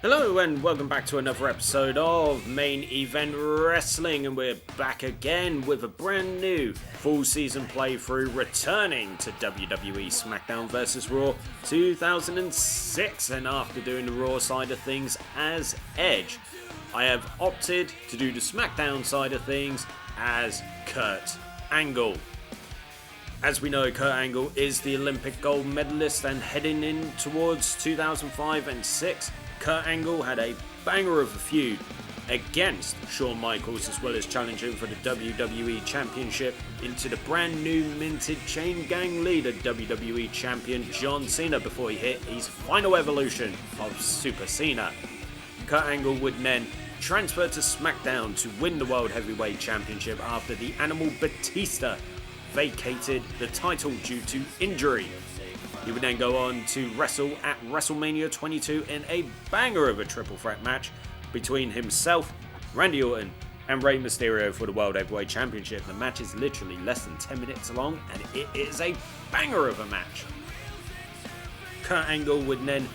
Hello and welcome back to another episode of Main Event Wrestling, and we're back again with a brand new full season playthrough returning to WWE Smackdown vs Raw 2006. And after doing the Raw side of things as Edge, I have opted to do the Smackdown side of things as Kurt Angle. As we know, Kurt Angle is the Olympic gold medalist, and heading in towards 2005 and 6, Kurt Angle had a banger of a feud against Shawn Michaels, as well as challenging for the WWE Championship into the brand new minted chain gang leader WWE Champion John Cena before he hit his final evolution of Super Cena. Kurt Angle would then transfer to SmackDown to win the World Heavyweight Championship after the Animal Batista vacated the title due to injury. He would then go on to wrestle at WrestleMania 22 in a banger of a triple threat match between himself, Randy Orton, and Rey Mysterio for the World Heavyweight Championship. The match is literally less than 10 minutes long, and it is a banger of a match. Kurt Angle would then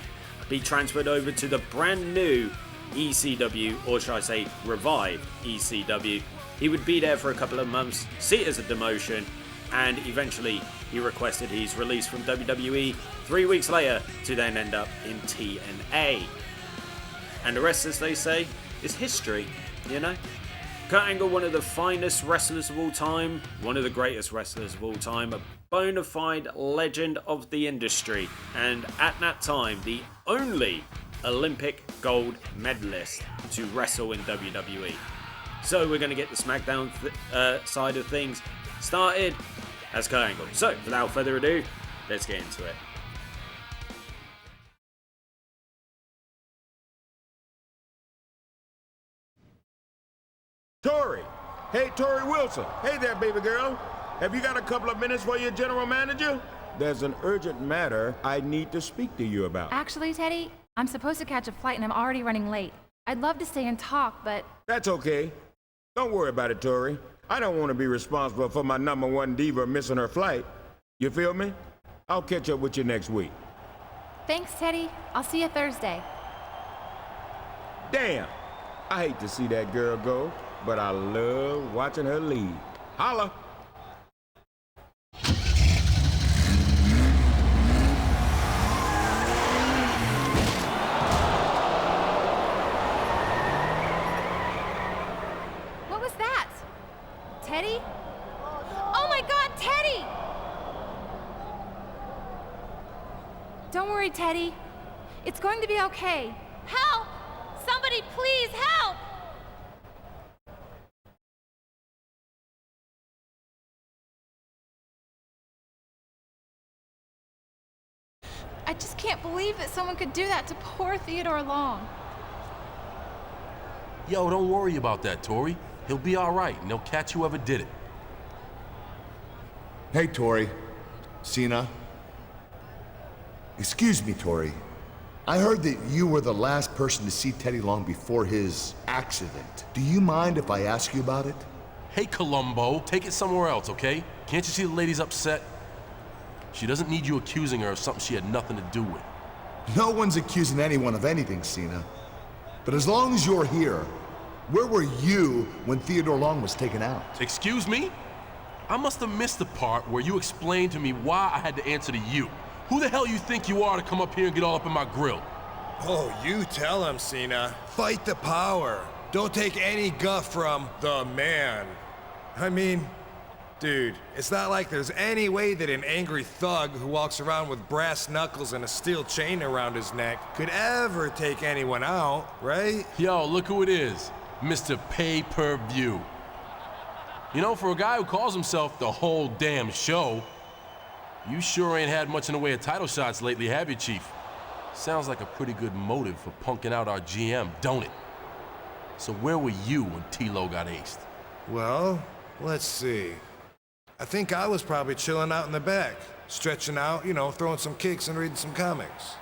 be transferred over to the brand new ECW, or should I say revived ECW. He would be there for a couple of months, see it as a demotion, and eventually he requested his release from WWE 3 weeks later to then end up in TNA. And the rest, as they say, is history, you know? Kurt Angle, one of the finest wrestlers of all time, one of the greatest wrestlers of all time, a bona fide legend of the industry, and at that time, the only Olympic gold medalist to wrestle in WWE. So we're going to get the SmackDown side of things started as Kurt Angle. So, without further ado, let's get into it. Torrie! Hey, Torrie Wilson. Hey there, baby girl. Have you got a couple of minutes for your general manager? There's an urgent matter I need to speak to you about. Actually, Teddy, I'm supposed to catch a flight and I'm already running late. I'd love to stay and talk, but... That's okay. Don't worry about it, Torrie. I don't want to be responsible for my #1 diva missing her flight. You feel me? I'll catch up with you next week. Thanks, Teddy. I'll see you Thursday. Damn! I hate to see that girl go, but I love watching her leave. Holla! What was that? Teddy? Oh my God, Teddy! Don't worry, Teddy. It's going to be okay. Help! Somebody please help! I just can't believe that someone could do that to poor Theodore Long. Yo, don't worry about that, Torrie. He'll be all right, and they'll catch whoever did it. Hey, Torrie. Cena. Excuse me, Torrie. I heard that you were the last person to see Teddy Long before his accident. Do you mind if I ask you about it? Hey, Columbo, take it somewhere else, okay? Can't you see the lady's upset? She doesn't need you accusing her of something she had nothing to do with. No one's accusing anyone of anything, Cena. But as long as you're here, where were you when Theodore Long was taken out? Excuse me? I must have missed the part where you explained to me why I had to answer to you. Who the hell you think you are to come up here and get all up in my grill? Oh, you tell him, Cena. Fight the power. Don't take any guff from the man. I mean, dude, it's not like there's any way that an angry thug who walks around with brass knuckles and a steel chain around his neck could ever take anyone out, right? Yo, look who it is. Mr. Pay-Per-View. You know, for a guy who calls himself the whole damn show, you sure ain't had much in the way of title shots lately, have you, Chief? Sounds like a pretty good motive for punking out our GM, don't it? So where were you when T-Lo got aced? Well, let's see. I think I was probably chilling out in the back, stretching out, you know, throwing some kicks and reading some comics.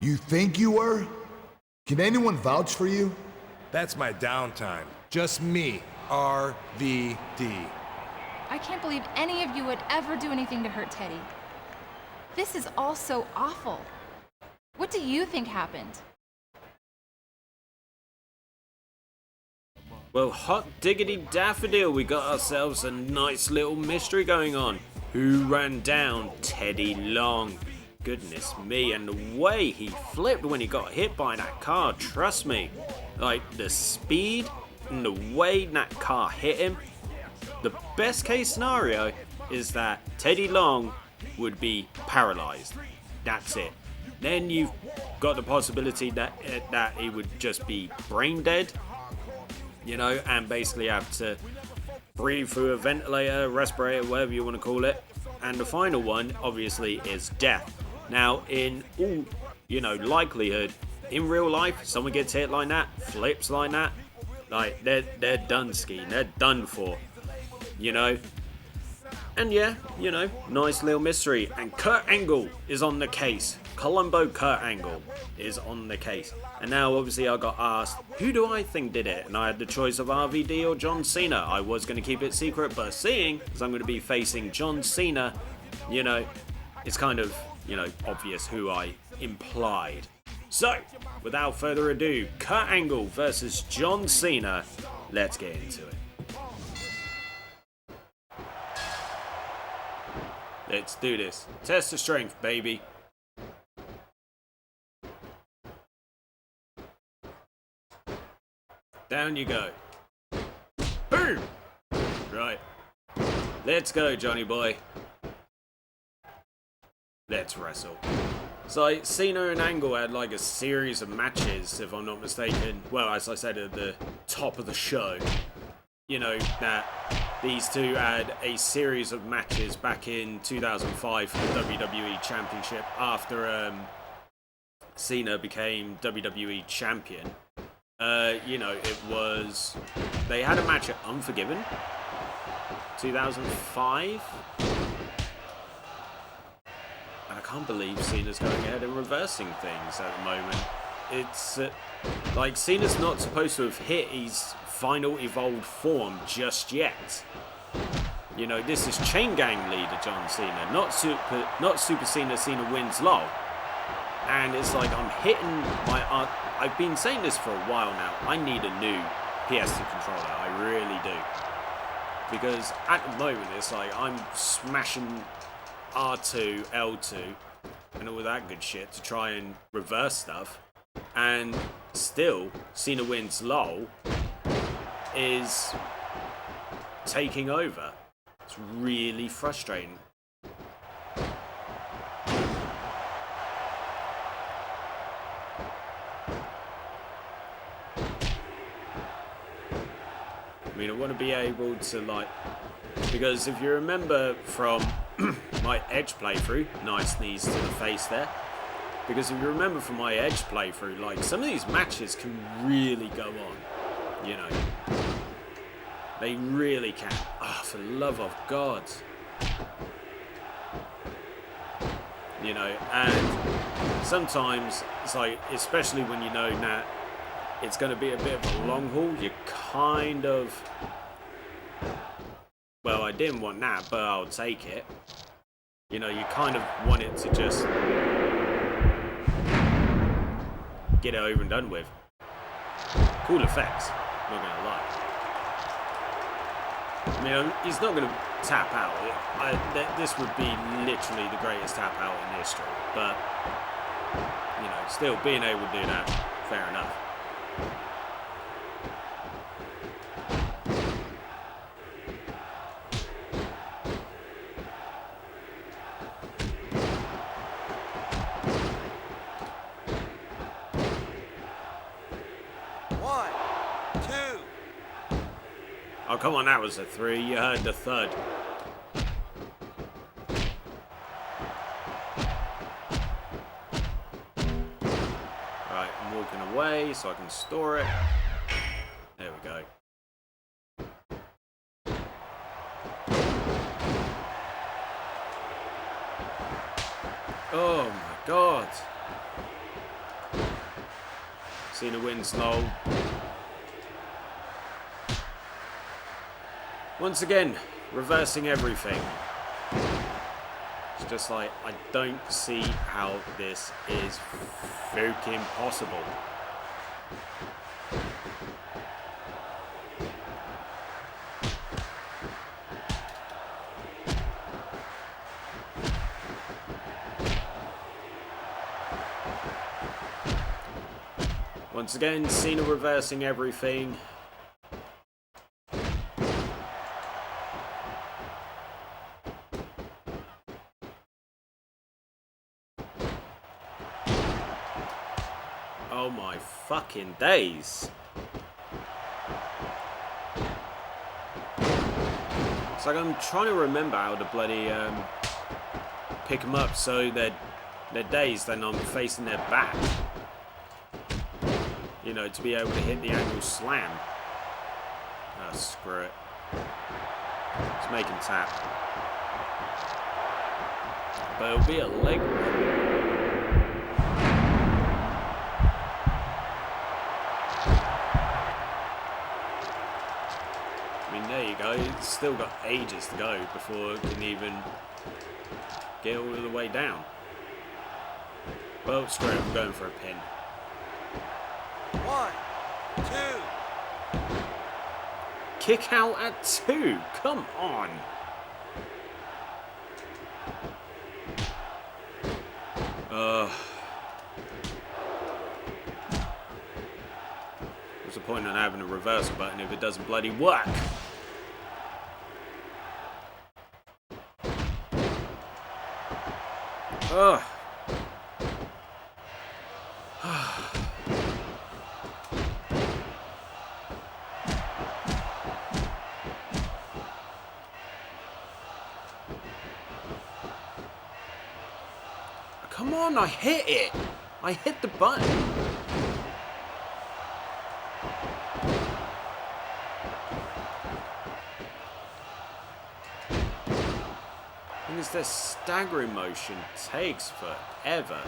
You think you were? Can anyone vouch for you? That's my downtime. Just me, RVD. I can't believe any of you would ever do anything to hurt Teddy. This is all so awful. What do you think happened? Well, hot diggity daffodil, we got ourselves a nice little mystery going on. Who ran down Teddy Long? Goodness me, and the way he flipped when he got hit by that car, trust me. Like, the speed and the way that car hit him. The best case scenario is that Teddy Long would be paralyzed. That's it. Then you've got the possibility that he would just be brain dead, you know, and basically have to breathe through a ventilator, respirator, whatever you want to call it. And the final one, obviously, is death. Now, in all, you know, likelihood, in real life, someone gets hit like that, flips like that, like, they're done skiing, they're done for, you know. And yeah, you know, nice little mystery. And Kurt Angle is on the case. Columbo Kurt Angle is on the case. And now, obviously, I got asked, who do I think did it? And I had the choice of RVD or John Cena. I was going to keep it secret, but seeing as I'm going to be facing John Cena, you know, it's kind of, you know, obvious who I implied. So, without further ado, Kurt Angle versus John Cena. Let's get into it. Let's do this. Test of strength, baby. Down you go. Boom! Right. Let's go, Johnny boy. Let's wrestle. So, Cena and Angle had like a series of matches, if I'm not mistaken. Well, as I said at the top of the show, you know, that these two had a series of matches back in 2005 for the WWE Championship after Cena became WWE Champion. You know, it was... They had a match at Unforgiven, 2005. And I can't believe Cena's going ahead and reversing things at the moment. It's like Cena's not supposed to have hit his final evolved form just yet. You know, this is Chain Gang leader John Cena, not Super Cena. Cena wins low. And it's like I'm hitting my... I've been saying this for a while now. I need a new PS2 controller. I really do. Because at the moment, it's like I'm smashing R2, L2, and all that good shit to try and reverse stuff. And still, Cena wins LOL is taking over. It's really frustrating. I mean, I want to be able to, like, because if you remember from my Edge playthrough, nice knees to the face there, because if you remember from my Edge playthrough, like, some of these matches can really go on, you know, they really can. Oh, for the love of God. You know, and sometimes it's like, especially when you know that it's going to be a bit of a long haul, you kind of... Well, I didn't want that, but I'll take it. You know, you kind of want it to just get it over and done with. Cool effects, not going to lie. I mean, he's not going to tap out. This would be literally the greatest tap out in history. But, you know, still being able to do that, fair enough. Oh, come on, that was a 3. You heard the third. Right, I'm walking away so I can store it. There we go. Oh my God. Cena wins low. Once again, reversing everything. It's just like, I don't see how this is fucking possible. Once again, Cena reversing everything. Oh my fucking days. It's like I'm trying to remember how to bloody pick them up so they're dazed and I'm facing their back. You know, to be able to hit the angle slam. Oh, screw it. Let's make him tap. But it'll be a leg run. I mean, there you go. It's still got ages to go before it can even get all the way down. Well, screw it. I'm going for a pin. 1, 2. Kick out at 2. Come on. What's the point in having a reversal button if it doesn't bloody work? Ugh. Come on, I hit it. I hit the button. And it's this staggering motion takes forever.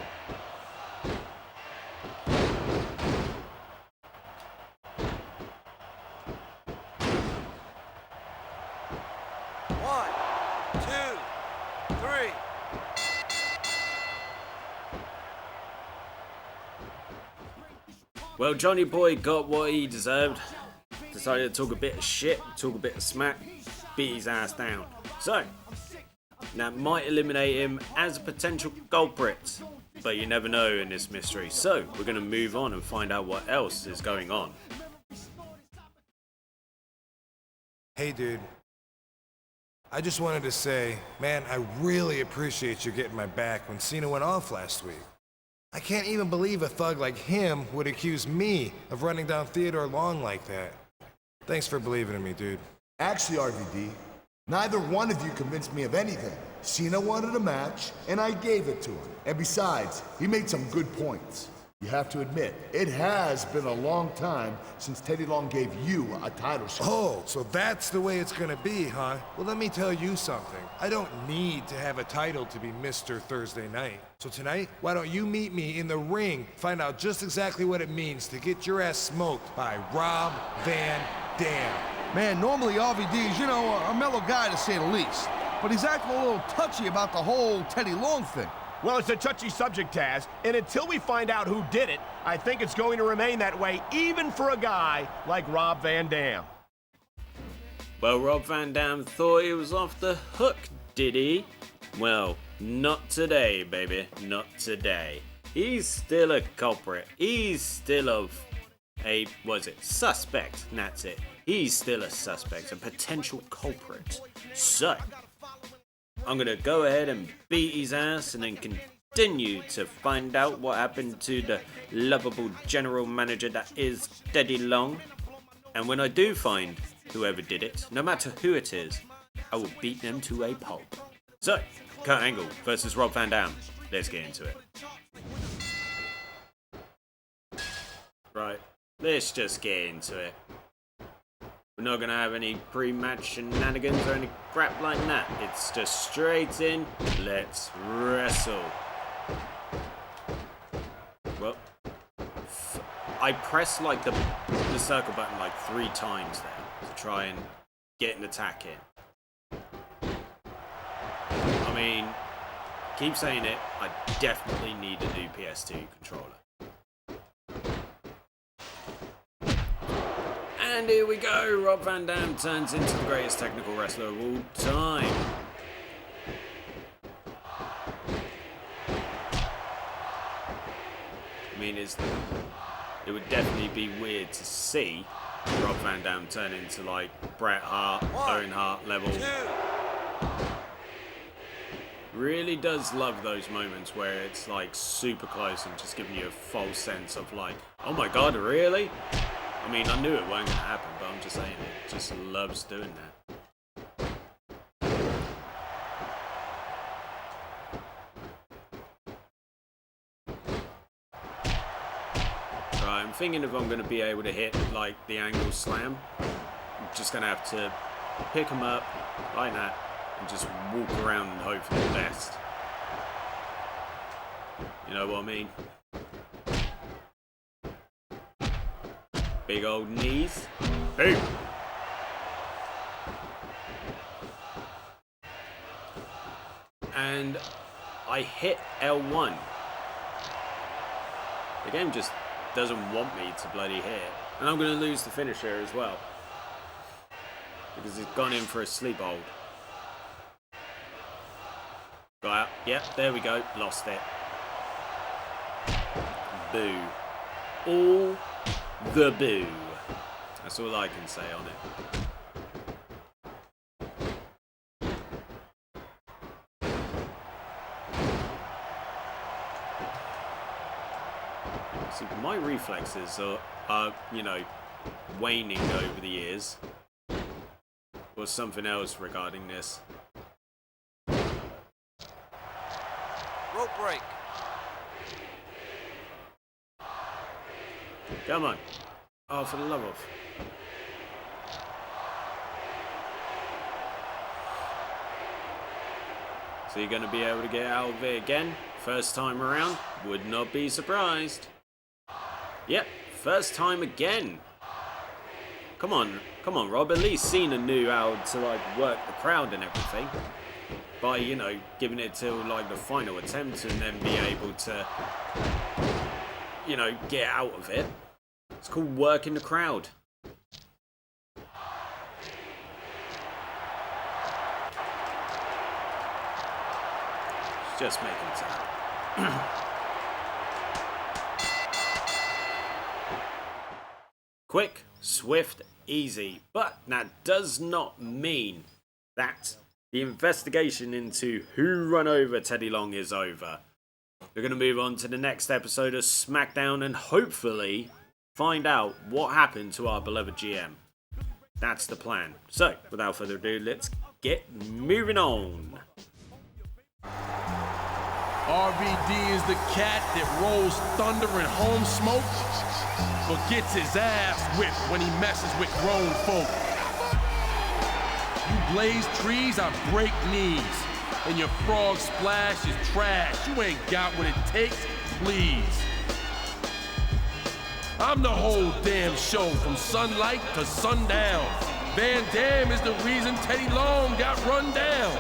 Well, Johnny Boy got what he deserved. Decided to talk a bit of shit, talk a bit of smack, beat his ass down. So, that might eliminate him as a potential culprit. But you never know in this mystery. So, we're going to move on and find out what else is going on. Hey, dude. I just wanted to say, man, I really appreciate you getting my back when Cena went off last week. I can't even believe a thug like him would accuse me of running down Theodore Long like that. Thanks for believing in me, dude. Actually, RVD, neither one of you convinced me of anything. Cena wanted a match, and I gave it to him. And besides, he made some good points. You have to admit, it has been a long time since Teddy Long gave you a title shot. Oh, so that's the way it's gonna be, huh? Well, let me tell you something. I don't need to have a title to be Mr. Thursday Night. So tonight, why don't you meet me in the ring, find out just exactly what it means to get your ass smoked by Rob Van Dam. Man, normally RVD is, a mellow guy to say the least. But he's acting a little touchy about the whole Teddy Long thing. Well, it's a touchy subject, Taz, and until we find out who did it, I think it's going to remain that way, even for a guy like Rob Van Dam. Well, Rob Van Dam thought he was off the hook, did he? Well, not today, baby. Not today. He's still a culprit. He's still suspect. That's it. He's still a suspect, a potential culprit. So, I'm gonna go ahead and beat his ass and then continue to find out what happened to the lovable general manager that is Teddy Long. And when I do find whoever did it, no matter who it is, I will beat them to a pulp. So, Kurt Angle versus Rob Van Dam. Let's get into it. Right, let's just get into it. We're not gonna have any pre-match shenanigans or any crap like that. It's just straight in, let's wrestle. Well, I pressed like the circle button like 3 times there to try and get an attack in. I mean, keep saying it, I definitely need a new PS2 controller. And here we go, Rob Van Dam turns into the greatest technical wrestler of all time. I mean, it would definitely be weird to see Rob Van Dam turn into like Bret Hart, Owen Hart level. Really does love those moments where it's like super close and just giving you a false sense of like, oh my god, really? I mean, I knew it wasn't going to happen, but I'm just saying it just loves doing that. Right, I'm thinking if I'm going to be able to hit like the angle slam, I'm just going to have to pick them up like that and just walk around and hope for the best. You know what I mean? Big old knees. Boom. And I hit L1. The game just doesn't want me to bloody hit. And I'm going to lose the finisher as well. Because it's gone in for a sleep hold. Got out. Yep, there we go. Lost it. Boo. All the boo. That's all I can say on it. See, my reflexes are, you know, waning over the years. Or something else regarding this. Rope break. Come on. Oh, for the love of. So you're going to be able to get out of it again? First time around? Would not be surprised. Yep, first time again. Come on, Rob. At least Cena knew how to like work the crowd and everything. By, you know, giving it till like the final attempt and then be able to, you know, get out of it. It's called working the crowd. Just making it out. Quick, swift, easy. But that does not mean that the investigation into who run over Teddy Long is over. We're going to move on to the next episode of SmackDown and hopefully find out what happened to our beloved GM. That's the plan. So, without further ado, let's get moving on. RVD is the cat that rolls thunder and home smoke, but gets his ass whipped when he messes with grown folk. You blaze trees, I break knees, and your frog splash is trash. You ain't got what it takes, please. I'm the whole damn show from sunlight to sundown. Van Dam is the reason Teddy Long got run down.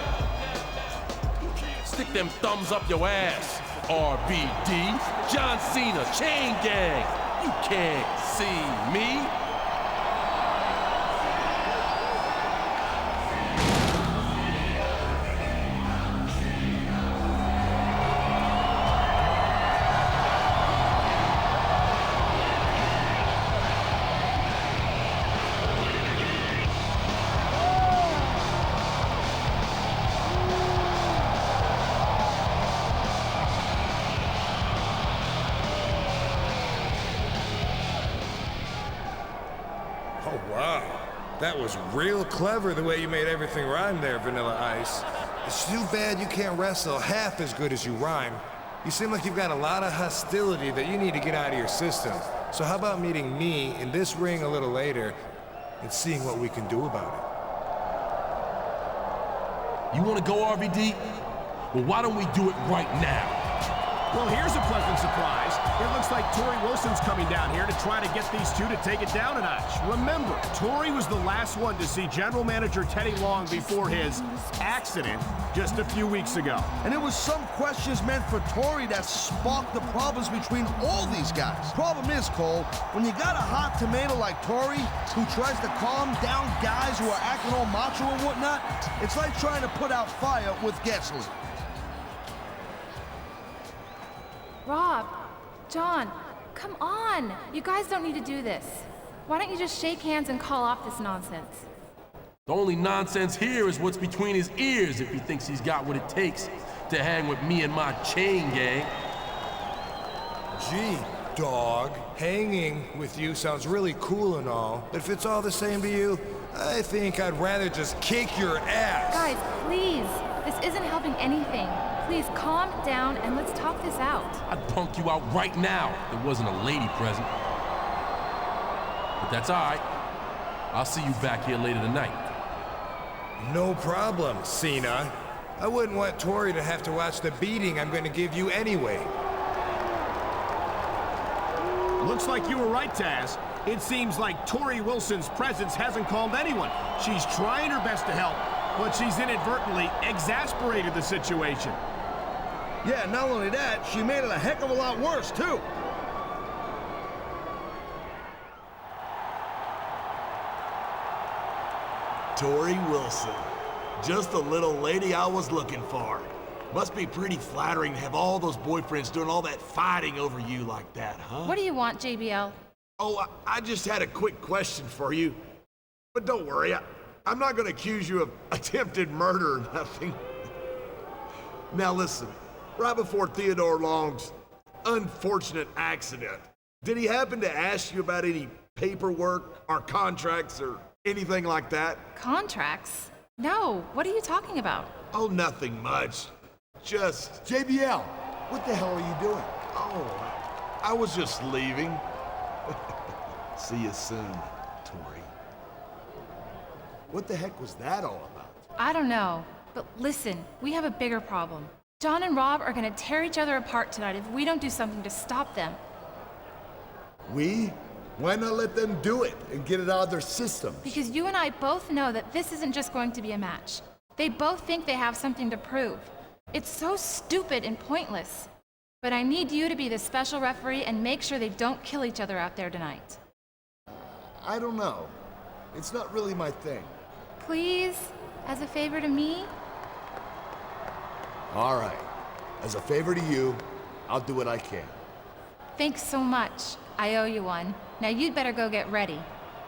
Stick them thumbs up your ass, RVD. John Cena, Chain Gang. You can't see me. That was real clever the way you made everything rhyme there, Vanilla Ice. It's too bad you can't wrestle half as good as you rhyme. You seem like you've got a lot of hostility that you need to get out of your system. So how about meeting me in this ring a little later and seeing what we can do about it? You want to go, RVD? Well, why don't we do it right now? Well, here's a pleasant surprise. It looks like Torrie Wilson's coming down here to try to get these two to take it down a notch. Remember, Torrie was the last one to see General Manager Teddy Long before his accident just a few weeks ago. And it was some questions meant for Torrie that sparked the problems between all these guys. Problem is, Cole, when you got a hot tomato like Torrie who tries to calm down guys who are acting all macho and whatnot, it's like trying to put out fire with gasoline. Rob, John, come on. You guys don't need to do this. Why don't you just shake hands and call off this nonsense? The only nonsense here is what's between his ears if he thinks he's got what it takes to hang with me and my chain gang. Gee, dog, hanging with you sounds really cool and all, but if it's all the same to you, I think I'd rather just kick your ass. Guys, please. This isn't helping anything. Please calm down and let's talk this out. I'd punk you out right now if there wasn't a lady present. But that's all right. I'll see you back here later tonight. No problem, Cena. I wouldn't want Torrie to have to watch the beating I'm going to give you anyway. Looks like you were right, Taz. It seems like Torrie Wilson's presence hasn't calmed anyone. She's trying her best to help, but she's inadvertently exasperated the situation. Yeah, not only that, she made it a heck of a lot worse, too. Torrie Wilson. Just the little lady I was looking for. Must be pretty flattering to have all those boyfriends doing all that fighting over you like that, huh? What do you want, JBL? Oh, I just had a quick question for you. But don't worry, I'm not going to accuse you of attempted murder or nothing. Now listen, right before Theodore Long's unfortunate accident, did he happen to ask you about any paperwork or contracts or anything like that? Contracts? No, what are you talking about? Oh, nothing much. Just... JBL, what the hell are you doing? Oh, I was just leaving. See you soon, Torrie. What the heck was that all about? I don't know, but listen, we have a bigger problem. John and Rob are gonna tear each other apart tonight if we don't do something to stop them. We? Why not let them do it and get it out of their systems? Because you and I both know that this isn't just going to be a match. They both think they have something to prove. It's so stupid and pointless. But I need you to be the special referee and make sure they don't kill each other out there tonight. I don't know. It's not really my thing. Please, as a favor to me? All right. As a favor to you, I'll do what I can. Thanks so much. I owe you one. Now you'd better go get ready.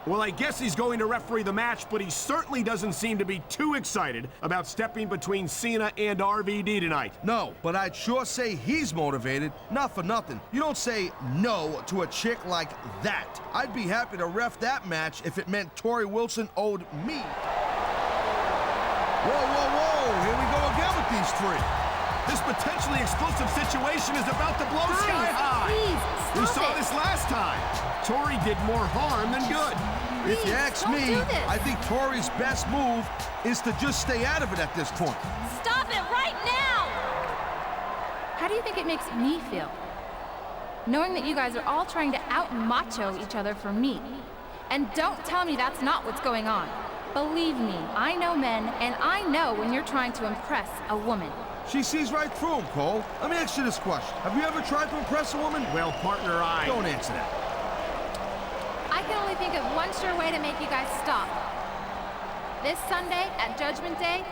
Well, I guess he's going to referee the match, but he certainly doesn't seem to be too excited about stepping between Cena and RVD tonight. No, but I'd sure say he's motivated. Not for nothing. You don't say no to a chick like that. I'd be happy to ref that match if it meant Torrie Wilson owed me. Whoa, whoa, whoa! Here we go again with these three. This potentially explosive situation is about to blow sky high. Please, We stop saw it. this last time. Torrie did more harm than good. If you Please, ask don't me, do this. I think Torrie's best move is to just stay out of it at this point. Stop it right now! How do you think it makes me feel? Knowing that you guys are all trying to out-macho each other for me. And don't tell me that's not what's going on. Believe me, I know men, and I know when you're trying to impress a woman. She sees right through him, Cole. Let me ask you this question. Have you ever tried to impress a woman? Well, partner, Don't answer that. I can only think of one sure way to make you guys stop. This Sunday at Judgment Day,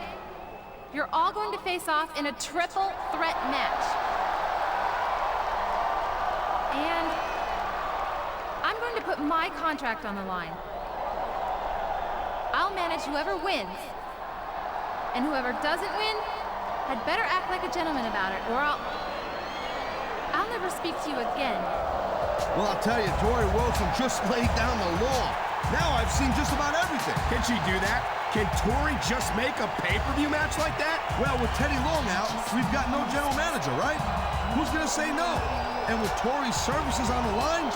you're all going to face off in a triple threat match. And I'm going to put my contract on the line. I'll manage whoever wins. And whoever doesn't win had better act like a gentleman about it, or I'll never speak to you again. Well, I'll tell you, Torrie Wilson just laid down the law. Now I've seen just about everything. Can she do that? Can Torrie just make a pay-per-view match like that? Well, with Teddy Long out, we've got no general manager, right? Who's gonna say no? And with Torrie's services on the line,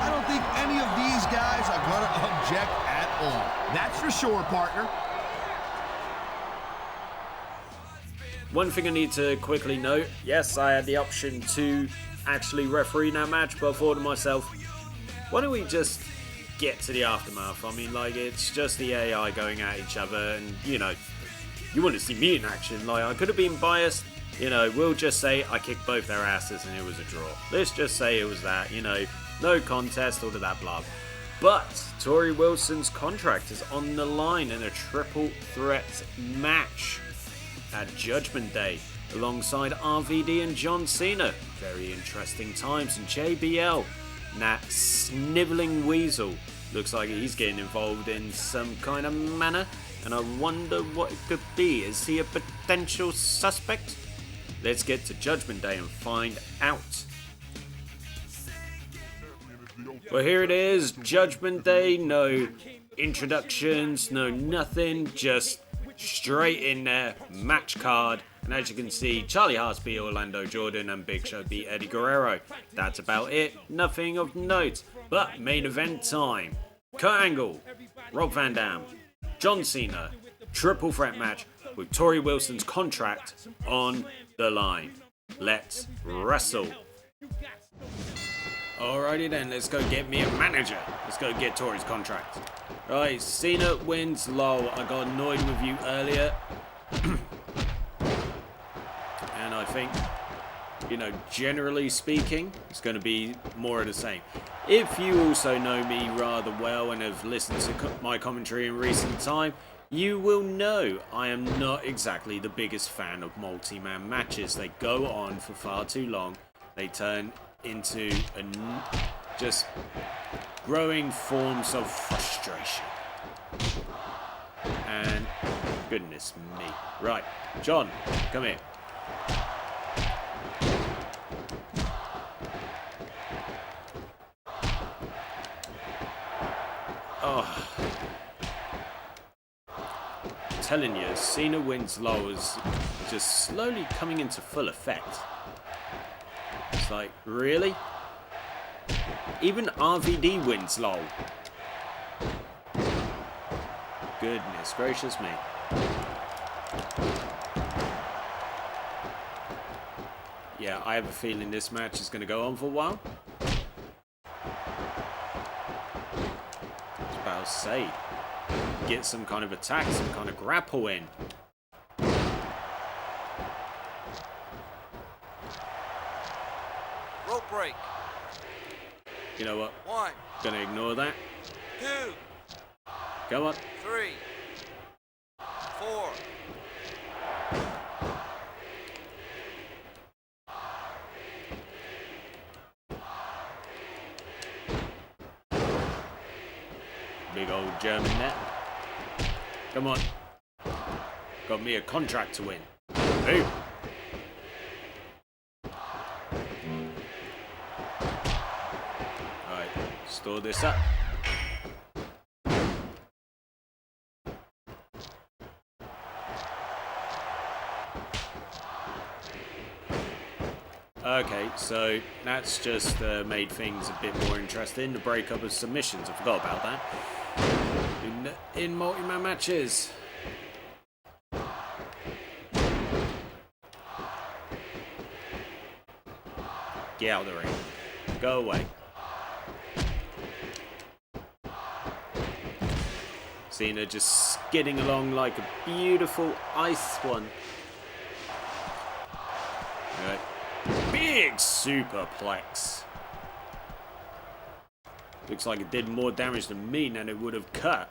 I don't think any of these guys are gonna object at all. That's for sure, partner. One thing I need to quickly note, yes, I had the option to actually referee that match, but I thought to myself, why don't we just get to the aftermath? I mean, like, it's just the AI going at each other, and, you know, you want to see me in action. Like, I could have been biased, you know, we'll just say I kicked both their asses and it was a draw. Let's just say it was that, you know, no contest, all of that blah. But Torrie Wilson's contract is on the line in a triple threat match at Judgment Day alongside RVD and John Cena. Very interesting times, and JBL, that sniveling weasel, looks like he's getting involved in some kind of manner, and I wonder what it could be. Is he a potential suspect? Let's get to Judgment Day and find out. Well, here it is, Judgment Day. No introductions, no nothing, just straight in there, match card. And as you can see, Charlie Haas beat Orlando Jordan and Big Show beat Eddie Guerrero. That's about it, nothing of note. But main event time. Kurt Angle, Rob Van Dam, John Cena, triple threat match with Torrie Wilson's contract on the line. Let's wrestle. Alrighty then, let's go get me a manager. Let's go get Torrie's contract. Right, Cena wins. Lol, I got annoyed with you earlier. And I think, you know, generally speaking, it's going to be more of the same. If you also know me rather well and have listened to my commentary in recent time, you will know I am not exactly the biggest fan of multi-man matches. They go on for far too long. They turn into just growing forms of frustration. And goodness me. Right, John, come here. Oh. I'm telling you, Cena wins low is just slowly coming into full effect. It's like, really? Even RVD wins low. Goodness gracious me. Yeah, I have a feeling this match is going to go on for a while. I was about to say, get some kind of attack, some kind of grapple in. Rope break. You know what? 1, Gonna ignore that. 2, Go on. 3, 4. Big old German net. Come on. Got me a contract to win. Boom. Alright, store this up. Okay, so that's just made things a bit more interesting. The breakup of submissions, I forgot about that. In multi-man matches. Get out of the ring. Go away. Cena just skidding along like a beautiful ice one. Right. Big superplex. Looks like it did more damage to me than it would have cut.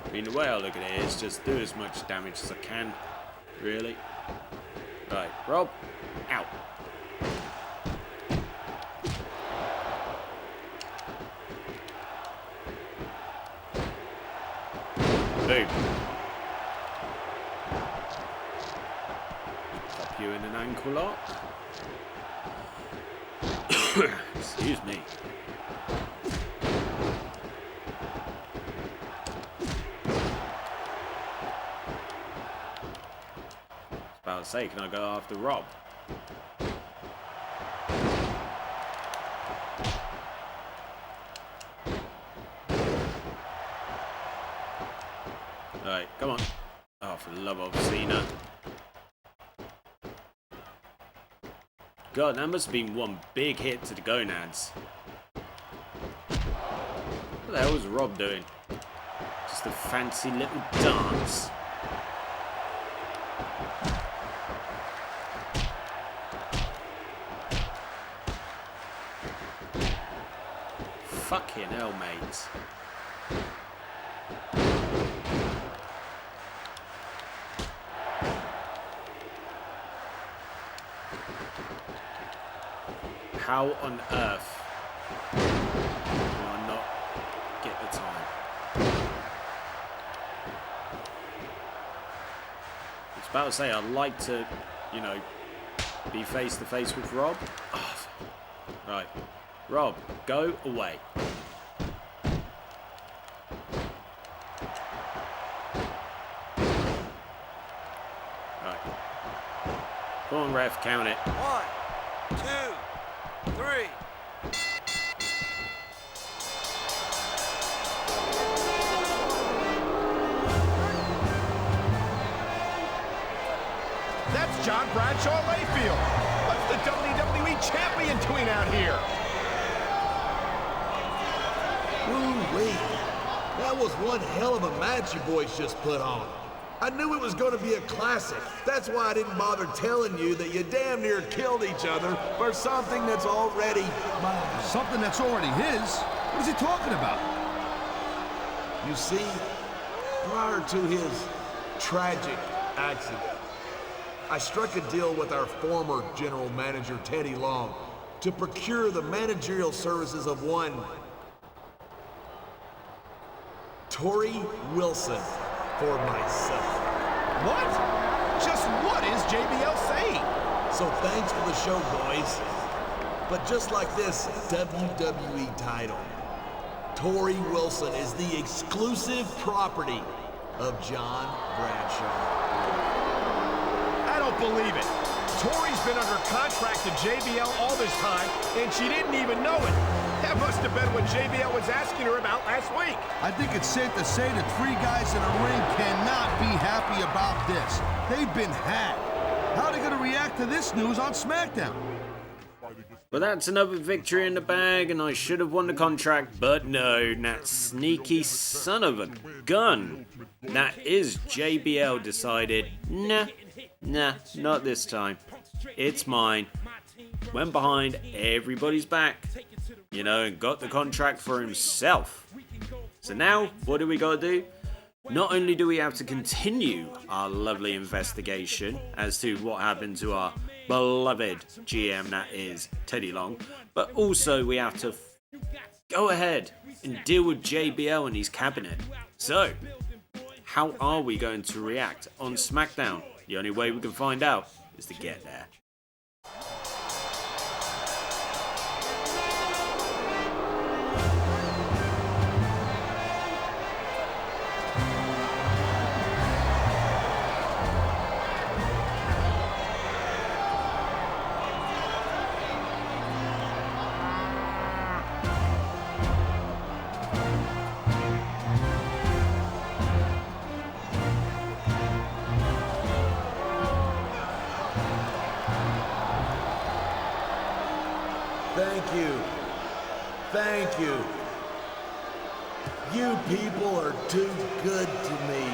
I mean, the way I look at it is just do as much damage as I can, really. Right, Rob, out. Boom. Pop you in an ankle lock. Excuse me. About to say, can I go after Rob? Right, come on. Oh, for the love of Cena. God, that must have been one big hit to the gonads. What the hell was Rob doing? Just a fancy little dance. Fucking hell, mates. How on earth do I not get the time? I was about to say, I'd like to, you know, be face to face with Rob. Oh, right. Rob, go away. Right. Come on, ref, count it. 1, 2, 3. That's John Bradshaw Layfield. What's the WWE champion doing out here? Woo-wee. That was one hell of a match you boys just put on. I knew it was going to be a classic. That's why I didn't bother telling you that you damn near killed each other for something that's already mine. Something that's already his? What is he talking about? You see, prior to his tragic accident, I struck a deal with our former general manager, Teddy Long, to procure the managerial services of one Torrie Wilson for myself. What? Just what is JBL saying? So thanks for the show, boys. But just like this WWE title, Torrie Wilson is the exclusive property of John Bradshaw. I don't believe it. Torrie's been under contract to JBL all this time, and she didn't even know it. That must have been what JBL was asking her about last week. I think it's safe to say the three guys in the ring cannot be happy about this. They've been had. How are they going to react to this news on SmackDown? Well, that's another victory in the bag, and I should have won the contract, but no, that sneaky son of a gun. That is JBL decided, nah, not this time. It's mine. Went behind everybody's back, you know, and got the contract for himself. So now, what do we gotta do? Not only do we have to continue our lovely investigation as to what happened to our beloved GM, that is Teddy Long, but also we have to go ahead and deal with JBL and his cabinet. So, how are we going to react on SmackDown? The only way we can find out is to get there. Thank you. You people are too good to me.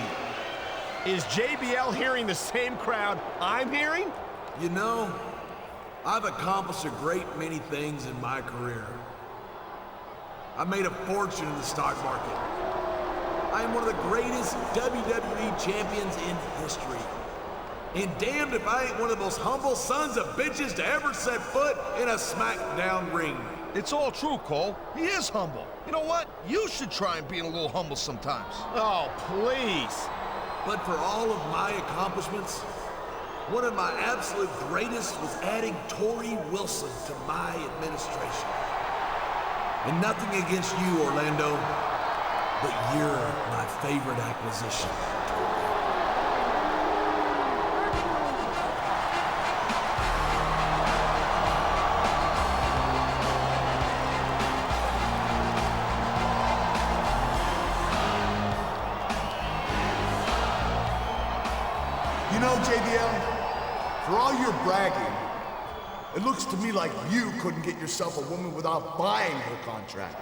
Is JBL hearing the same crowd I'm hearing? You know, I've accomplished a great many things in my career. I made a fortune in the stock market. I am one of the greatest WWE champions in history. And damned if I ain't one of the most humble sons of bitches to ever set foot in a SmackDown ring. It's all true, Cole. He is humble. You know what? You should try and be a little humble sometimes. Oh, please. But for all of my accomplishments, one of my absolute greatest was adding Torrie Wilson to my administration. And nothing against you, Orlando, but you're my favorite acquisition. JBL, for all your bragging, it looks to me like you couldn't get yourself a woman without buying her contract.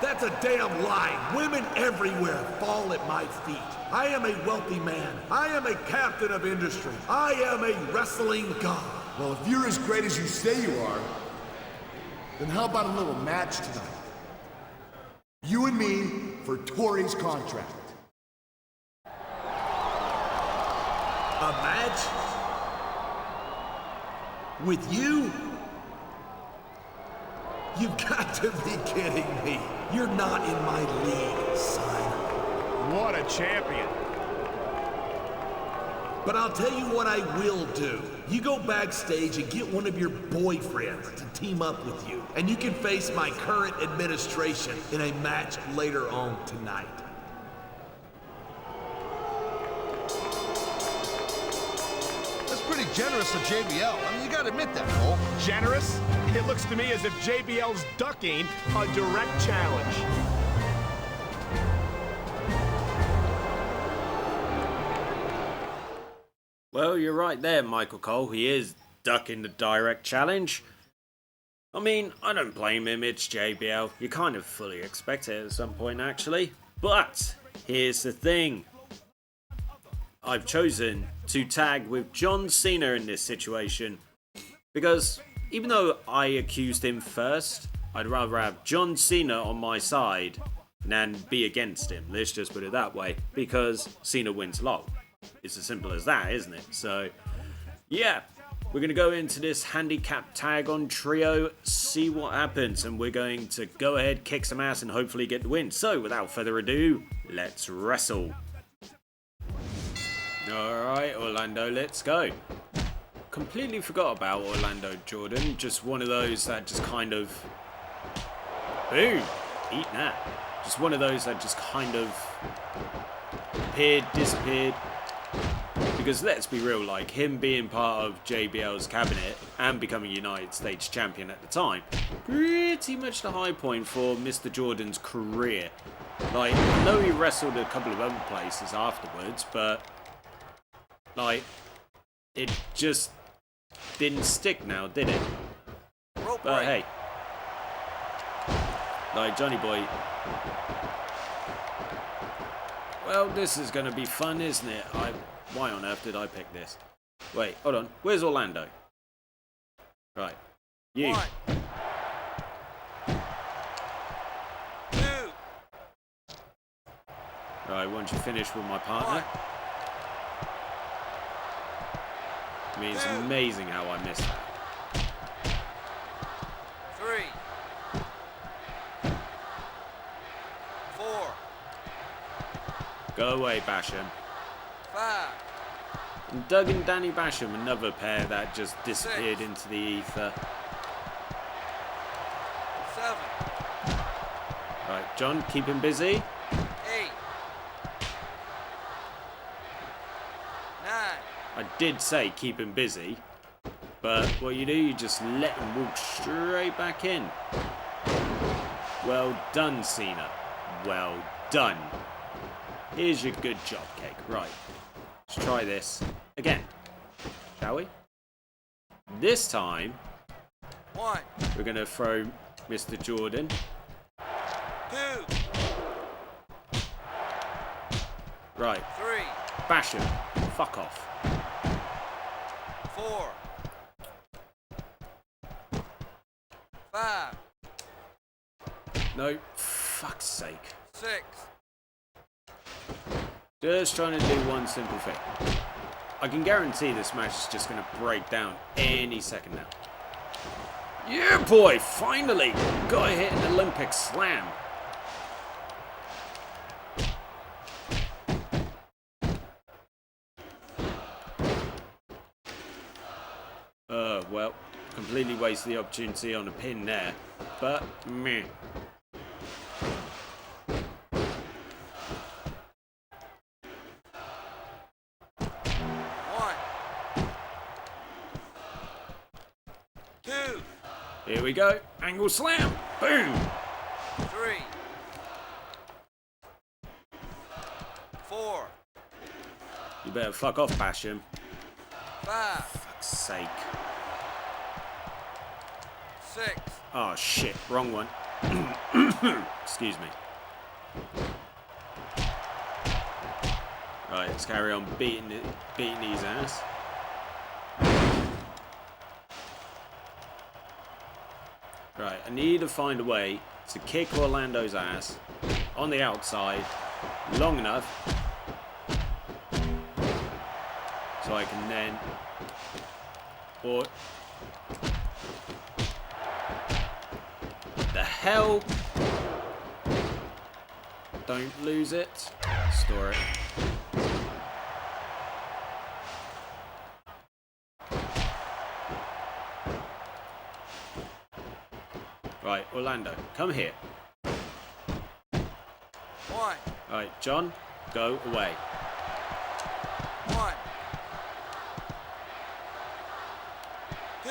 That's a damn lie. Women everywhere fall at my feet. I am a wealthy man. I am a captain of industry. I am a wrestling god. Well, if you're as great as you say you are, then how about a little match tonight? You and me for Torrie's contract. A match? With you? You've got to be kidding me. You're not in my league, son. What a champion. But I'll tell you what I will do. You go backstage and get one of your boyfriends to team up with you, and you can face my current administration in a match later on tonight. That's pretty generous of JBL. I mean, you gotta admit that, Cole. Generous? It looks to me as if JBL's ducking a direct challenge. Well, you're right there, Michael Cole. He is ducking the direct challenge. I mean, I don't blame him. It's JBL. You kind of fully expect it at some point, actually. But here's the thing. I've chosen to tag with John Cena in this situation. Because even though I accused him first, I'd rather have John Cena on my side than be against him. Let's just put it that way. Because Cena wins a lot. It's as simple as that, isn't it? So, yeah. We're going to go into this handicap tag on trio, see what happens. And we're going to go ahead, kick some ass, and hopefully get the win. So, without further ado, let's wrestle. Alright, Orlando, let's go. Completely forgot about Orlando Jordan. Just one of those that just kind of... Boom! Eat that. Just one of those that just kind of... appeared, disappeared. Because let's be real, like, him being part of JBL's cabinet and becoming United States champion at the time, pretty much the high point for Mr. Jordan's career. Like, I know he wrestled a couple of other places afterwards, but... like, it just didn't stick now, did it? But hey, like, Johnny Boy. Well, this is going to be fun, isn't it? Why on earth did I pick this? Wait, hold on. Where's Orlando? Right. You. 1, 2. Right, once you finish with my partner. I mean, it's amazing how I missed that. 3, 4, Go away, Basham. 5, And Doug and Danny Basham, another pair that just disappeared into the ether. 7, Right, John, keep him busy. 8, 9. I did say keep him busy, but what you do, you just let him walk straight back in. Well done, Cena. Well done. Here's your good job, Cake. Right, let's try this again, shall we? This time, 1, we're going to throw Mr. Jordan. 2, Right, 3, bash him. Fuck off. 4, 5, No, fuck's sake. 6, Just trying to do one simple thing. I can guarantee this match is just going to break down any second now. Yeah, boy, finally! Got to hit an Olympic slam. Well, completely wasted the opportunity on a pin there, but meh. Here we go. Angle slam. Boom. 3, 4, You better fuck off, Basham. 5. Fuck's sake. 6. Oh shit, wrong one. Excuse me. Right, let's carry on beating his ass. Right, I need to find a way to kick Orlando's ass on the outside long enough so I can then... Or... The hell? Don't lose it. Store it. Right, Orlando, come here. 1. Right, John, go away. 1. 2.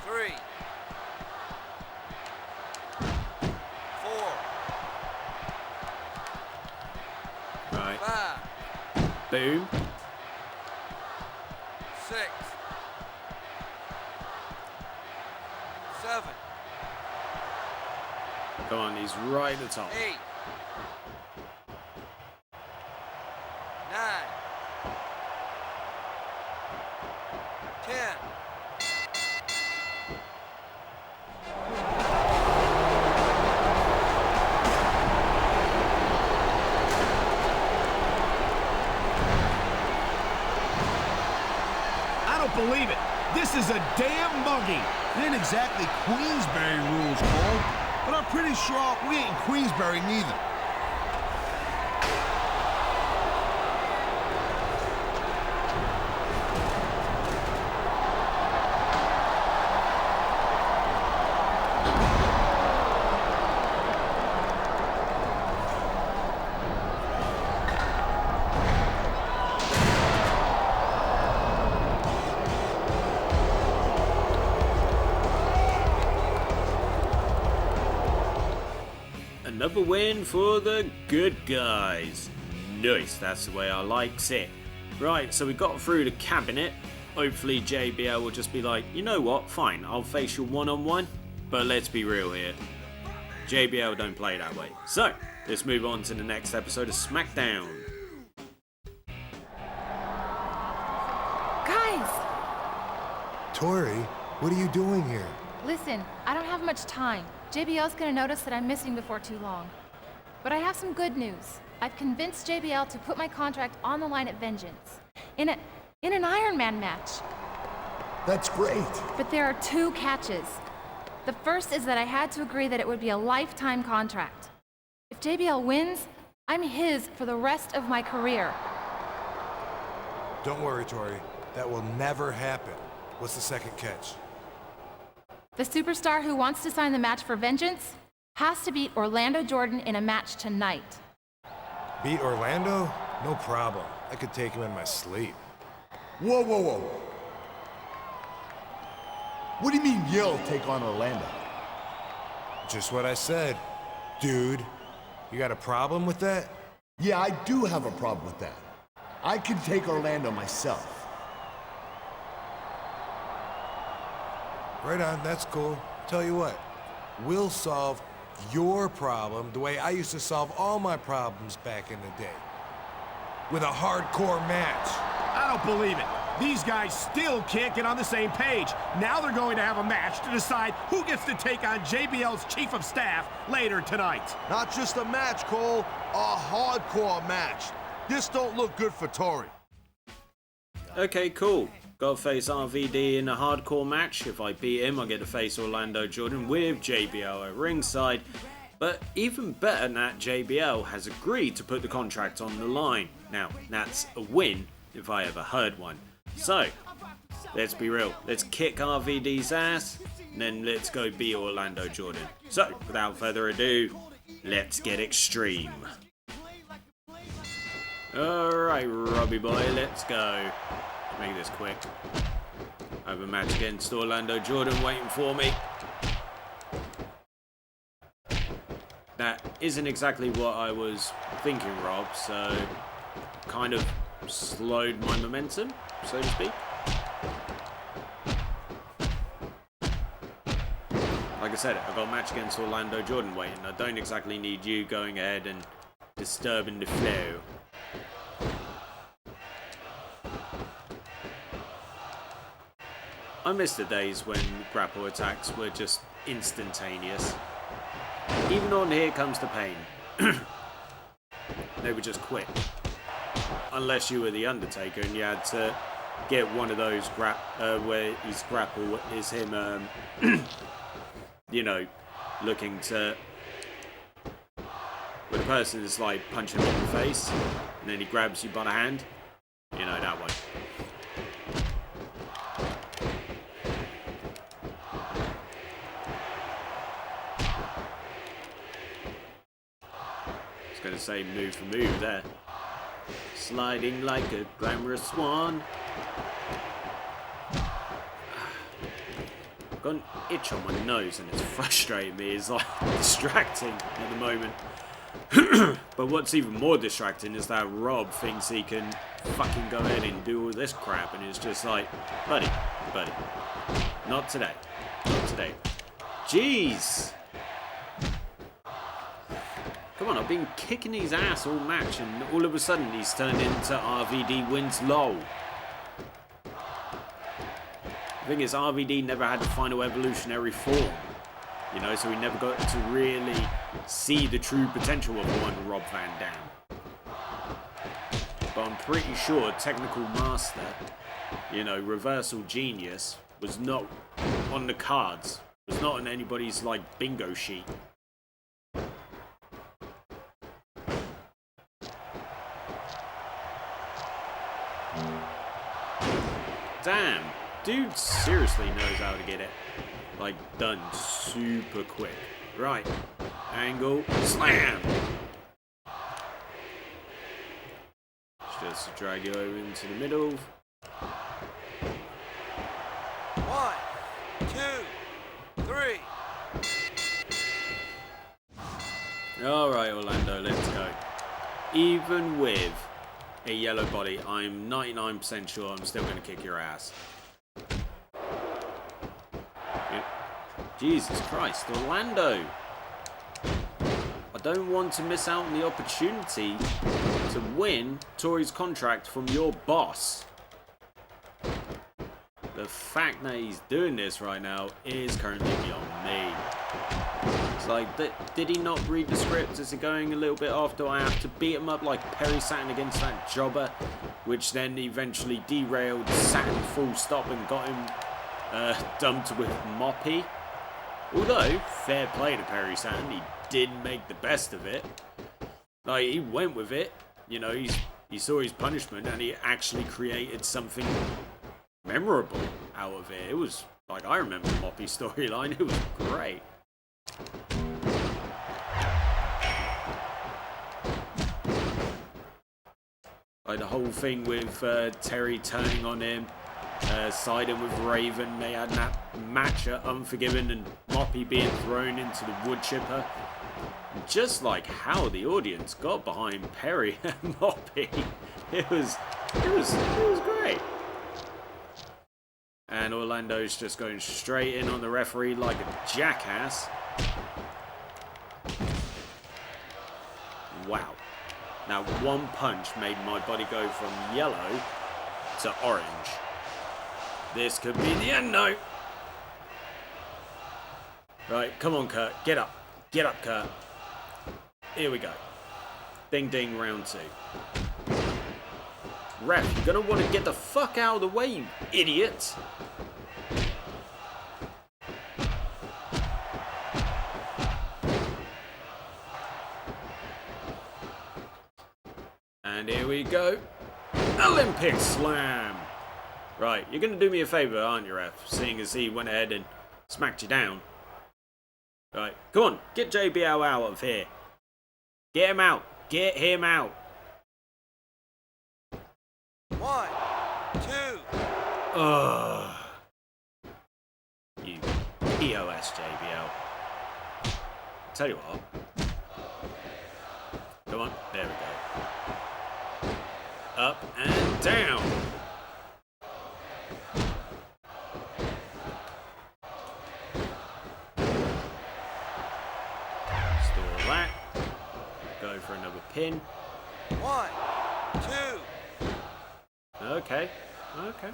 3. 4. Right, 5. boom. 6. 7. Come on, he's right at the top. 8. 9. 10. I don't believe it. This is a damn buggy. It ain't exactly Queensberry rules, Cole, but I'm pretty sure we ain't in Queensberry neither. Another win for the good guys. Nice, that's the way I likes it. Right, so we got through the cabinet. Hopefully JBL will just be like, you know what, fine, I'll face you one-on-one. But let's be real here. JBL don't play that way. So, let's move on to the next episode of Smackdown. Guys, Torrie, what are you doing here? listen, I don't have much time. JBL's gonna notice that I'm missing before too long. But I have some good news. I've convinced JBL to put my contract on the line at Vengeance. In an Iron Man match. That's great. But there are two catches. The first is that I had to agree that it would be a lifetime contract. If JBL wins, I'm his for the rest of my career. Don't worry, Torrie. That will never happen. What's the second catch? The superstar who wants to sign the match for Vengeance has to beat Orlando Jordan in a match tonight. Beat Orlando? No problem. I could take him in my sleep. Whoa, whoa, whoa. What do you mean you'll take on Orlando? Just what I said. Dude, you got a problem with that? Yeah, I do have a problem with that. I can take Orlando myself. Right on, that's cool. Tell you what, we'll solve your problem the way I used to solve all my problems back in the day. With a hardcore match. I don't believe it. These guys still can't get on the same page. Now they're going to have a match to decide who gets to take on JBL's chief of staff later tonight. Not just a match, Cole, a hardcore match. This don't look good for Torrie. Okay, cool. Got to face RVD in a hardcore match. If I beat him, I get to face Orlando Jordan with JBL at ringside. But even better than that, JBL has agreed to put the contract on the line. Now, that's a win if I ever heard one. So, let's be real. Let's kick RVD's ass, and then let's go beat Orlando Jordan. So, without further ado, let's get extreme. Alright, Robbie boy, let's go. Make this quick. I have a match against Orlando Jordan waiting for me. That isn't exactly what I was thinking, Rob, so kind of slowed my momentum, so to speak. Like I said, I've got a match against Orlando Jordan waiting. I don't exactly need you going ahead and disturbing the flow. I miss the days when grapple attacks were just instantaneous. Even on Here Comes the Pain, they were just quick. Unless you were the Undertaker and you had to get one of those where his grapple is him, you know, looking to, where the person is like punching him in the face and then he grabs you by the hand. You know, that one. Gonna say move for move there. Sliding like a glamorous swan. I've got an itch on my nose and it's frustrating me. It's like distracting at the moment. But what's even more distracting is that Rob thinks he can fucking go ahead and do all this crap, and it's just like, buddy, not today, not today. Jeez. Come on, I've been kicking his ass all match, and all of a sudden he's turned into RVD wins LOL. The thing is, RVD never had the final evolutionary form, you know, so we never got to really see the true potential of one Rob Van Dam. But I'm pretty sure Technical Master, you know, Reversal Genius, was not on the cards, was not on anybody's, like, bingo sheet. Damn, dude seriously knows how to get it, like, done super quick. Right, angle, slam! Just drag you over into the middle. 1, 2, 3. Alright, Orlando, let's go. Even with a yellow body, I'm 99% sure I'm still going to kick your ass. Jesus Christ, Orlando! I don't want to miss out on the opportunity to win Torrie's contract from your boss. The fact that he's doing this right now is currently beyond me. It's like, did he not read the script? Is it going a little bit after I have to beat him up like Perry Saturn against that jobber, which then eventually derailed Saturn full stop and got him dumped with Moppy? Although, fair play to Perry Saturn, he did make the best of it. Like, he went with it, you know, he saw his punishment and he actually created something memorable out of it. It was, like, I remember Moppy's storyline, it was great. Like the whole thing with Terry turning on him, siding with Raven, they had that match at Unforgiven and Moppy being thrown into the wood chipper. Just like how the audience got behind Perry and Moppy. It was great. And Orlando's just going straight in on the referee like a jackass. Wow. Now, one punch made my body go from yellow to orange. This could be the end, though. Right, come on, Kurt. Get up. Get up, Kurt. Here we go. Ding, ding, round 2. Ref, you're going to want to get the fuck out of the way, you idiot. And here we go. Olympic Slam. Right, you're going to do me a favour, aren't you, Ref? Seeing as he went ahead and smacked you down. Right, come on. Get JBL out of here. Get him out. Get him out. 1, 2. Ugh. You POS, JBL. Tell you what. Come on. There we go. Up and down. Store that. Go for another pin. 1, 2. Okay. Okay.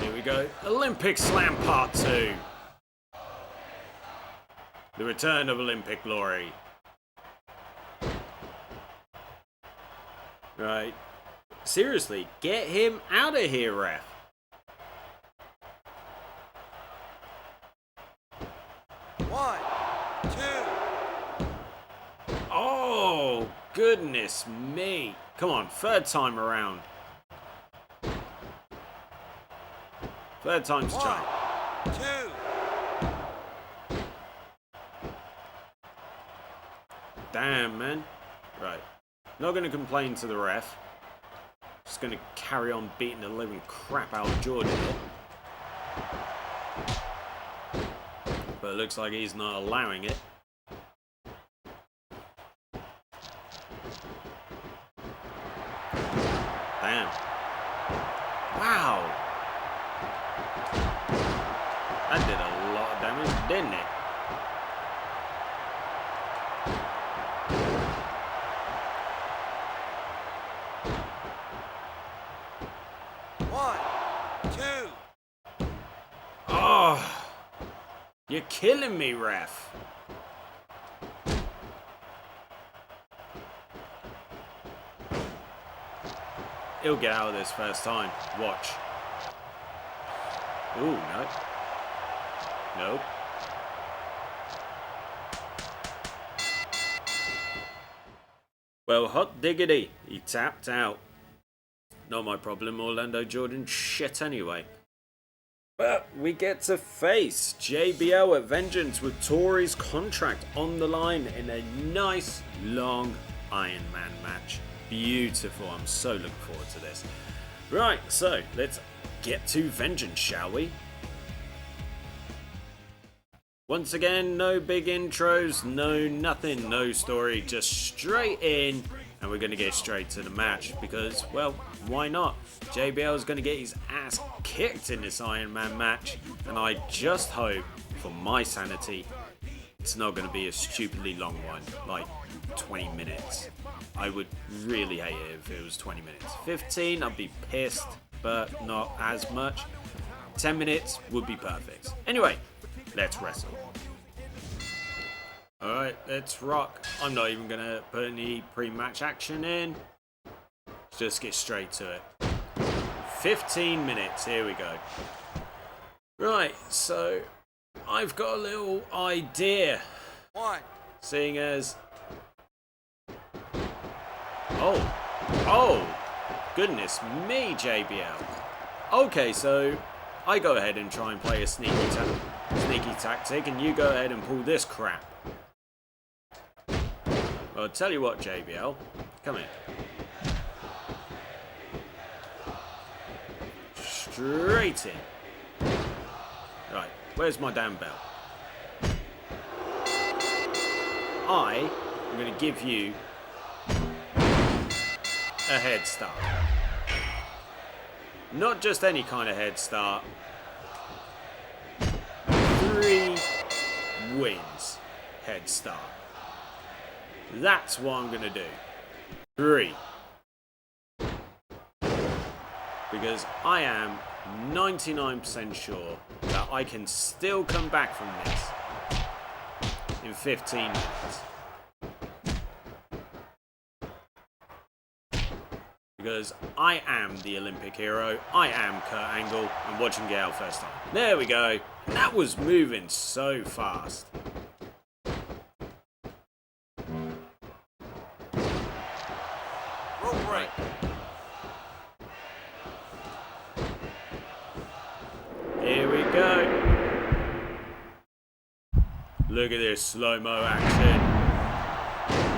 Here we go. Olympic Slam Part 2. The return of Olympic glory. Right. Seriously, get him out of here, ref. One, two. Oh, goodness me. Come on, third time around. Third time's a charm. 2. Damn, man. Right. Not going to complain to the ref. Just going to carry on beating the living crap out of Jordan here. But it looks like he's not allowing it. Damn. Wow. That did a lot of damage, didn't it? You're killing me, ref. He'll get out of this first time. Watch. Ooh, no. Nope. Well, hot diggity. He tapped out. Not my problem, Orlando Jordan. Shit anyway. But we get to face JBL at Vengeance with Torrie's contract on the line in a nice, long Iron Man match. Beautiful. I'm so looking forward to this. Right, so let's get to Vengeance, shall we? Once again, no big intros, no nothing, no story, just straight in. And we're going to get straight to the match because, well, why not? JBL is going to get his ass kicked in this Iron Man match. And I just hope, for my sanity, it's not going to be a stupidly long one, like 20 minutes. I would really hate it if it was 20 minutes. 15, I'd be pissed, but not as much. 10 minutes would be perfect. Anyway, let's wrestle. Alright, let's rock. I'm not even going to put any pre-match action in. Let's just get straight to it. 15 minutes, here we go. Right, so I've got a little idea. One. Seeing as... Oh, goodness me, JBL. Okay, so I go ahead and try and play a sneaky tactic, and you go ahead and pull this crap. Well, I'll tell you what, JBL. Come here. Straight in. Right, where's my damn bell? I am going to give you a head start. Not just any kind of head start. 3 wins head start. That's what I'm going to do. 3. Because I am 99% sure that I can still come back from this in 15 minutes. Because I am the Olympic hero, I am Kurt Angle, and watch him get out first time. There we go. That was moving so fast. Right. Here we go. Look at this slow-mo action.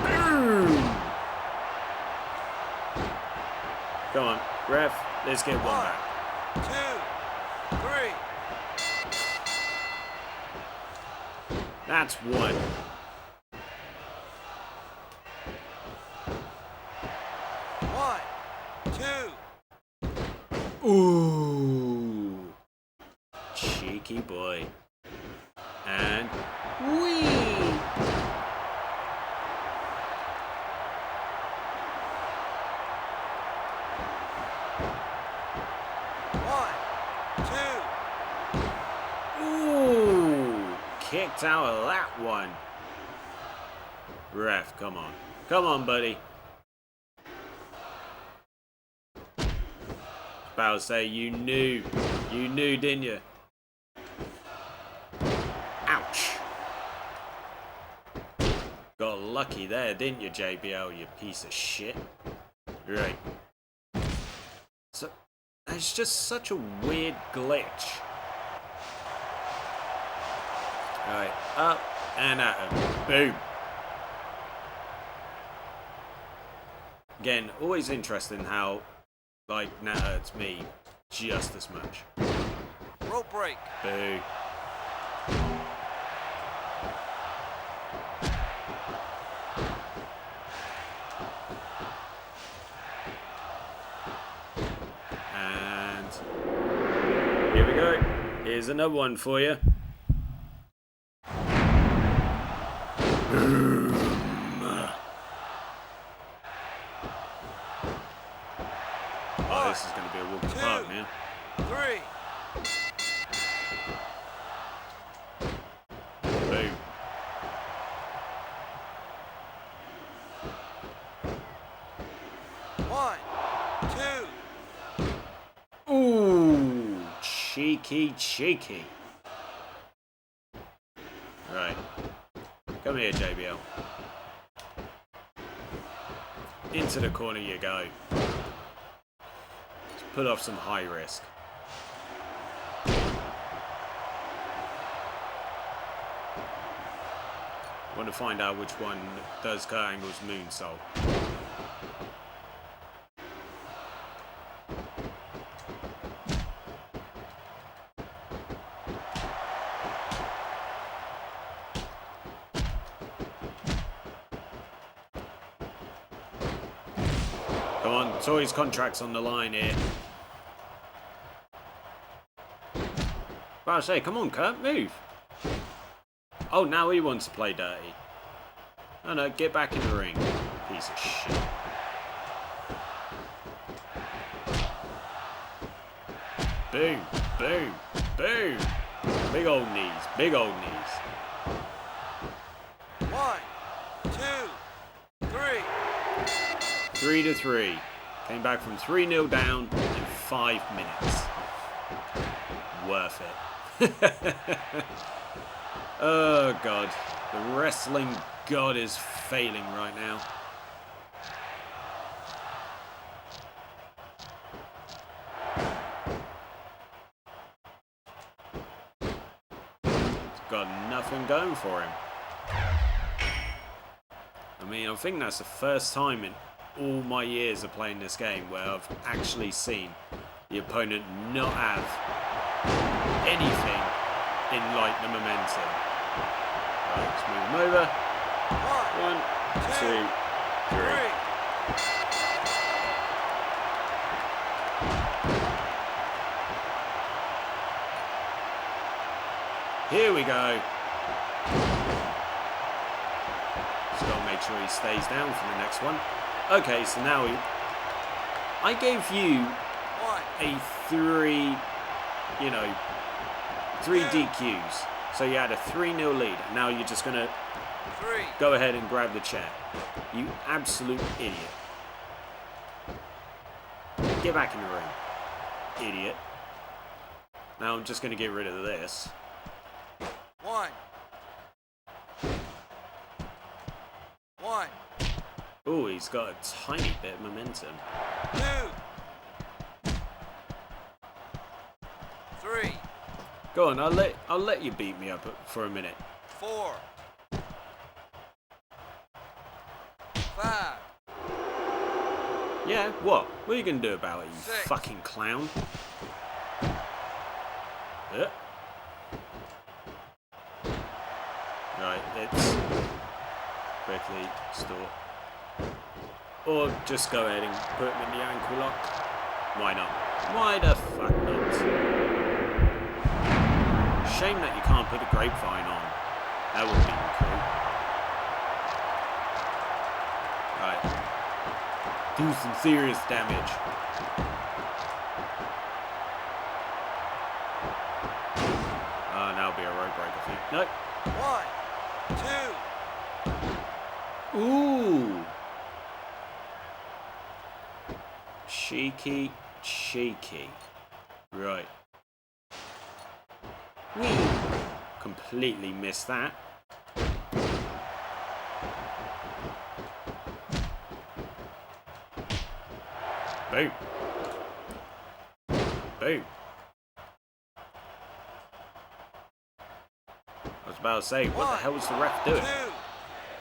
Boom! Come on, ref, let's get one back. 2, 3. That's 1. Ooh. Cheeky boy. And whee! Ooh, kicked out of that one. Ref, come on. Come on, buddy. About to say, you knew, didn't you? Ouch. Got lucky there, didn't you, JBL, you piece of shit? Right. So, it's just such a weird glitch. Right, up and at him. Boom. Again, always interesting how, like, that hurts me just as much. Rope break. Boo. And here we go. Here's another one for you. Oh, this is going to be a walk in the park, man. 3. Boom. One, two. Ooh, cheeky. Right. Come here, JBL. Into the corner you go. Let's put off some high risk. Want to find out which one does Kurt Angle's moonsault. Come on, Torrie's contract's on the line here. But I say, come on, Kurt, move. Oh, now he wants to play dirty. Oh no, get back in the ring. Piece of shit. Boom, boom, boom. Big old knees, big old knees. 1, 2, 3. 3-3. Came back from 3-0 down in 5 minutes. Worth it. Oh god. The wrestling god is failing right now. He's got nothing going for him. I mean, I think that's the first time in all my years of playing this game where I've actually seen the opponent not have anything in like the momentum. Right, let's move him over. 1, 2, 3. Here we go. Just gotta make sure he stays down for the next one. Okay, so now I gave you a 3 DQs. So you had a 3-0 lead. Now you're just gonna go ahead and grab the chair. You absolute idiot. Get back in the ring. Idiot. Now I'm just gonna get rid of this. 1. Oh, he's got a tiny bit of momentum. 2, 3. Go on, I'll let you beat me up for a minute. 4, 5. Yeah, what? What are you gonna do about it, you 6. fucking clown? Right, let's quickly store. Or just go ahead and put him in the ankle lock. Why not? Why the fuck not? Shame that you can't put a grapevine on. That would be cool. Right. Do some serious damage. That'll be a rope break, I think. Nope. 1, 2. Ooh. Cheeky, cheeky. Right. We completely missed that. Boom. Boom. I was about to say, what the hell was the ref doing?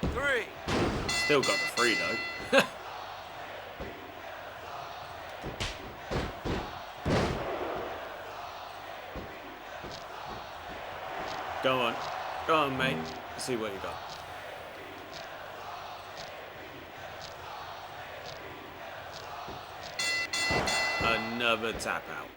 2, 3. Still got the 3 though. Go on. Go on, mate. Let's see what you got. Another tap out.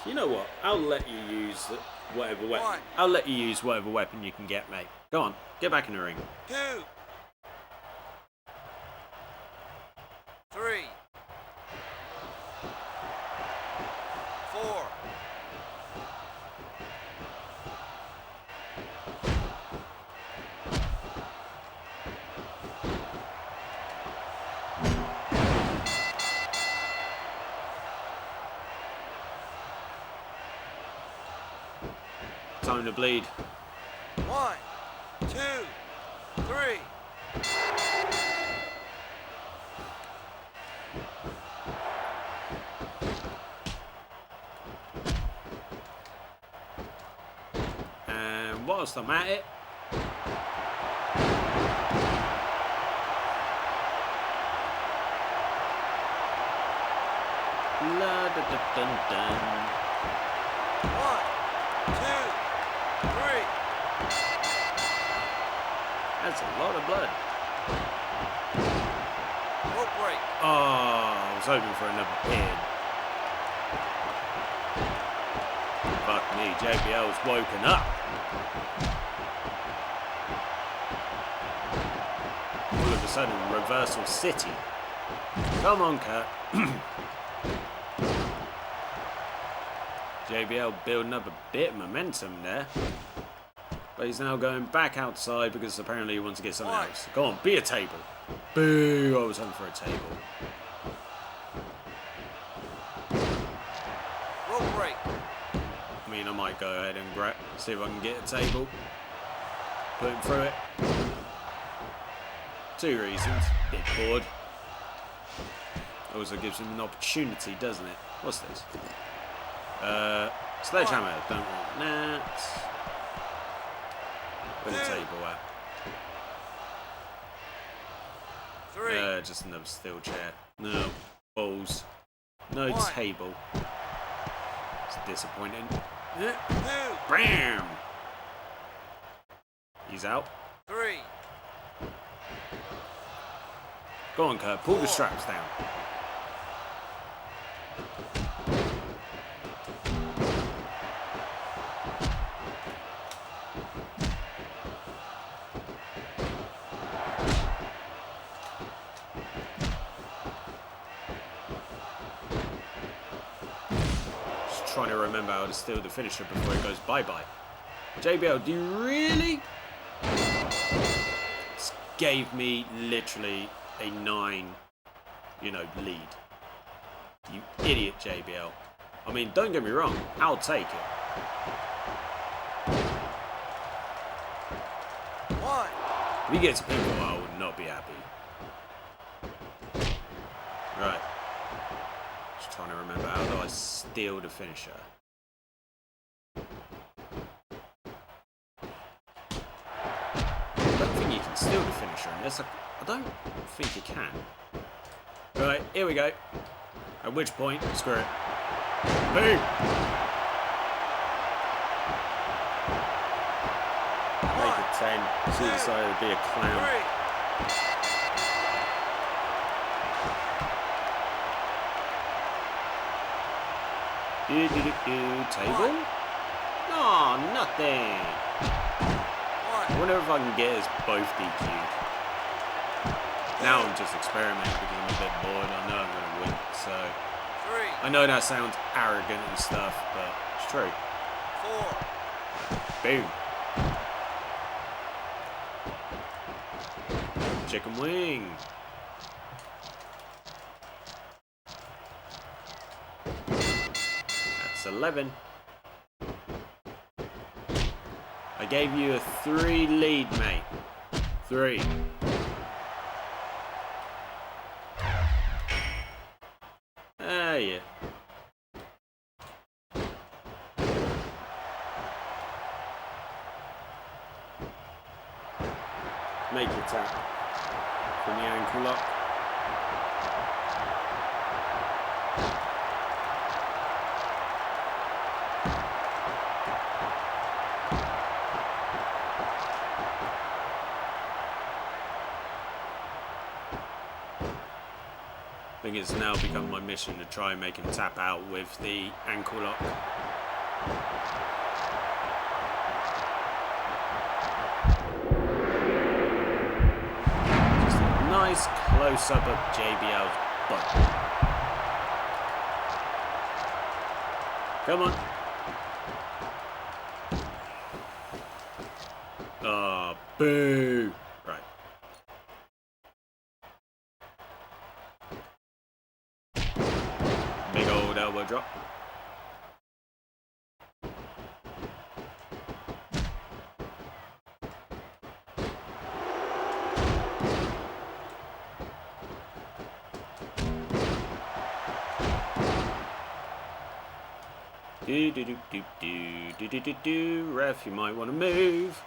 You know what? I'll let you use whatever weapon. I'll let you use whatever weapon you can get, mate. Go on. Get back in the ring. 2, 3, 4. Time to bleed. 1, 2, 3. And whilst I'm at it, la da da dun dun. 1, 2, 3. That's a lot of blood. Rope break. Oh, I was hoping for another pin. Fuck me, JBL's woken up. All of a sudden, Reversal City. Come on, Kurt. JBL building up a bit of momentum there. But he's now going back outside because apparently he wants to get something else. Go on, be a table. Boo, I was hoping for a table. Rope break. I mean, I might go ahead and see if I can get a table. Put him through it. 2 reasons. Bit bored. Also gives him an opportunity, doesn't it? What's this? Sledgehammer. Don't want that. Where's the table at? 3. Just another steel chair. No. Balls. No 1. table. It's disappointing. 2. Bam! He's out. 3. Go on, Kurt. Pull the straps down. Just trying to remember how to steal the finisher before it goes bye-bye. JBL, do you really? This gave me literally a 9, lead. You idiot, JBL. I mean, don't get me wrong, I'll take it. 1. If he gets a pinfall, I would not be happy. Right. Just trying to remember, how do I steal the finisher? I don't think you can steal the finisher unless I don't think you can. Right, here we go. At which point, screw it. Boom! Make it 10. She decided to be a clown. 3. Table? Oh, nothing. I wonder if I can get us both DQ'd. Now I'm just experimenting because I'm a bit bored. I know I'm going to win, so... I know that sounds arrogant and stuff, but it's true. 4. Boom. Chicken wing. That's 11. I gave you a 3 lead, mate. 3. Ah, yeah. Make your tap from the ankle lock. I think it's now become my mission to try and make him tap out with the ankle lock. Just a nice close-up of JBL's butt. Come on. Oh, boo. Right. Big old elbow drop. Do. Ref, you might want to move.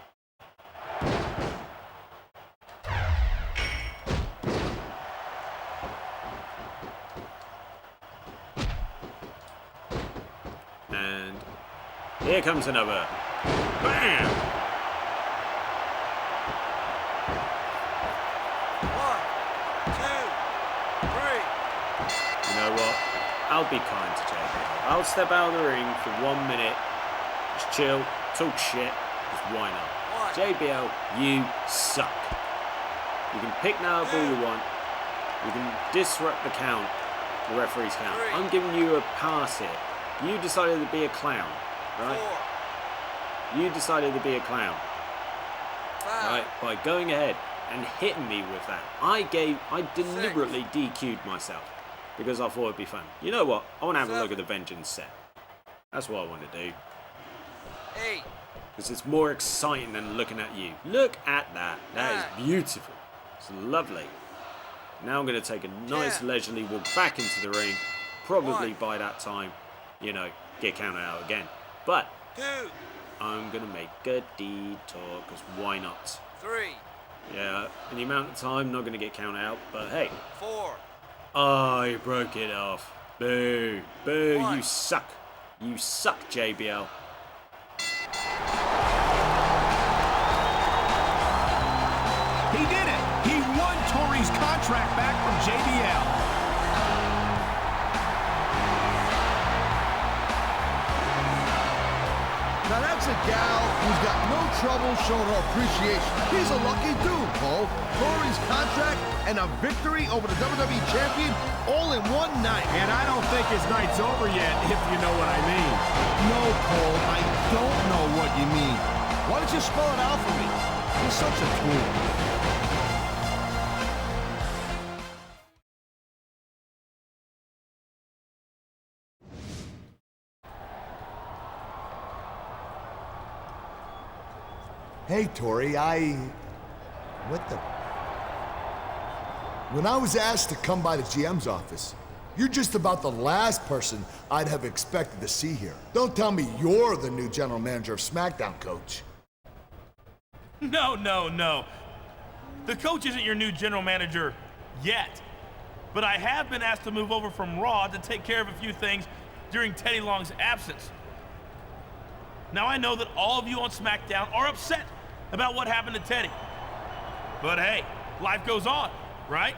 And here comes another. Bam! 1, 2, 3. You know what? I'll be kind to JBL. I'll step out of the ring for 1 minute. Just chill, talk shit, because why not? JBL, you suck. You can pick now up all you want. You can disrupt the count, the referee's count. I'm giving you a pass here. You decided to be a clown, right? 4. You decided to be a clown. 5. Right, by going ahead and hitting me with that. I deliberately DQ'd myself because I thought it'd be fun. You know what? I want to have a look at the Vengeance set. That's what I want to do. 8. Because it's more exciting than looking at you. Look at that. That is beautiful. It's lovely. Now I'm going to take a nice leisurely walk back into the ring. Probably by that time, you know, get counted out again. But 2. I'm going to make a detour, because why not? 3. Yeah, in the amount of time, not going to get counted out, but hey. 4. Oh, you broke it off. Boo. Boo, 1. you suck. You suck, JBL. He did it! He won Torrie's contract back from JBL. Now that's a gal who's got no trouble showing her appreciation. He's a lucky dude, Cole. Torrie's contract and a victory over the WWE champion all in one night. And I don't think his night's over yet, if you know what I mean. No, Cole, I don't know what you mean. Why don't you spell it out for me? He's such a tool. Hey, Torrie, what the... When I was asked to come by the GM's office, you're just about the last person I'd have expected to see here. Don't tell me you're the new general manager of SmackDown, Coach. No. The coach isn't your new general manager yet. But I have been asked to move over from Raw to take care of a few things during Teddy Long's absence. Now I know that all of you on SmackDown are upset about what happened to Teddy. But hey, life goes on, right?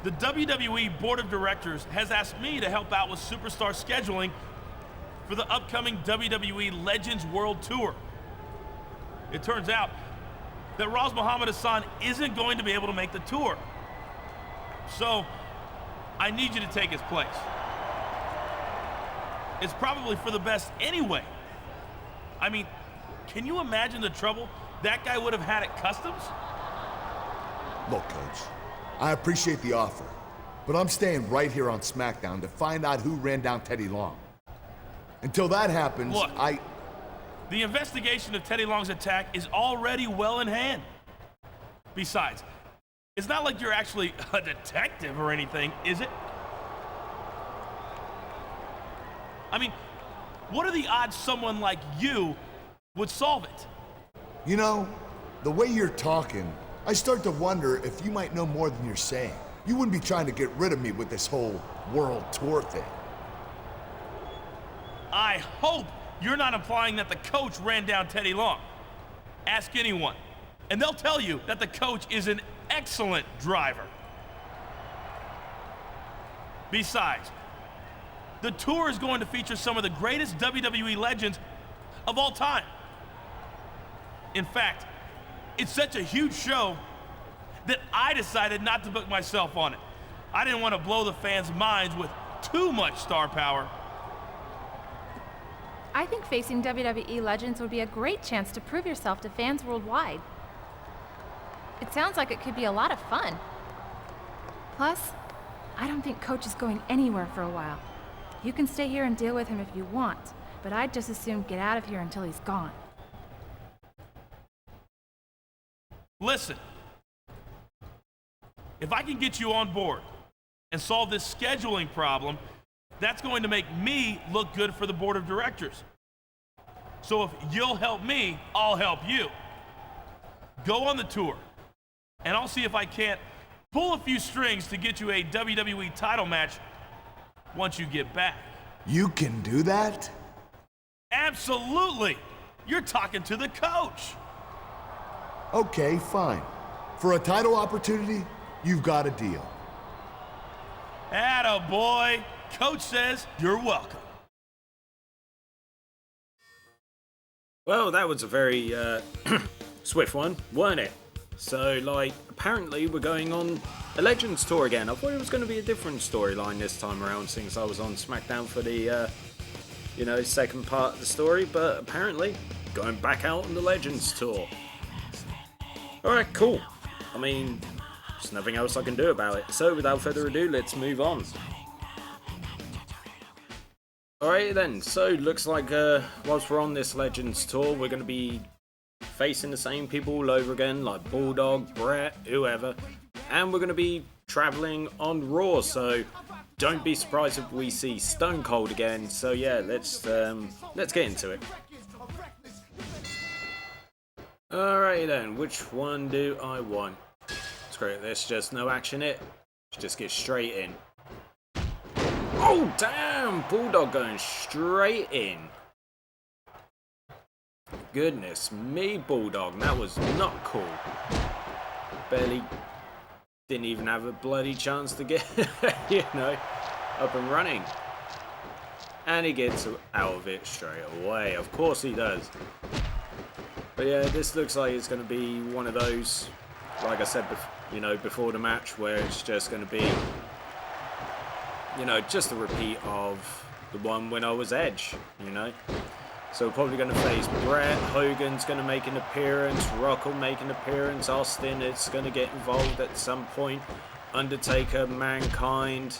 The WWE Board of Directors has asked me to help out with superstar scheduling for the upcoming WWE Legends World Tour. It turns out that Raw's Muhammad Hassan isn't going to be able to make the tour. So, I need you to take his place. It's probably for the best anyway. I mean, can you imagine the trouble that guy would have had at Customs? Look, Coach, I appreciate the offer, but I'm staying right here on SmackDown to find out who ran down Teddy Long. Until that happens, Look, the investigation of Teddy Long's attack is already well in hand. Besides, it's not like you're actually a detective or anything, is it? I mean, what are the odds someone like you would solve it? You know, the way you're talking, I start to wonder if you might know more than you're saying. You wouldn't be trying to get rid of me with this whole world tour thing. I hope you're not implying that the coach ran down Teddy Long. Ask anyone, and they'll tell you that the coach is an excellent driver. Besides, the tour is going to feature some of the greatest WWE legends of all time. In fact, it's such a huge show that I decided not to book myself on it. I didn't want to blow the fans' minds with too much star power. I think facing WWE legends would be a great chance to prove yourself to fans worldwide. It sounds like it could be a lot of fun. Plus, I don't think Coach is going anywhere for a while. You can stay here and deal with him if you want, but I'd just as soon get out of here until he's gone. Listen, if I can get you on board and solve this scheduling problem, that's going to make me look good for the board of directors. So if you'll help me, I'll help you. Go on the tour, and I'll see if I can't pull a few strings to get you a WWE title match once you get back. You can do that? Absolutely! You're talking to the coach. Okay, fine. For a title opportunity, you've got a deal. Atta boy. Coach says you're welcome. Well, that was a very swift one, weren't it? So, like, apparently we're going on a Legends tour again. I thought it was going to be a different storyline this time around, since I was on SmackDown for the, second part of the story, but apparently going back out on the Legends tour. Alright, cool. I mean, there's nothing else I can do about it. So, without further ado, let's move on. Alright then, so looks like whilst we're on this Legends tour, we're going to be facing the same people all over again, like Bulldog, Brett, whoever, and we're going to be travelling on Raw, so don't be surprised if we see Stone Cold again. So yeah, let's get into it. Alright then, which one do I want? Screw it, there's just no action it. Let's just get straight in. Oh damn! Bulldog going straight in. Goodness me, Bulldog, that was not cool. Barely didn't even have a bloody chance to get, up and running. And he gets out of it straight away. Of course he does. But yeah, this looks like it's going to be one of those, like I said, before the match, where it's just going to be, just a repeat of the one when I was Edge, So we're probably going to face Brett, Hogan's going to make an appearance, Rock will make an appearance, Austin is going to get involved at some point, Undertaker, Mankind,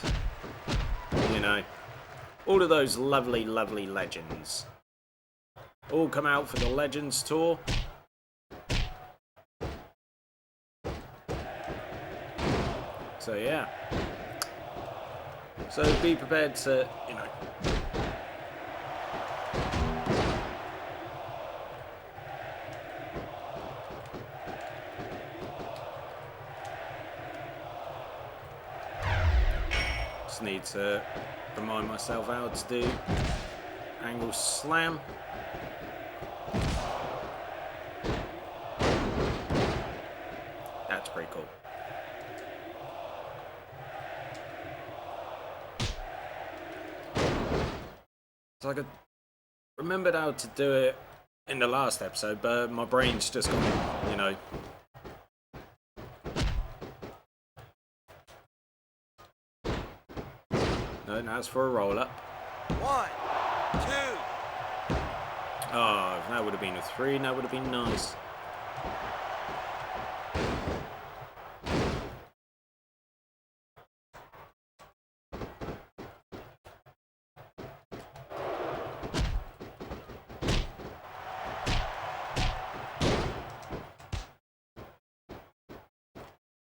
all of those lovely, lovely legends. All come out for the Legends tour. So yeah. So be prepared to, just need to remind myself how to do angle slam. That's pretty cool. So I could remembered how to do it in the last episode, but my brain's just gone, you know. No, now it's for a roll up. 1, 2. Oh, if that would have been a 3, that would have been nice.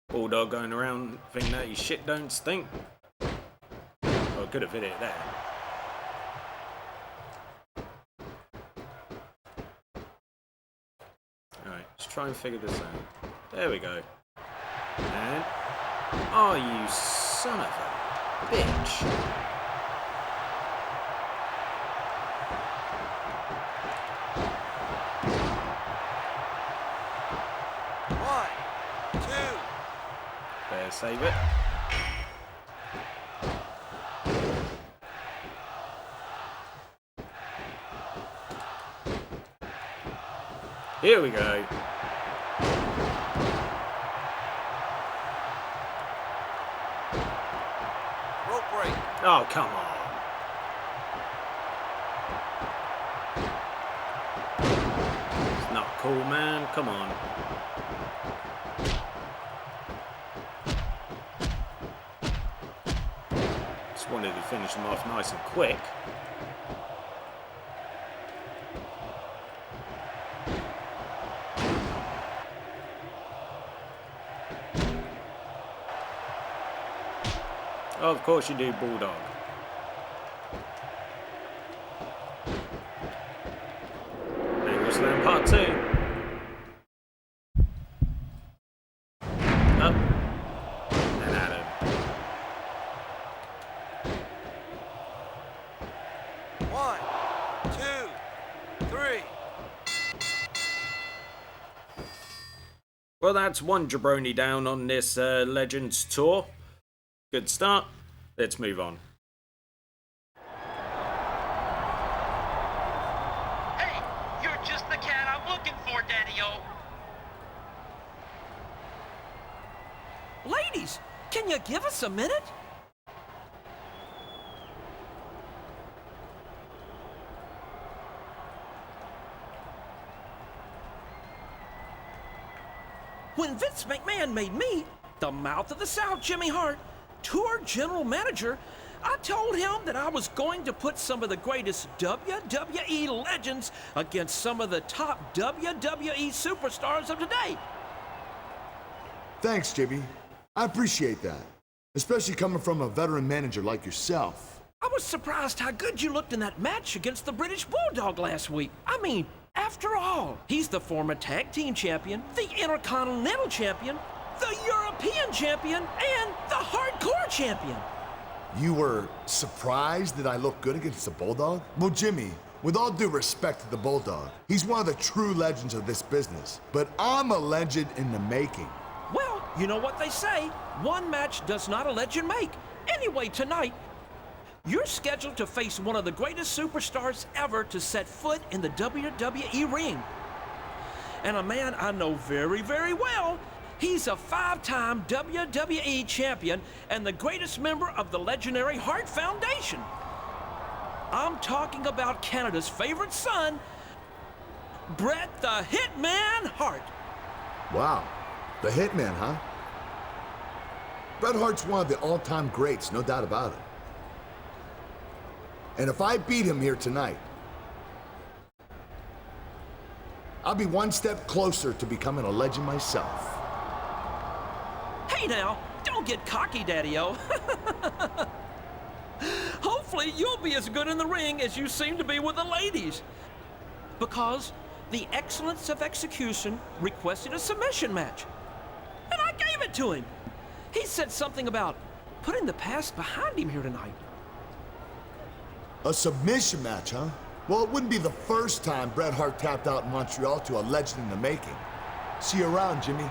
Bulldog going around thinking that his shit don't stink. Oh, could have hit it there. Alright, let's try and figure this out. There we go. And... oh, you son of a bitch. Save it. Here we go. Rope break. Oh, come on. It's not cool, man. Come on. Wanted to finish them off nice and quick. Oh, of course you do, Bulldog. Angle Slam Part 2. Up. And at him. 1, 2, 3. Well, that's one jabroni down on this Legends tour. Good start. Let's move on. Hey, you're just the cat I'm looking for, Daddy-O. Ladies, can you give us a minute? When Vince McMahon made me the Mouth of the South Jimmy Hart tour general manager, I told him that I was going to put some of the greatest WWE legends against some of the top WWE superstars of today. Thanks, Jimmy. I appreciate that, especially coming from a veteran manager like yourself. I was surprised how good you looked in that match against the British Bulldog last week. I mean, after all, he's the former tag team champion, the Intercontinental champion, the European champion, and the hardcore champion. You were surprised that I looked good against the Bulldog? Well, Jimmy, with all due respect to the Bulldog, he's one of the true legends of this business. But I'm a legend in the making. Well, you know what they say, one match does not a legend make. Anyway, tonight, you're scheduled to face one of the greatest superstars ever to set foot in the WWE ring. And a man I know very, very well. He's a 5-time WWE champion and the greatest member of the legendary Hart Foundation. I'm talking about Canada's favorite son, Bret the Hitman Hart. Wow, the Hitman, huh? Bret Hart's one of the all-time greats, no doubt about it. And if I beat him here tonight, I'll be one step closer to becoming a legend myself. Hey now, don't get cocky, Daddy-O. Hopefully you'll be as good in the ring as you seem to be with the ladies. Because the excellence of execution requested a submission match. And I gave it to him. He said something about putting the past behind him here tonight. A submission match, huh? Well, it wouldn't be the first time Bret Hart tapped out in Montreal to a legend in the making. See you around, Jimmy.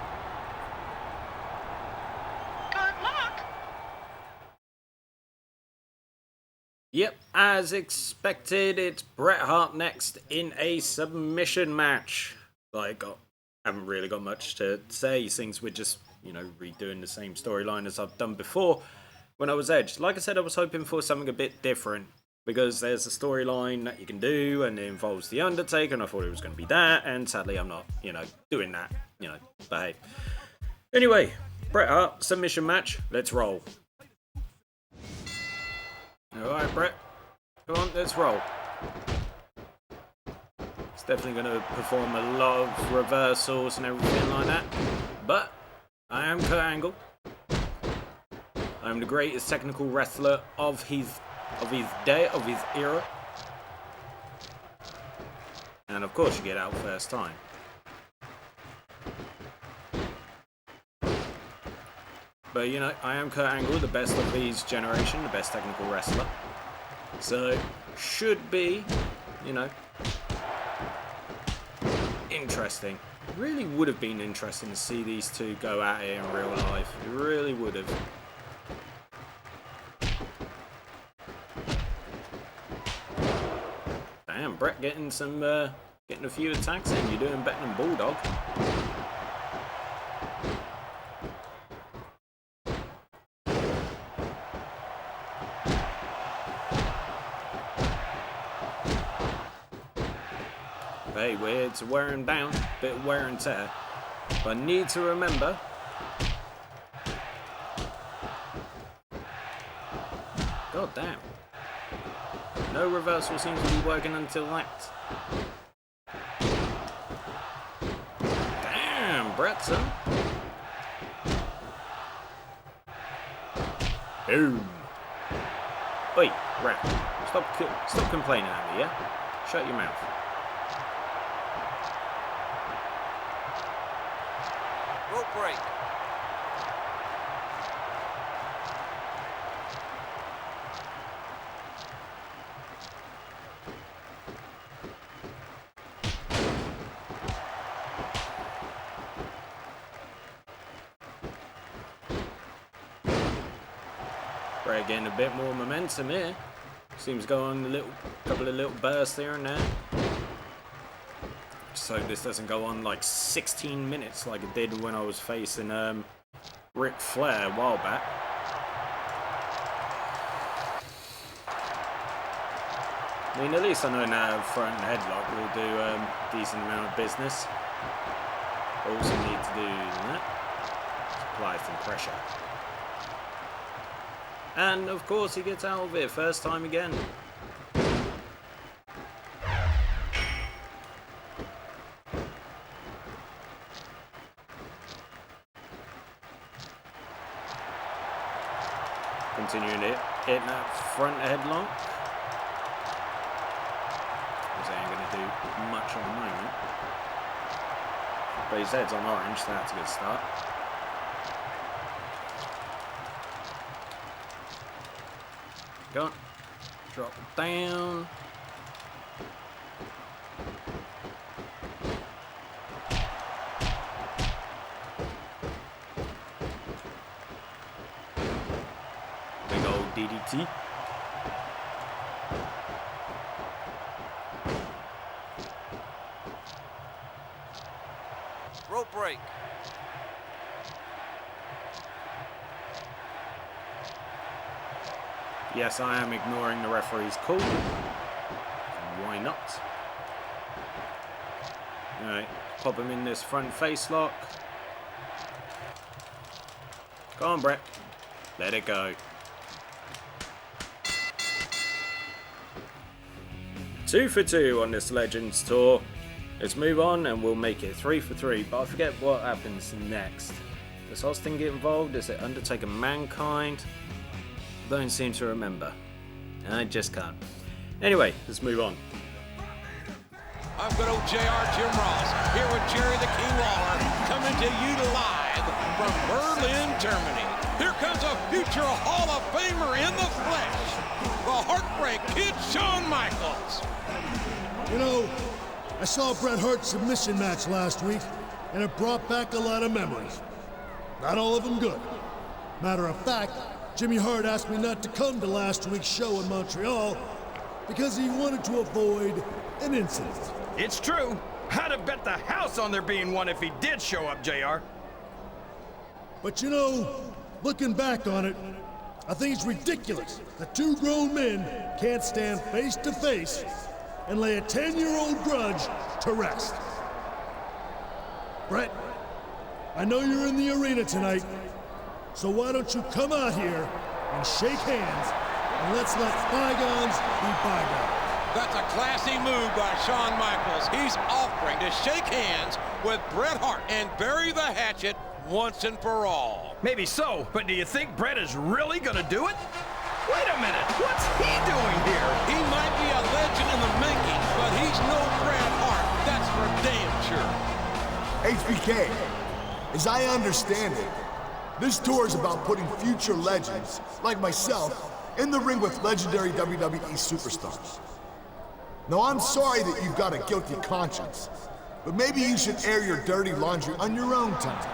Yep, as expected, it's Bret Hart next in a submission match. Haven't really got much to say since we're just, redoing the same storyline as I've done before when I was Edge. Like I said, I was hoping for something a bit different because there's a storyline that you can do and it involves The Undertaker, and I thought it was going to be that, and sadly I'm not, doing that, but hey. Anyway, Bret Hart, submission match, let's roll. Alright, Bret, come on, let's roll. It's definitely going to perform a lot of reversals and everything like that, but I am Kurt Angle. I'm the greatest technical wrestler of his day, of his era. And of course you get out first time. But I am Kurt Angle, the best of his generation, the best technical wrestler. So, should be, interesting. It really would have been interesting to see these two go at it in real life. It really would have. Damn, Bret getting a few attacks in. You're doing better than Bulldog. Hey, weird to wear him down, bit of wear and tear. But I need to remember. God damn. No reversal seems to be working until that. Damn, Bret, son. Boom. Wait, Bret. Stop complaining at me, yeah? Shut your mouth. Rope break. Bret getting a bit more momentum here. Seems to go on a couple of little bursts here and there. So this doesn't go on like 16 minutes like it did when I was facing Ric Flair a while back. I mean, at least I know now front headlock will do a decent amount of business. Also need to do that. Apply some pressure. And of course he gets out of it first time again. Continuing it, hitting that front headlock. Because I ain't going to do much at the moment. But his head's on orange, so that's a good start. Go on. Drop it down. Big old DDT. Rope break. Yes, I am ignoring the referee's call. Why not? Alright, pop him in this front face lock. Go on, Bret. Let it go. 2 for 2 on this Legends tour. Let's move on and we'll make it 3 for 3. But I forget what happens next. Does Austin get involved? Is it Undertaker Mankind? Don't seem to remember. I just can't. Anyway, let's move on. I'm good old JR Jim Ross, here with Jerry the King Lawler, coming to you live from Berlin, Germany. Here comes a future Hall of Famer in the flesh, the Heartbreak Kid Shawn Michaels. You know, I saw Bret Hart's submission match last week, and it brought back a lot of memories. Not all of them good. Matter of fact, Jimmy Hart asked me not to come to last week's show in Montreal because he wanted to avoid an incident. It's true. I'd have bet the house on there being one if he did show up, JR. But you know, looking back on it, I think it's ridiculous that two grown men can't stand face to face and lay a 10-year-old grudge to rest. Brett, I know you're in the arena tonight, so why don't you come out here and shake hands and let's let bygones be bygones. That's a classy move by Shawn Michaels. He's offering to shake hands with Bret Hart and bury the hatchet once and for all. Maybe so, but do you think Bret is really gonna do it? Wait a minute, what's he doing here? He might be a legend in the making, but he's no Bret Hart, that's for damn sure. HBK, as I understand it, this tour is about putting future legends, like myself, in the ring with legendary WWE superstars. Now, I'm sorry that you've got a guilty conscience, but maybe you should air your dirty laundry on your own time.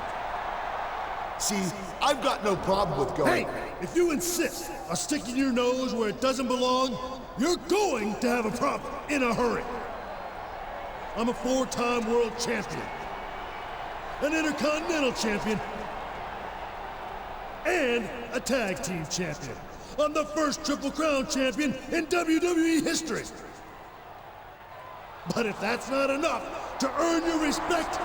See, I've got no problem with going... Hey, if you insist on sticking your nose where it doesn't belong, you're going to have a problem in a hurry. I'm a 4-time world champion, an intercontinental champion, and a tag team champion. I'm the first Triple Crown champion in WWE history. But if that's not enough to earn your respect,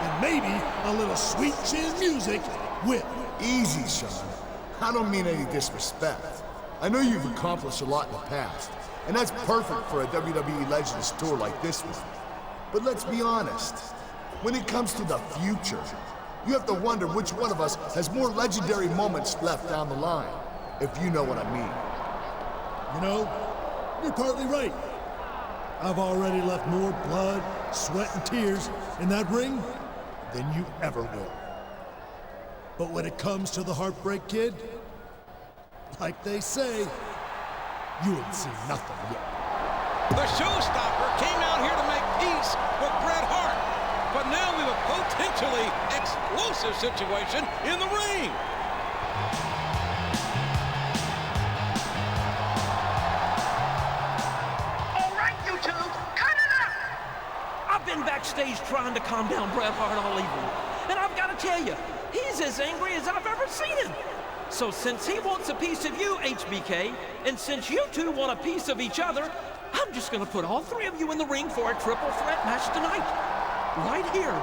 then maybe a little sweet chin music will. Easy, Sean. I don't mean any disrespect. I know you've accomplished a lot in the past, and that's perfect for a WWE Legends tour like this one. But let's be honest, when it comes to the future, you have to wonder which one of us has more legendary moments left down the line, if you know what I mean. You know, you're partly right. I've already left more blood, sweat, and tears in that ring than you ever will. But when it comes to the Heartbreak Kid, like they say, you ain't seen nothing yet. The showstopper came out here to make peace with Bret Hart, but now we have a potentially explosive situation in the ring. I've been backstage trying to calm down Bret Hart all evening, and I've got to tell you, he's as angry as I've ever seen him. So since he wants a piece of you, HBK, and since you two want a piece of each other, I'm just going to put all three of you in the ring for a triple threat match tonight. Right here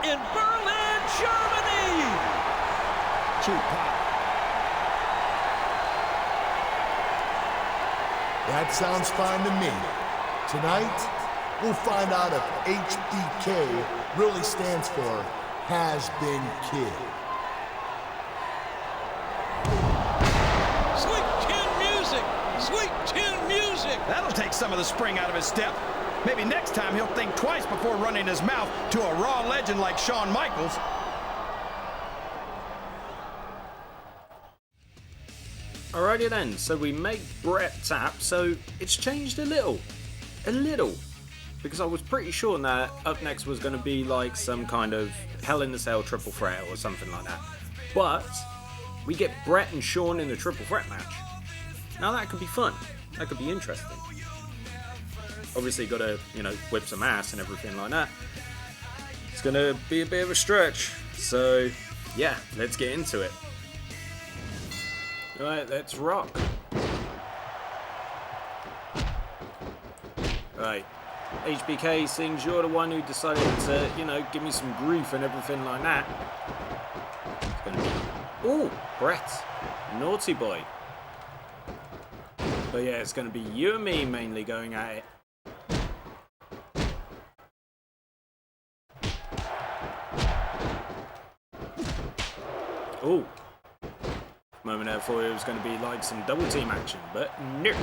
in Berlin, Germany! That sounds fine to me. Tonight, we'll find out if HBK really stands for Has Been Kid. Sweet chin music! Sweet chin music! That'll take some of the spring out of his step. Maybe next time he'll think twice before running his mouth to a Raw legend like Shawn Michaels. Alrighty then, so we make Bret tap, so it's changed a little. Because I was pretty sure that up next was going to be like some kind of Hell in a Cell triple threat or something like that. But we get Bret and Shawn in a triple threat match. Now that could be fun. That could be interesting. Obviously got to, whip some ass and everything like that. It's going to be a bit of a stretch. So, yeah, let's get into it. Alright, let's rock. Right. HBK sings you're the one who decided to, give me some grief and everything like that. It's going to be... Ooh, Bret. Naughty boy. But yeah, it's going to be you and me mainly going at it. Ooh. Moment there for it was going to be like some double team action, but nope.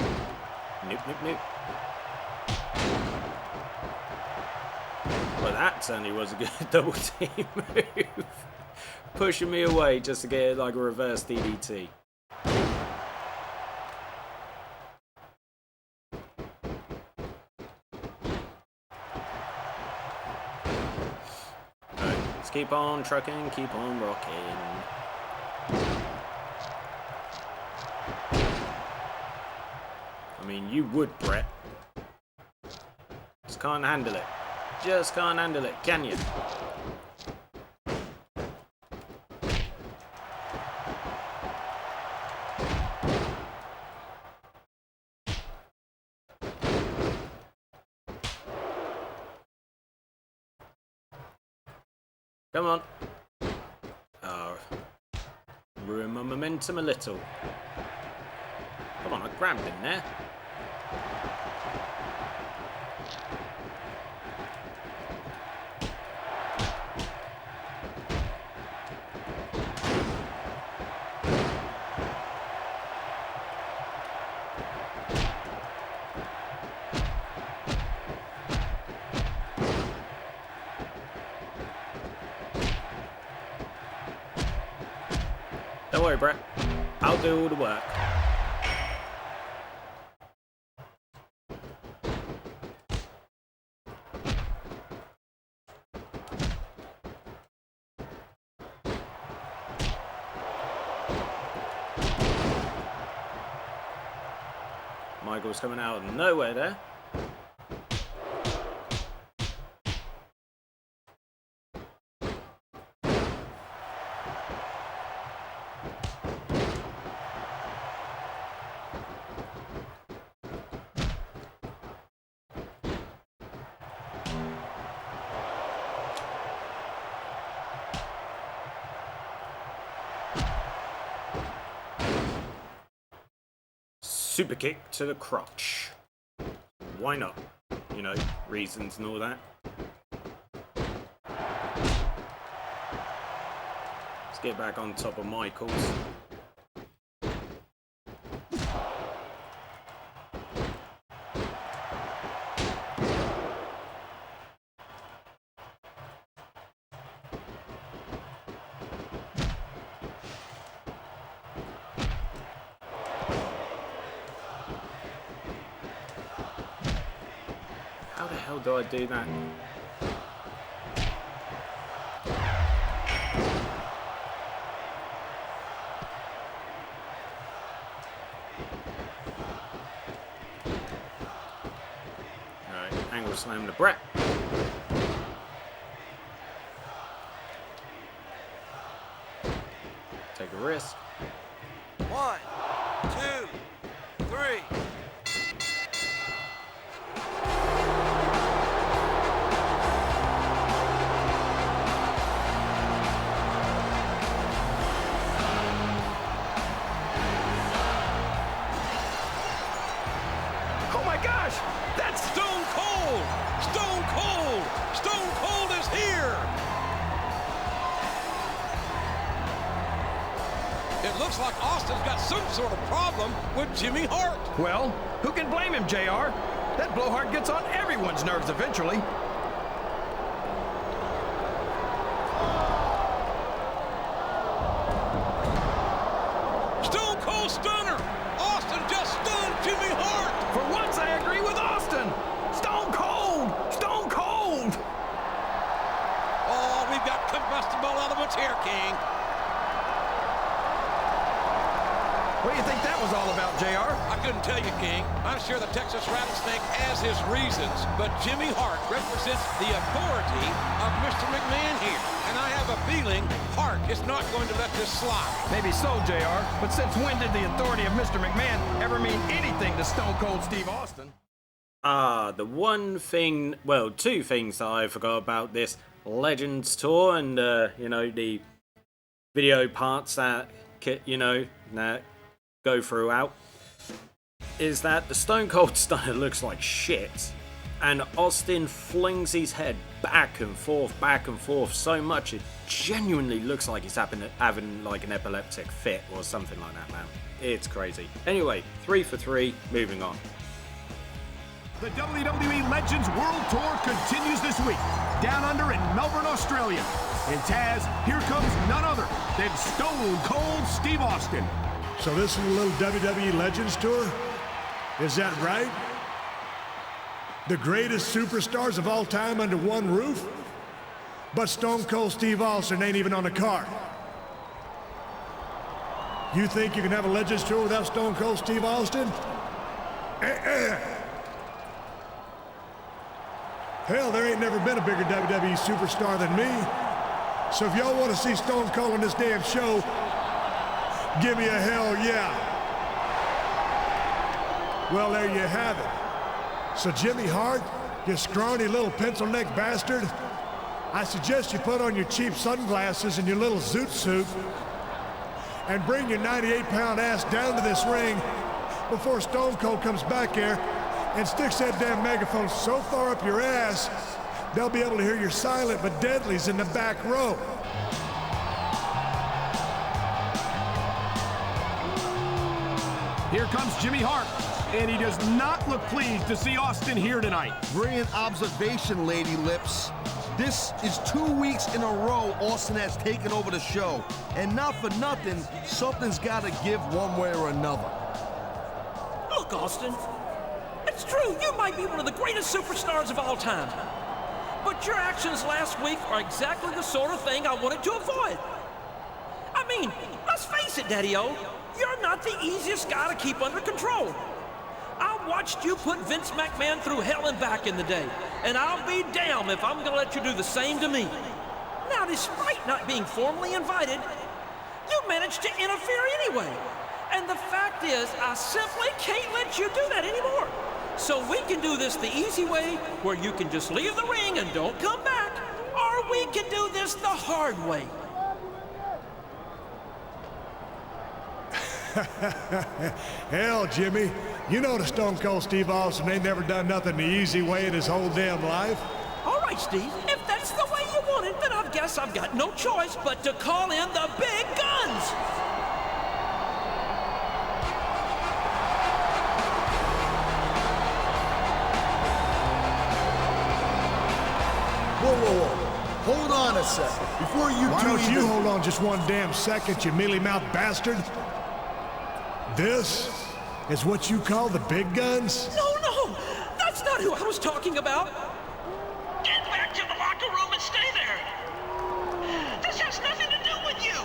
Nope. Well, that certainly was a good double team move. Pushing me away just to get like a reverse DDT. Alright, let's keep on trucking, keep on rocking. mean, you would, Brett. Just can't handle it. Just can't handle it, can you? Come on. Oh, ruin my momentum a little. Come on, I grabbed him there. Don't worry, Brett. I'll do all the work. Michael's coming out of nowhere there. Super kick to the crotch. Why not? You know, reasons and all that. Let's get back on top of Michaels. How the hell do I do that? Alright, angle slam to Brett. Take a risk. 1, 2, 3. Oh my gosh! That's Stone Cold! Stone Cold! Stone Cold is here! It looks like Austin's got some sort of problem with Jimmy Hart. Well, who can blame him, JR? That blowhard gets on everyone's nerves eventually. Stone Cold Stunner! Austin just stunned Jimmy Hart! For once, I agree with Austin. Stone Cold! Stone Cold! Oh, we've got combustible elements here, King. What do you think that was all about, JR? I couldn't tell you, King. I'm sure the Texas Rattlesnake has his reasons, but Jimmy Hart represents the authority of Mr. McMahon here. And I have a feeling Hart is not going to let this slide. Maybe so, JR, but since when did the authority of Mr. McMahon ever mean anything to Stone Cold Steve Austin? The one thing, well, two things that I forgot about this Legends tour and, you know, the video parts that, you know, that go throughout, is that the Stone Cold Stunner looks like shit, and Austin flings his head back and forth so much it genuinely looks like he's having like an epileptic fit or something like that, man. It's crazy. Anyway, 3 for 3, moving on. The WWE Legends World Tour continues this week, down under in Melbourne, Australia. And Taz, here comes none other than Stone Cold Steve Austin. So this is a little WWE Legends tour? Is that right? The greatest superstars of all time under one roof? But Stone Cold Steve Austin ain't even on the card. You think you can have a Legends tour without Stone Cold Steve Austin? Hell, there ain't never been a bigger WWE superstar than me. So if y'all want to see Stone Cold on this damn show, give me a hell yeah. Well, there you have it. So Jimmy Hart, you scrawny little pencil-neck bastard, I suggest you put on your cheap sunglasses and your little zoot suit and bring your 98-pound ass down to this ring before Stone Cold comes back here and sticks that damn megaphone so far up your ass, they'll be able to hear your silent but deadlies in the back row. Here comes Jimmy Hart, and he does not look pleased to see Austin here tonight. Brilliant observation, Lady Lips. This is 2 weeks in a row Austin has taken over the show. And not for nothing, something's got to give one way or another. Look, Austin, it's true, you might be one of the greatest superstars of all time. But your actions last week are exactly the sort of thing I wanted to avoid. I mean, let's face it, Daddy-O, you're not the easiest guy to keep under control. I watched you put Vince McMahon through hell and back in the day, and I'll be damned if I'm gonna let you do the same to me. Now, despite not being formally invited, you managed to interfere anyway. And the fact is, I simply can't let you do that anymore. So we can do this the easy way, where you can just leave the ring and don't come back, or we can do this the hard way. Hell, Jimmy, you know the Stone Cold Steve Austin ain't never done nothing the easy way in his whole damn life. All right, Steve, if that's the way you want it, then I guess I've got no choice but to call in the big guns. Whoa, whoa, whoa. Hold on a second. Before you Why two don't even... you hold on just one damn second, you mealy-mouthed bastard? This is what you call the big guns? No, that's not who I was talking about. Get back to the locker room and stay there. This has nothing to do with you.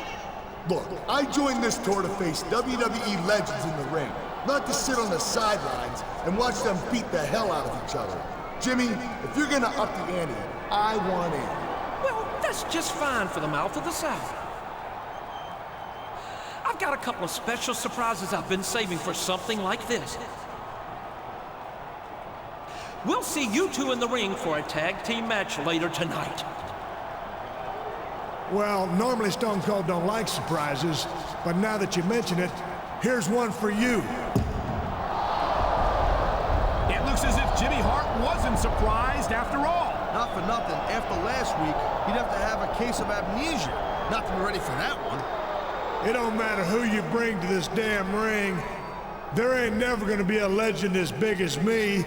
Look, I joined this tour to face WWE legends in the ring, not to sit on the sidelines and watch them beat the hell out of each other. Jimmy, if you're gonna up the ante, I want in. Well, that's just fine for the mouth of the South. I've got a couple of special surprises I've been saving for something like this. We'll see you two in the ring for a tag team match later tonight. Well, normally Stone Cold don't like surprises, but now that you mention it, here's one for you. It looks as if Jimmy Hart wasn't surprised after all. Not for nothing, after last week, he'd have to have a case of amnesia. Not to be ready for that one. It don't matter who you bring to this damn ring. There ain't never gonna be a legend as big as me.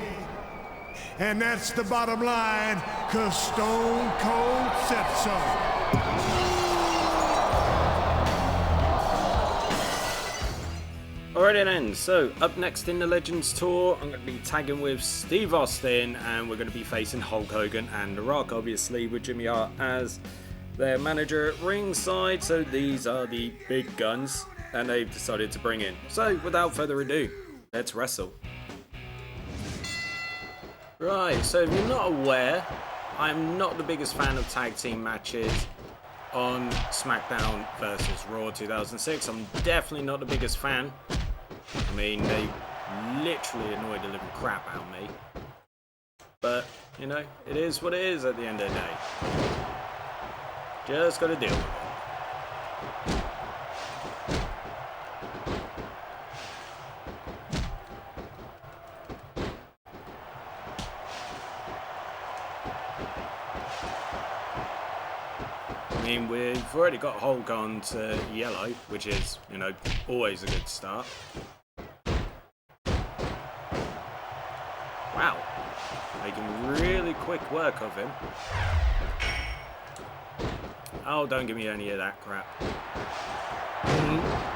And that's the bottom line, 'cause Stone Cold said so. Alrighty then, so up next in the Legends Tour, I'm going to be tagging with Steve Austin, and we're going to be facing Hulk Hogan and The Rock, obviously, with Jimmy Hart as their manager at ringside. So these are the big guns, and they've decided to bring in. So without further ado, let's wrestle. Right, so if you're not aware, I'm not the biggest fan of tag team matches on SmackDown versus Raw 2006. I'm definitely not the biggest fan. I mean, they literally annoyed the living crap out of me. But, you know, it is what it is at the end of the day. Just gotta deal with it. I mean, we've already got Hulk on to yellow, which is, you know, always a good start. Wow, making really quick work of him. Oh, don't give me any of that crap.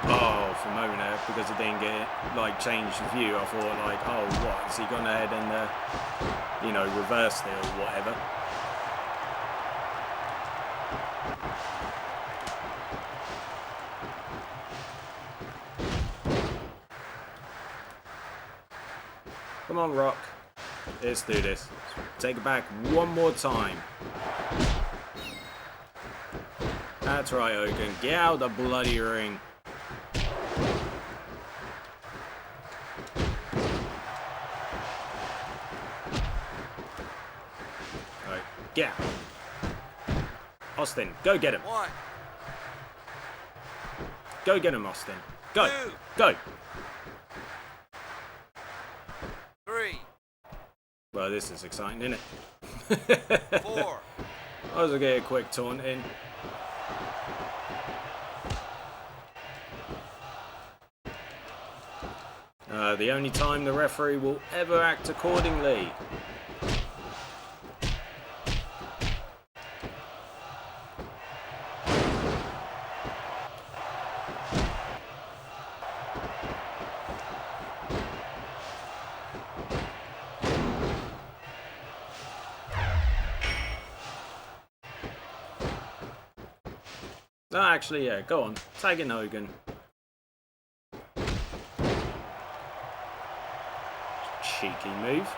Oh, for a moment there, because I didn't get, like, changed the view, I thought, like, oh, what, has he gone ahead and, you know, reversed it or whatever? Come on, Rock. Let's do this. Take it back one more time. That's right, Hogan. Get out of the bloody ring. Alright, get out. Austin, go get him. 1, Go get him, Austin. Go. 2, Go. 3, Well, this is exciting, isn't it? 4. I was gonna get a quick taunt in. The only time the referee will ever act accordingly. No, actually, yeah, go on. Tag in Hogan. Cheeky move.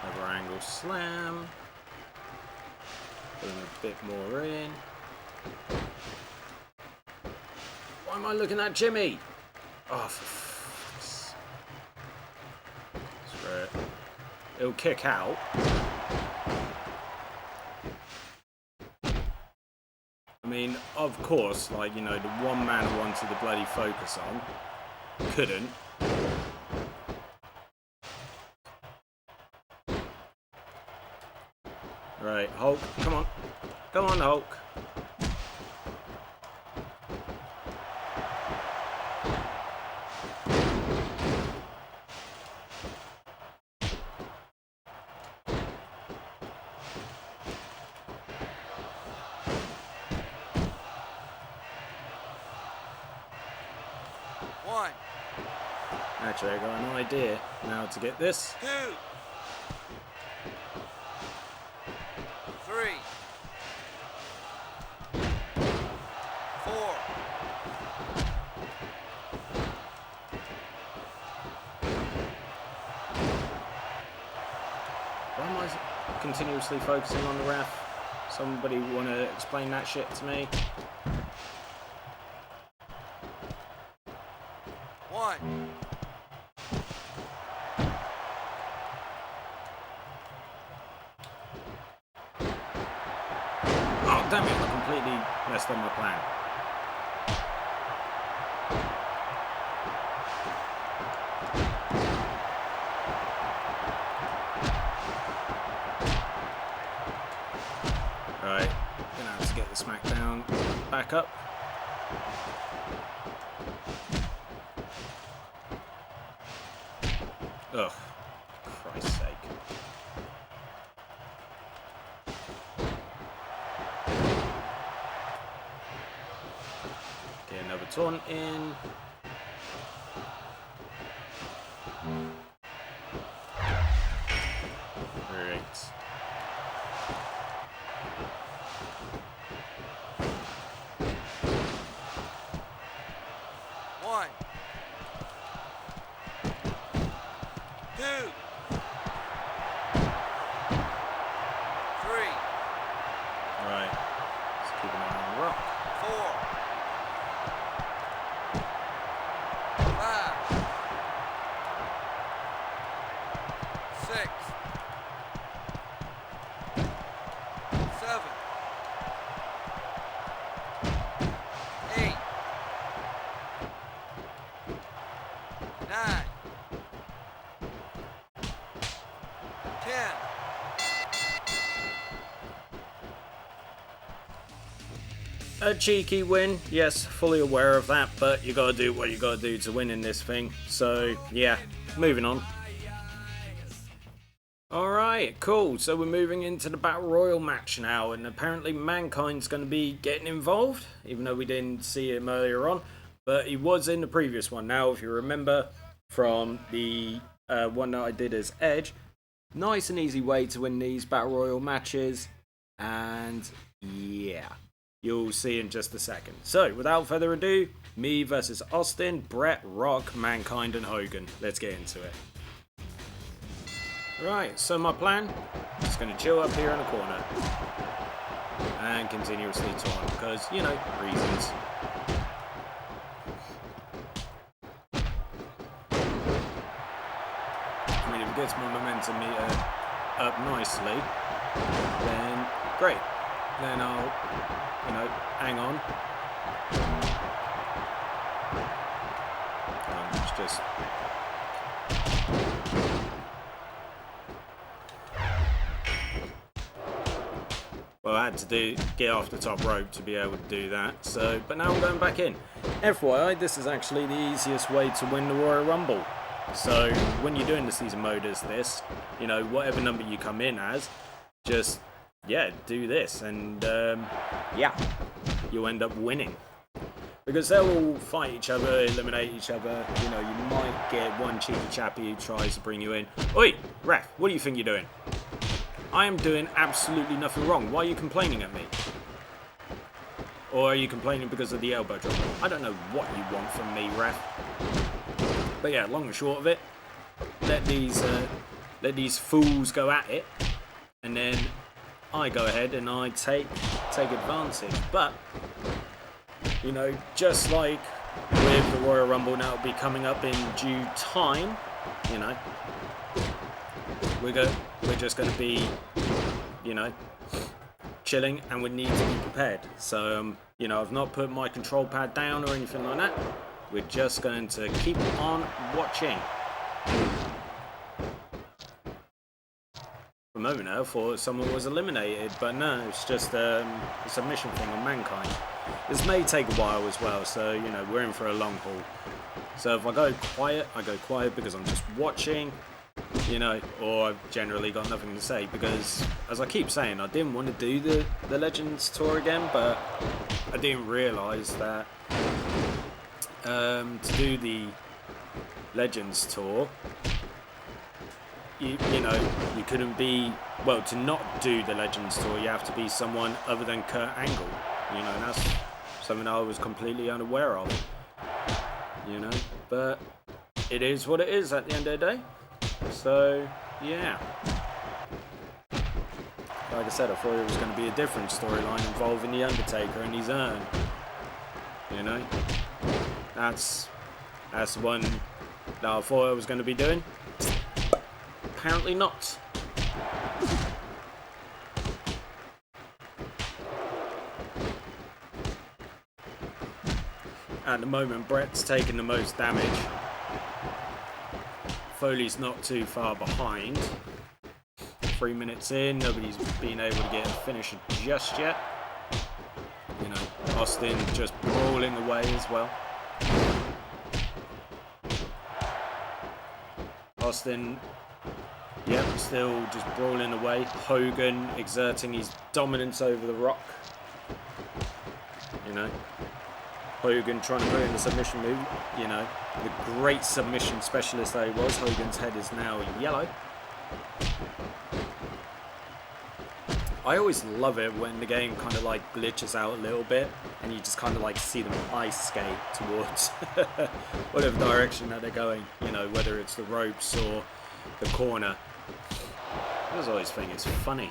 Another angle slam. Put a bit more in. Why am I looking at Jimmy? Oh, for fuck's sake. It'll kick out. I mean, of course, like, you know, the one man I wanted to bloody focus on couldn't. Right, Hulk, come on. Come on, Hulk. Actually, I got an idea now to get this. 2, 3, 4. Why am I continuously focusing on the ref? Somebody want to explain that shit to me? 1. Oh, damn it, I completely messed up my plan. Right, gonna have to get the Smackdown back up. Ugh, Christ's sake. Get another taunt in. Great. One, 2, 3. Right. Let's keep an eye on the Rock. 4, 5, 6, 7, 8, 9, 10. A cheeky win, yes, fully aware of that, but you gotta do what you gotta do to win in this thing. So, yeah, moving on. Alright, cool. So we're moving into the Battle Royal match now, and apparently Mankind's gonna be getting involved, even though we didn't see him earlier on, but he was in the previous one. Now, if you remember from the one that I did as Edge, Nice and easy way to win these Battle Royal matches. And yeah, you'll see in just a second. So, without further ado, me versus Austin, Bret, Rock, Mankind, and Hogan. Let's get into it. Right, so my plan, just going to chill up here in the corner. And continuously taunt, because, you know, reasons. I mean, if it gets my momentum meter up nicely, then great. Then I'll, you know, hang on. It's just... Well, I had to get off the top rope to be able to do that. So, but now I'm going back in. FYI, this is actually the easiest way to win the Royal Rumble. So when you're doing the season mode as this, you know, whatever number you come in as, just, yeah, do this. And, yeah, you'll end up winning. Because they'll all fight each other, eliminate each other. You know, you might get one cheeky chappy who tries to bring you in. Oi, ref, what do you think you're doing? I am doing absolutely nothing wrong. Why are you complaining at me? Or are you complaining because of the elbow drop? I don't know what you want from me, ref. But yeah, long and short of it, let these fools go at it, and then I go ahead and I take advantage. But you know, just like with the Royal Rumble now will be coming up in due time, you know, we're just going to be, you know, chilling, and we need to be prepared. So you know, I've not put my control pad down or anything like that. We're just going to keep on watching. For a moment I thought someone was eliminated, but no, it's just a submission thing on Mankind. This may take a while as well, so you know, we're in for a long haul. So if I go quiet because I'm just watching, you know, or I've generally got nothing to say, because as I keep saying, I didn't want to do the Legends tour again, but I didn't realise that to do the Legends tour, you know, you couldn't be, well, to not do the Legends tour, you have to be someone other than Kurt Angle, you know, and that's something I was completely unaware of, you know, but it is what it is at the end of the day. So yeah, like I said, I thought it was going to be a different storyline involving the Undertaker and his urn, you know. That's the one that I thought I was going to be doing. Apparently not. At the moment, Bret's taking the most damage. Foley's not too far behind. 3 minutes in, nobody's been able to get a finish just yet. You know, Austin just brawling away as well. Austin, yep, still just brawling away. Hogan exerting his dominance over the Rock. You know, Hogan trying to put in the submission move. You know, the great submission specialist that he was. Hogan's head is now yellow. I always love it when the game kind of like glitches out a little bit and you just kind of like see them ice skate towards whatever direction that they're going, you know, whether it's the ropes or the corner. I just always think it's funny.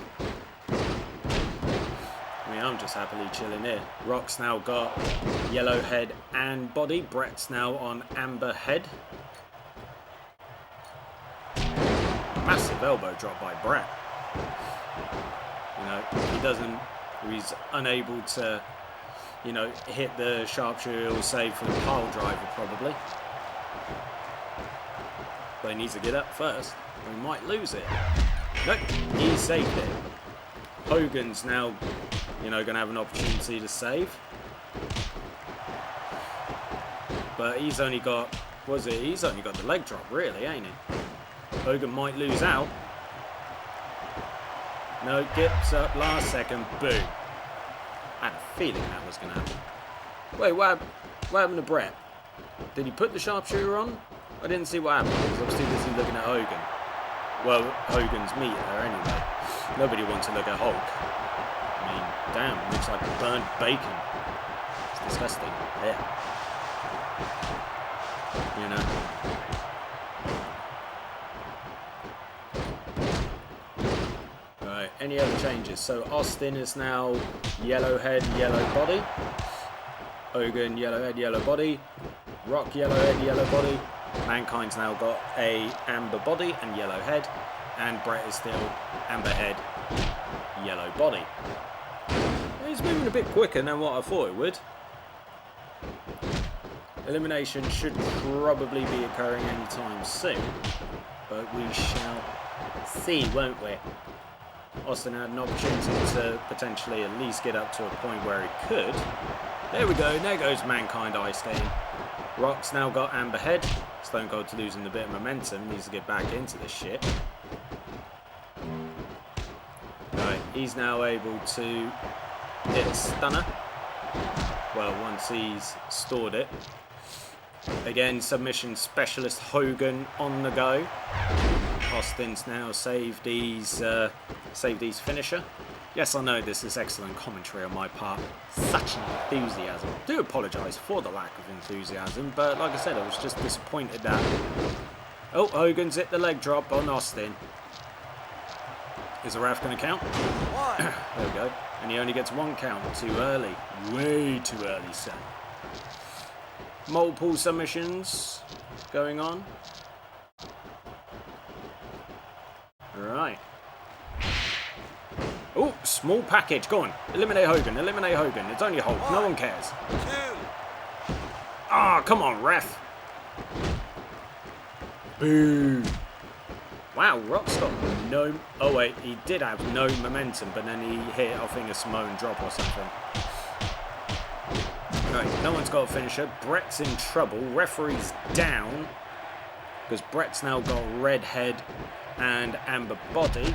I mean, I'm just happily chilling here. Rock's now got yellow head and body. Bret's now on amber head. Massive elbow drop by Bret. You know, he's unable to, you know, hit the sharpshooter or save for the pile driver probably. But he needs to get up first, or he might lose it. Nope, he saved it. Hogan's now, you know, going to have an opportunity to save. But he's only got, he's only got the leg drop really, ain't he? Hogan might lose out. No, gets up last second, boom. I had a feeling that was going to happen. Wait, what happened to Bret? Did he put the sharpshooter on? I didn't see what happened because I was too busy looking at Hogan. Well, Hogan's meter anyway. Nobody wants to look at Hulk. I mean, damn, looks like burnt bacon. It's disgusting. Yeah. You know. Right, any other changes? So Austin is now yellow head, yellow body. Hogan, yellow head, yellow body. Rock, yellow head, yellow body. Mankind's now got a amber body and yellow head. And Brett is still amber head, yellow body. He's moving a bit quicker than what I thought it would. Elimination should probably be occurring anytime soon. But we shall see, won't we? Austin had an opportunity to potentially at least get up to a point where he could. There we go, there goes Mankind Ice Game. Rock's now got amber head. Stone Cold's losing a bit of momentum, needs to get back into this shit. Right, he's now able to hit a stunner. Well, once he's stored it. Again, submission specialist Hogan on the go. Austin's now saved his finisher. Yes, I know this is excellent commentary on my part. Such enthusiasm. I do apologise for the lack of enthusiasm, but like I said, I was just disappointed that... Oh, Hogan's hit the leg drop on Austin. Is the ref going to count? There we go. And he only gets one count. Too early. Way too early, sir. Multiple submissions going on. Right. Oh, small package. Go on. Eliminate Hogan. Eliminate Hogan. It's only Hulk. No one cares. Ah, come on, ref. Boo. Wow, Rock's got no... Oh, wait. He did have no momentum, but then he hit, I think, a Samoan drop or something. Right, no one's got a finisher. Brett's in trouble. Referee's down. Because Brett's now got red head and amber body.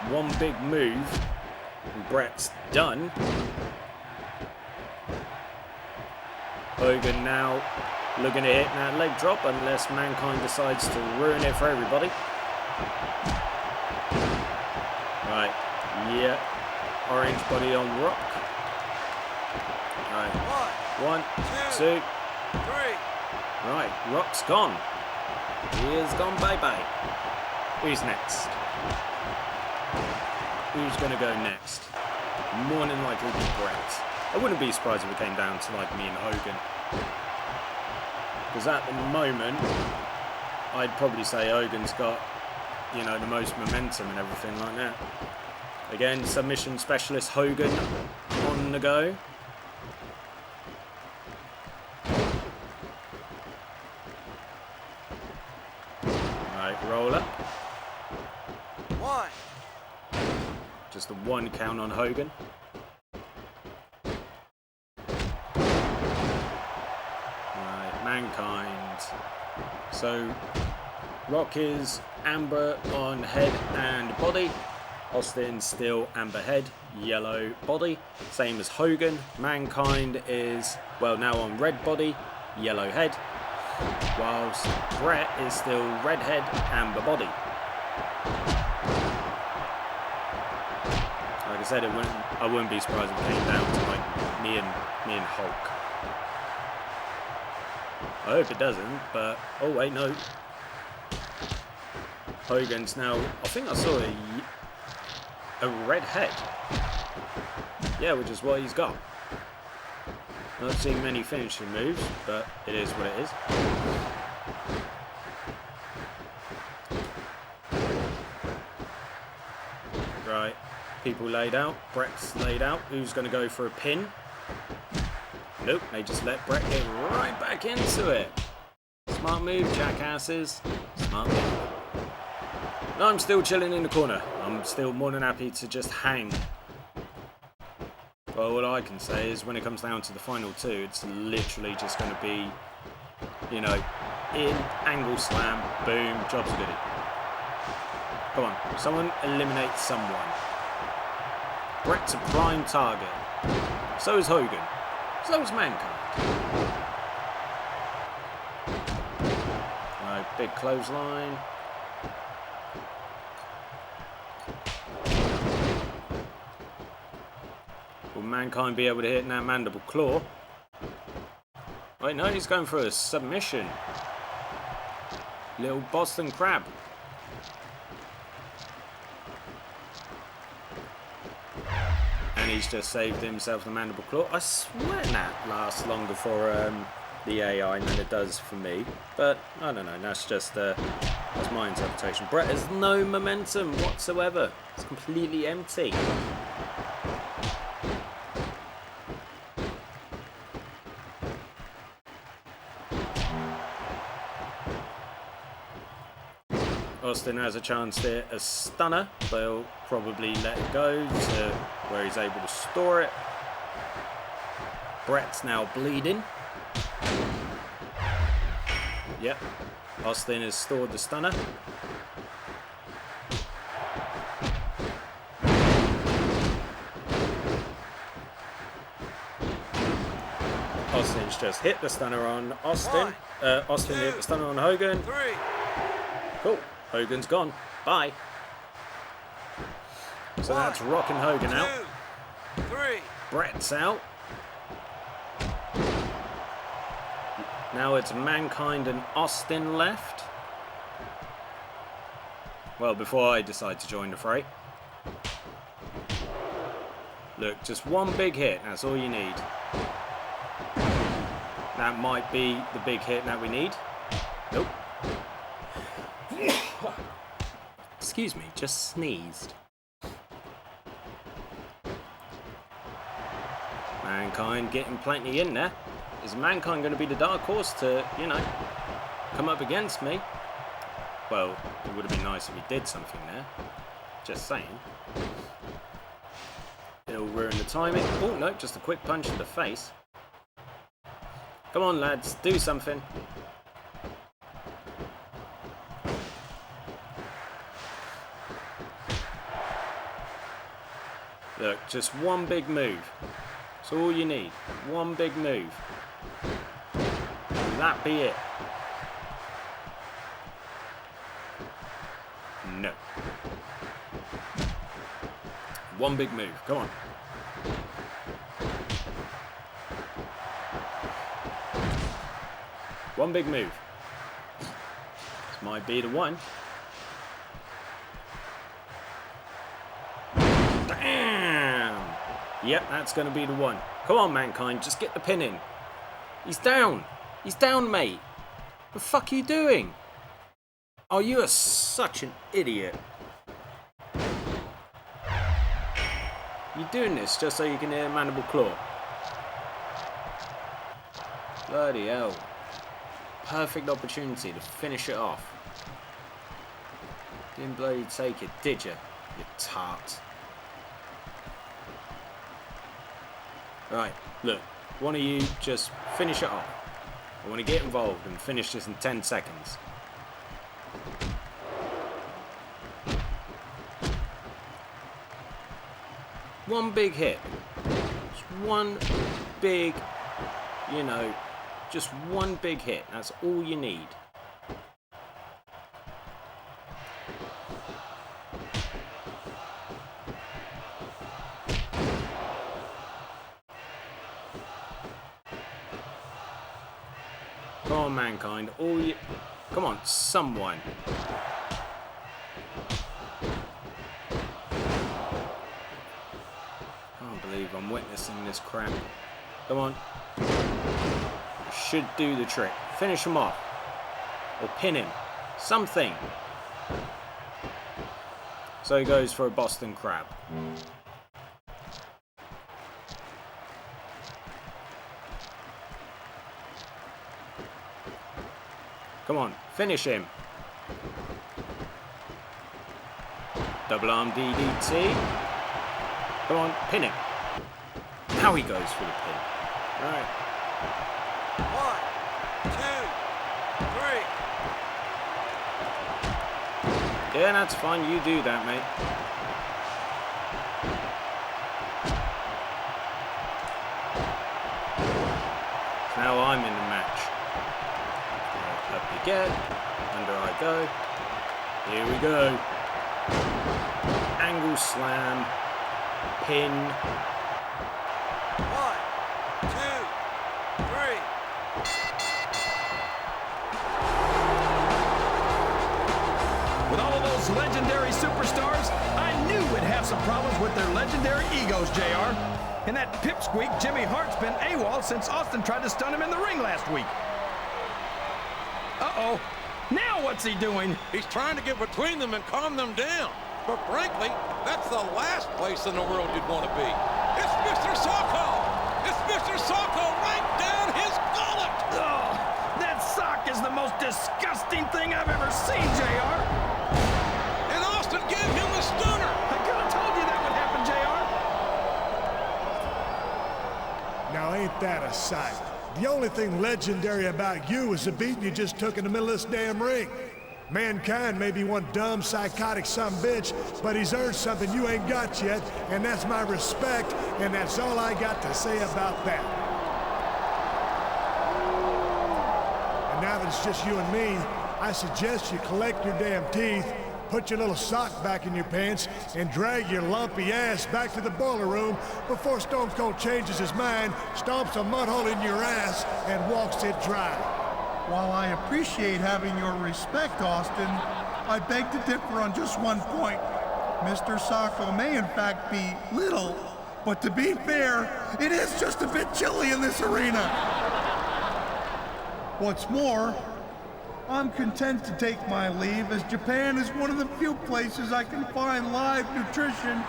One big move. And Brett's done. Hogan now looking at hitting that leg drop unless Mankind decides to ruin it for everybody. Right, yeah. Orange body on Rock. Right, 1, 2, 3. Right, Rock's gone. He is gone bye-bye. Who's next? Who's going to go next? More than likely be Brett. I wouldn't be surprised if it came down to like me and Hogan. Because at the moment, I'd probably say Hogan's got, you know, the most momentum and everything like that. Again, submission specialist Hogan on the go. Right, roll up. 1. Just a 1 count on Hogan. Mankind. So Rock is amber on head and body. Austin still amber head, yellow body. Same as Hogan. Mankind is, well, now on red body, yellow head. Whilst Brett is still red head, amber body. Like I said, I wouldn't be surprised if it came down to like me and Hulk. I hope it doesn't, but... Oh, wait, no. Hogan's now... I think I saw a red head. Yeah, which is what he's got. Not seeing many finishing moves, but it is what it is. Right. People laid out. Brett's laid out. Who's going to go for a pin? Nope, they just let Brett get right back into it. Smart move, jackasses. Smart move. No, I'm still chilling in the corner. I'm still more than happy to just hang. Well, all I can say is when it comes down to the final two, it's literally just going to be, you know, in, angle slam, boom, job's goodie. Come on, someone eliminate someone. Brett's a prime target. So is Hogan. So is Mankind. Big clothesline. Will Mankind be able to hit that mandible claw? Wait, no, he's going for a submission. Little Boston Crab. And he's just saved himself the mandible claw. I swear that lasts longer for the AI than it does for me. But I don't know, that's just that's my interpretation. Brett has no momentum whatsoever. It's completely empty. Austin has a chance to hit a stunner. They'll probably let it go to where he's able to store it. Brett's now bleeding. Yep. Austin has stored the stunner. Austin's just hit the stunner on Austin. Austin hit the stunner on Hogan. Cool. Hogan's gone. Bye. So that's rocking Hogan out. Brett's out. Now it's Mankind and Austin left. Well, before I decide to join the fray. Look, just one big hit. That's all you need. That might be the big hit that we need. Nope. Excuse me, just sneezed. Mankind getting plenty in there. Is Mankind going to be the dark horse to, you know, come up against me? Well, it would have been nice if he did something there. Just saying. It'll ruin the timing. Oh, no, just a quick punch in the face. Come on, lads, do something. Look, just one big move. That's all you need. One big move. That be it. No. One big move. Come on. One big move. This might be the one. Damn! Yep, that's going to be the one. Come on, Mankind, just get the pin in. He's down. He's down, mate. What the fuck are you doing? Oh, you are such an idiot. You're doing this just so you can hear Mandible Claw. Bloody hell. Perfect opportunity to finish it off. Didn't bloody take it, did you? You tart. Right, look. One of you just finish it off. I want to get involved and finish this in 10 seconds. One big hit. Just one big, you know, just one big hit. That's all you need. Come on, Mankind. All you... Come on, someone. Can't believe I'm witnessing this crap. Come on. Should do the trick. Finish him off. Or pin him. Something. So he goes for a Boston Crab. Come on, finish him. Double arm DDT. Come on, pin him. Now he goes for the pin. Right. 1, 2, 3. Yeah, that's fine. You do that, mate. Now I'm in the match. Up you get. Underarm go. Here we go. Angle slam. Pin. 1, 2, 3. With all of those legendary superstars, I knew we'd have some problems with their legendary egos, JR. And that pipsqueak Jimmy Hart's been AWOL since Austin tried to stun him in the ring last week. Uh-oh. Now what's he doing? He's trying to get between them and calm them down. But frankly, that's the last place in the world you'd want to be. It's Mr. Socko! It's Mr. Socko right down his gullet! Oh, that sock is the most disgusting thing I've ever seen, JR. And Austin gave him the stunner! I could have told you that would happen, JR. Now ain't that a sight? The only thing legendary about you is the beating you just took in the middle of this damn ring. Mankind may be one dumb, psychotic sumbitch, but he's earned something you ain't got yet, and that's my respect, and that's all I got to say about that. And now that it's just you and me, I suggest you collect your damn teeth, put your little sock back in your pants, and drag your lumpy ass back to the boiler room before Stone Cold changes his mind, stomps a mud hole in your ass, and walks it dry. While I appreciate having your respect, Austin, I beg to differ on just one point. Mr. Socko may in fact be little, but to be fair, it is just a bit chilly in this arena. What's more, I'm content to take my leave, as Japan is one of the few places I can find live nutrition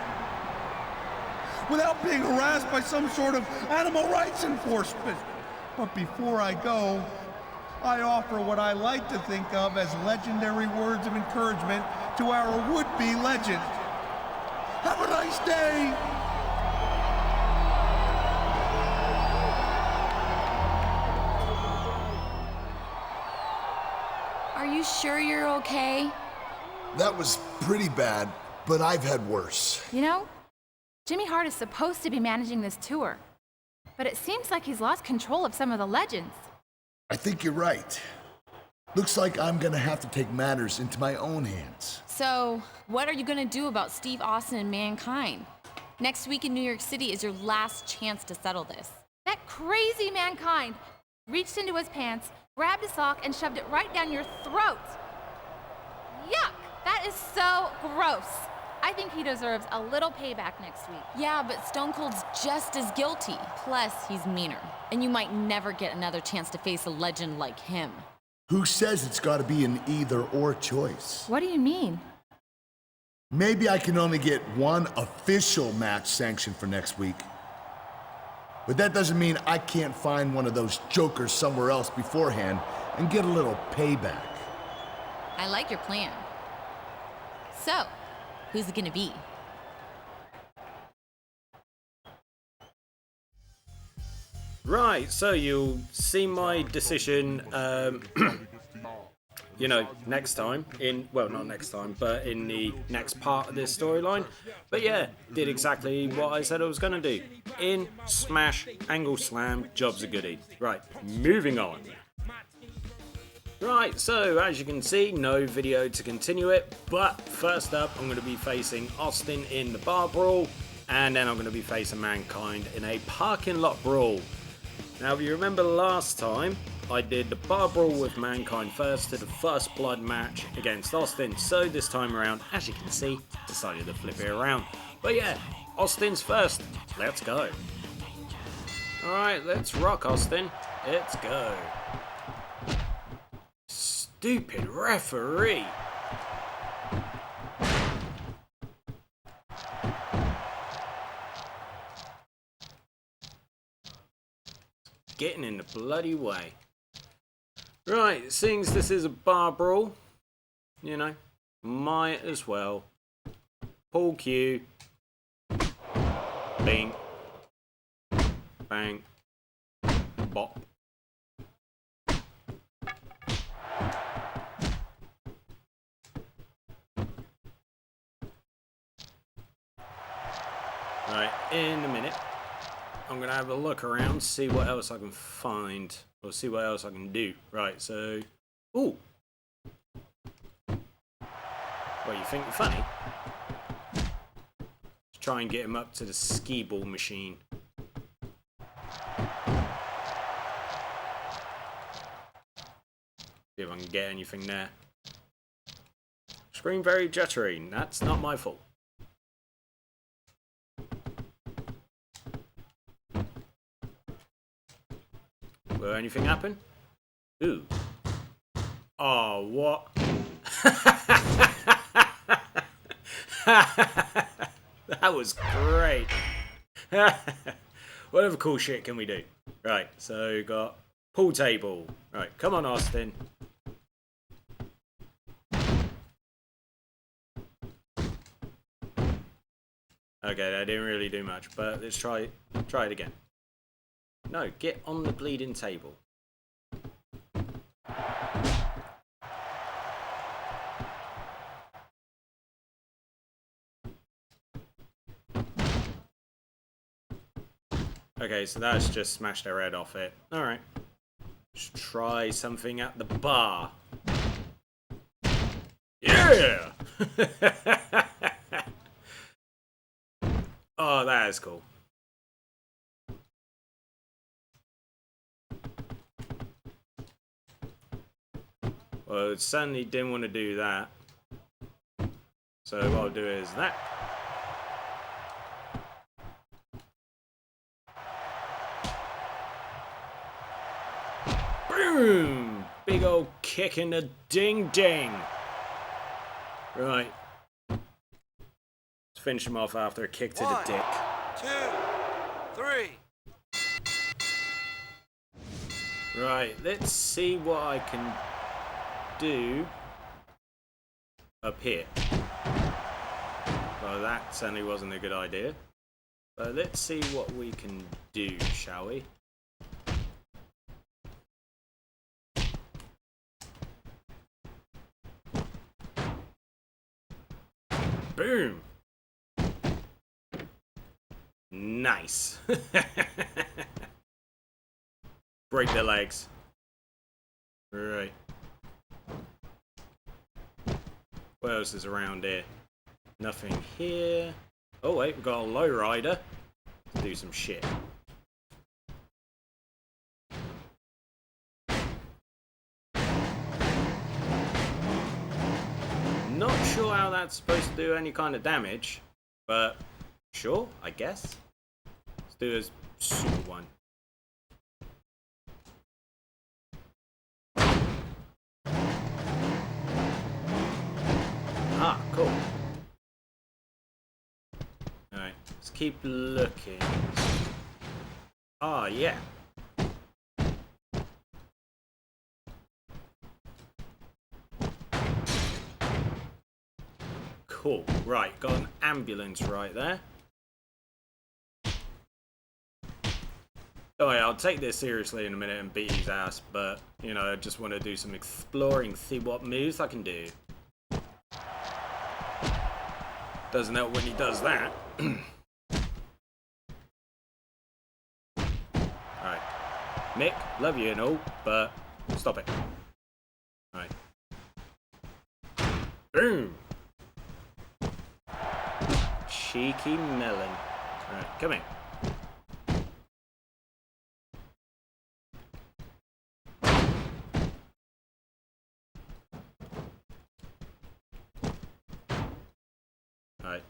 without being harassed by some sort of animal rights enforcement. But before I go, I offer what I like to think of as legendary words of encouragement to our would-be legend. Have a nice day! Are you sure you're okay? That was pretty bad, but I've had worse. You know, Jimmy Hart is supposed to be managing this tour, but it seems like he's lost control of some of the legends. I think you're right. Looks like I'm gonna have to take matters into my own hands. So, what are you gonna do about Steve Austin and Mankind? Next week in New York City is your last chance to settle this. That crazy Mankind reached into his pants, grabbed a sock, and shoved it right down your throat. Yuck! That is so gross. I think he deserves a little payback next week. Yeah, but Stone Cold's just as guilty. Plus, he's meaner. And you might never get another chance to face a legend like him. Who says it's gotta be an either-or choice? What do you mean? Maybe I can only get one official match sanctioned for next week. But that doesn't mean I can't find one of those jokers somewhere else beforehand and get a little payback. I like your plan. So, who's it gonna be? Right, so you'll see my decision, you know, next time well, not next time, but in the next part of this storyline. But yeah, did exactly what I said I was going to do. In, smash, angle slam, job's a goodie. Right, moving on. Right, so as you can see, no video to continue it, but first up, I'm going to be facing Austin in the bar brawl, and then I'm going to be facing Mankind in a parking lot brawl. Now, if you remember last time, I did the bar brawl with Mankind first to the first blood match against Austin, so this time around, as you can see, decided to flip it around. But yeah, Austin's first, let's go. Alright, let's rock, Austin, let's go. Stupid referee. Getting in the bloody way. Right, seeing as this is a bar brawl, you know, might as well. Pull cue. Bing. Bang. Bop. Right, in a minute, I'm going to have a look around, see what else I can find, or see what else I can do. Right, so, ooh, What, you think funny? Let's try and get him up to the skee ball machine. See if I can get anything there. Screen very jittery. That's not my fault. Will anything happen? Ooh. Oh, what? That was great. Whatever cool shit can we do? Right, so got pool table. Right, come on, Austin. Okay, that didn't really do much, but let's try it again. No, get on the bleeding table. Okay, so that's just smashed their head off it. Alright. Let's try something at the bar. Yeah! Oh, that is cool. Well, it certainly didn't want to do that. So what I'll do is that. Boom! Big old kick in the ding-ding. Right. Let's finish him off after a kick to the dick. 2, 3. Right, let's see what I can do up here. Well, that certainly wasn't a good idea. But let's see what we can do, shall we? Boom! Nice. Break their legs. Right. What else is around here? Nothing here. Oh wait, we've got a lowrider. Let's do some shit. Not sure how that's supposed to do any kind of damage, but sure, I guess. Let's do a super one. Ah, cool. Alright, let's keep looking. Ah, yeah. Cool. Right, got an ambulance right there. Oh yeah, I'll take this seriously in a minute and beat his ass, but, you know, I just want to do some exploring, see what moves I can do. Doesn't help when he does that. Alright. Mick, love you and all, but stop it. Alright. Boom! Cheeky melon. Alright, come in. Alright.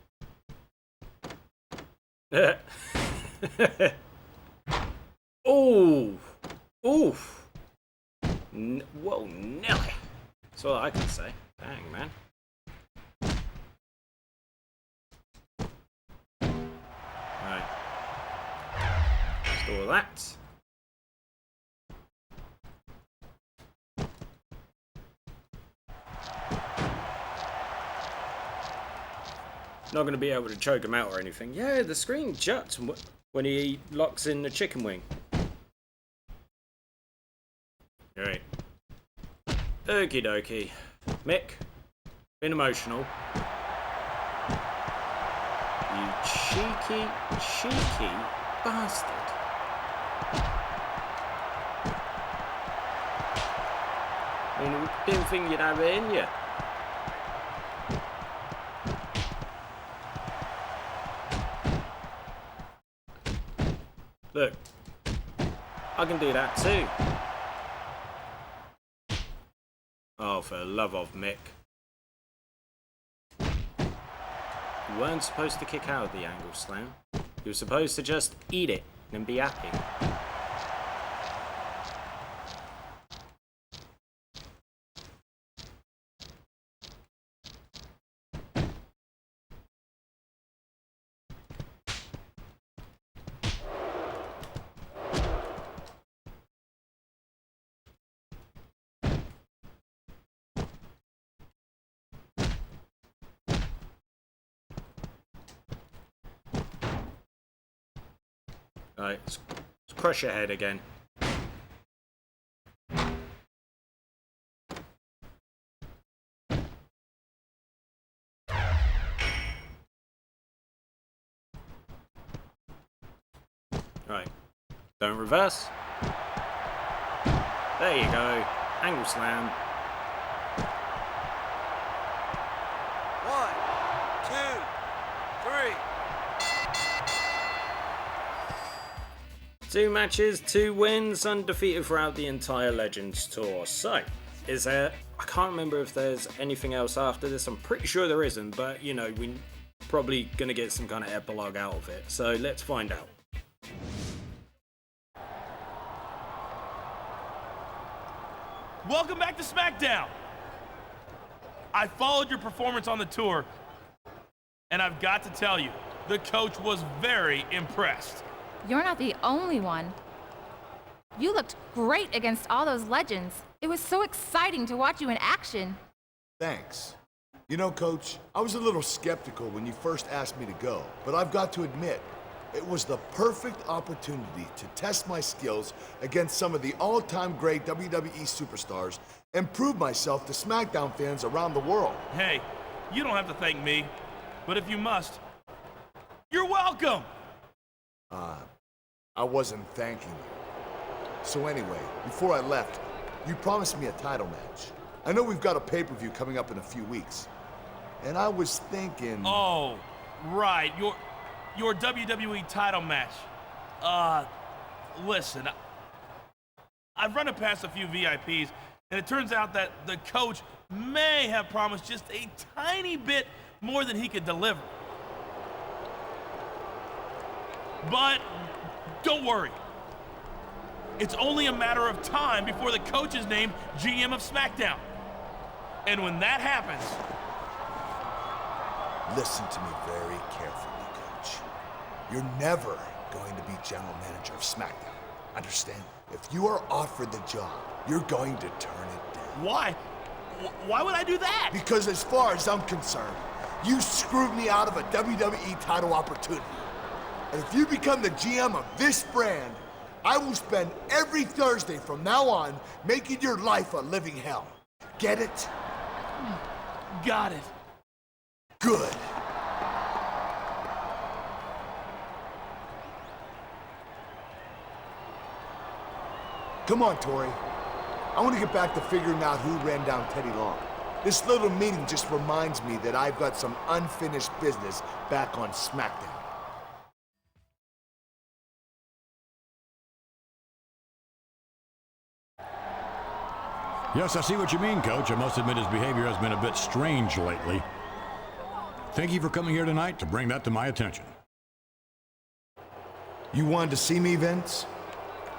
Oh! Oof! Whoa, Nelly! That's all I can say. Dang, man. Alright. Store that. Not going to be able to choke him out or anything. Yeah, the screen juts when he locks in the chicken wing. Alright. Okie dokie. Mick, been emotional. You cheeky, cheeky bastard. I mean, didn't think you'd have it in you. Look, I can do that too. Oh, for the love of Mick. You weren't supposed to kick out of the angle slam. You were supposed to just eat it and be happy. Alright, let's crush your head again. Right, don't reverse. There you go, angle slam. 1, 2, 3. 2 matches, 2 wins, undefeated throughout the entire Legends Tour. So, is there... I can't remember if there's anything else after this. I'm pretty sure there isn't, but, you know, we're probably going to get some kind of epilogue out of it. So, let's find out. Welcome back to SmackDown. I followed your performance on the tour, and I've got to tell you, the coach was very impressed. You're not the only one. You looked great against all those legends. It was so exciting to watch you in action. Thanks. You know, Coach, I was a little skeptical when you first asked me to go, but I've got to admit, it was the perfect opportunity to test my skills against some of the all-time great WWE superstars and prove myself to SmackDown fans around the world. Hey, you don't have to thank me, but if you must, you're welcome! I wasn't thanking you. So anyway, before I left, you promised me a title match. I know we've got a pay-per-view coming up in a few weeks. And I was thinking... Oh, right, your WWE title match. Listen, I've run it past a few VIPs, and it turns out that the coach may have promised just a tiny bit more than he could deliver. But don't worry. It's only a matter of time before the coach is named GM of SmackDown. And when that happens... Listen to me very carefully, Coach. You're never going to be general manager of SmackDown. Understand? If you are offered the job, you're going to turn it down. Why? Why would I do that? Because as far as I'm concerned, you screwed me out of a WWE title opportunity. And if you become the GM of this brand, I will spend every Thursday from now on making your life a living hell. Get it? Got it. Good. Come on, Torrie. I want to get back to figuring out who ran down Teddy Long. This little meeting just reminds me that I've got some unfinished business back on SmackDown. Yes, I see what you mean, Coach. I must admit his behavior has been a bit strange lately. Thank you for coming here tonight to bring that to my attention. You wanted to see me, Vince?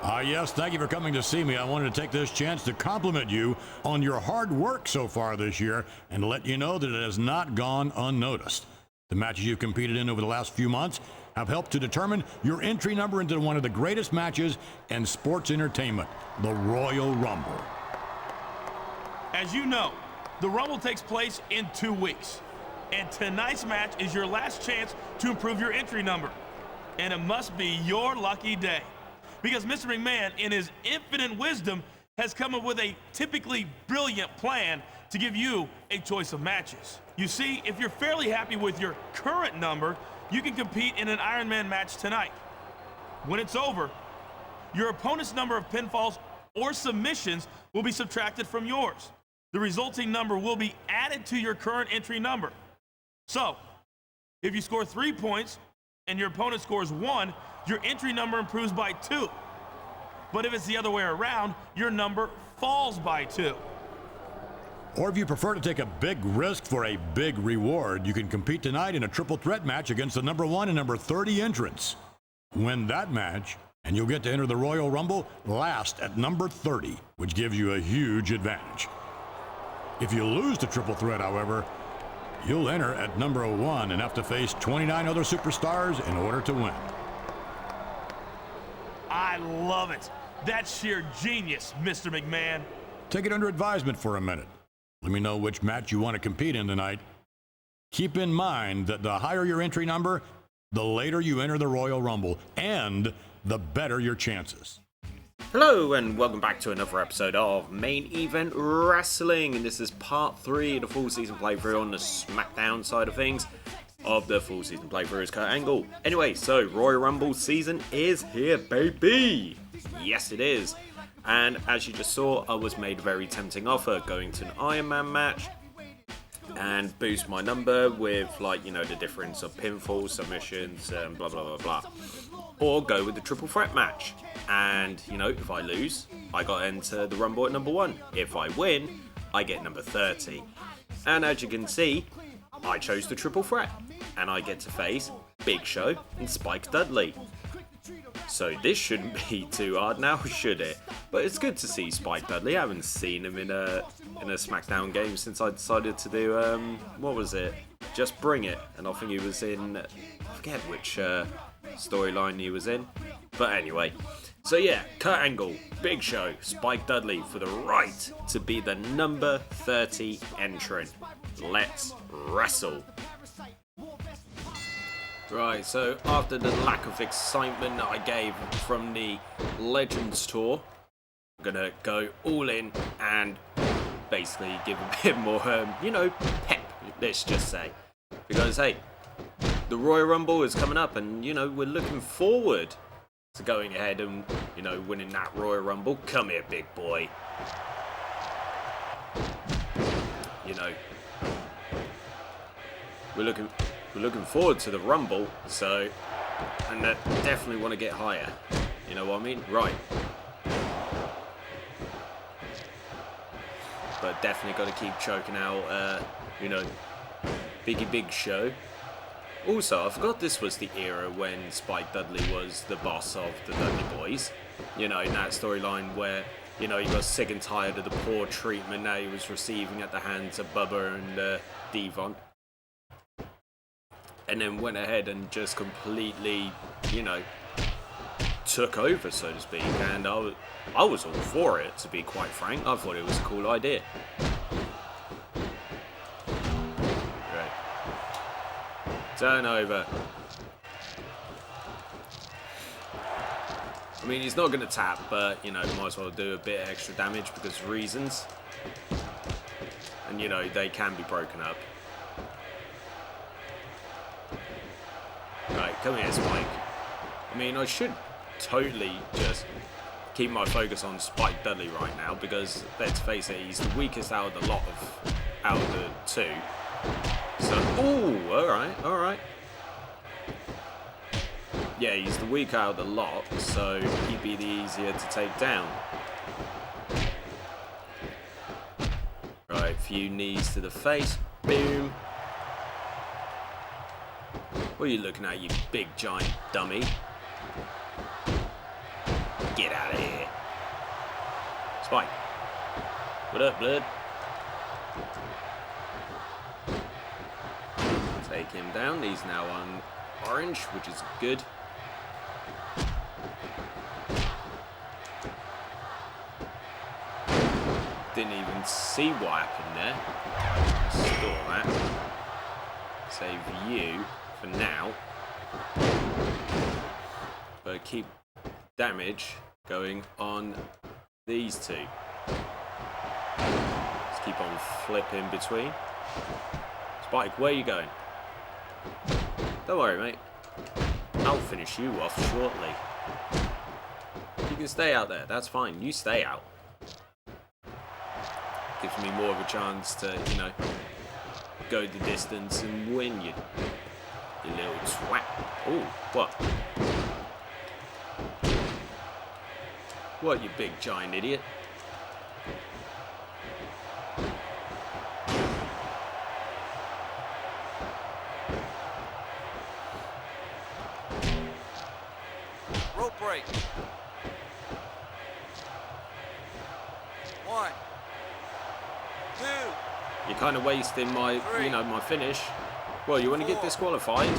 Yes, thank you for coming to see me. I wanted to take this chance to compliment you on your hard work so far this year and to let you know that it has not gone unnoticed. The matches you've competed in over the last few months have helped to determine your entry number into one of the greatest matches in sports entertainment, the Royal Rumble. As you know, the Rumble takes place in 2 weeks. And tonight's match is your last chance to improve your entry number. And it must be your lucky day. Because Mr. McMahon, in his infinite wisdom, has come up with a typically brilliant plan to give you a choice of matches. You see, if you're fairly happy with your current number, you can compete in an Iron Man match tonight. When it's over, your opponent's number of pinfalls or submissions will be subtracted from yours. The resulting number will be added to your current entry number. So, if you score 3 points, and your opponent scores 1, your entry number improves by 2. But if it's the other way around, your number falls by 2. Or if you prefer to take a big risk for a big reward, you can compete tonight in a triple threat match against the number 1 and number 30 entrants. Win that match, and you'll get to enter the Royal Rumble last at number 30, which gives you a huge advantage. If you lose the triple threat, however, you'll enter at number 1 and have to face 29 other superstars in order to win. I love it. That's sheer genius, Mr. McMahon. Take it under advisement for a minute. Let me know which match you want to compete in tonight. Keep in mind that the higher your entry number, the later you enter the Royal Rumble, and the better your chances. Hello and welcome back to another episode of Main Event Wrestling, and this is part 3 of the full season playthrough on the Smackdown side of things of the full season playthrough as Kurt Angle. Anyway, so Royal Rumble season is here, baby! Yes, it is. And as you just saw, I was made a very tempting offer, going to an Iron Man match and boost my number with, like, you know, the difference of pinfall, submissions, and blah, blah, blah, blah. Or go with the triple threat match. And, you know, if I lose, I got to enter the Rumble at number 1. If I win, I get number 30. And as you can see, I chose the triple threat. And I get to face Big Show and Spike Dudley. So this shouldn't be too hard now, should it? But it's good to see Spike Dudley. I haven't seen him in a Smackdown game since I decided to do, what was it? Just Bring It. And I think he was in, I forget which storyline he was in. But anyway, so yeah, Kurt Angle, Big Show, Spike Dudley for the right to be the number 30 entrant. Let's wrestle. Right, so after the lack of excitement that I gave from the Legends Tour, I'm gonna go all in and basically give a bit more, you know, pep, let's just say. Because, hey, the Royal Rumble is coming up and, you know, we're looking forward to going ahead and, you know, winning that Royal Rumble. Come here, big boy. You know, we're looking forward to the Rumble, so, and I definitely want to get higher. You know what I mean? Right. But definitely got to keep choking out, you know, Big Show. Also, I forgot this was the era when Spike Dudley was the boss of the Dudley Boys. You know, in that storyline where, you know, he got sick and tired of the poor treatment that he was receiving at the hands of Bubba and Devon. And then went ahead and just completely, you know, took over, so to speak. And I was all for it, to be quite frank. I thought it was a cool idea. Right. Turn over. I mean, he's not going to tap, but, you know, might as well do a bit of extra damage because reasons. And, you know, they can be broken up. Right, come here, Spike. I mean, I should totally just keep my focus on Spike Dudley right now because, let's face it, he's the weakest out of the two. So, ooh, alright. Yeah, he's the weak out of the lot, so he'd be the easier to take down. Right, few knees to the face. Boom. What are you looking at, you big giant dummy? Get out of here. Spike. What up, blood? Take him down. He's now on orange, which is good. Didn't even see what happened there. Store that. Save you. For now, but keep damage going on these two. Just keep on flipping between. Spike, where are you going? Don't worry, mate. I'll finish you off shortly. You can stay out there. That's fine. You stay out. Gives me more of a chance to, you know, go the distance and win you. You little twat. Oh, what? What, you big giant idiot? Rope break. 1, 2. You're kind of wasting my, my finish. Well, you want to get disqualified?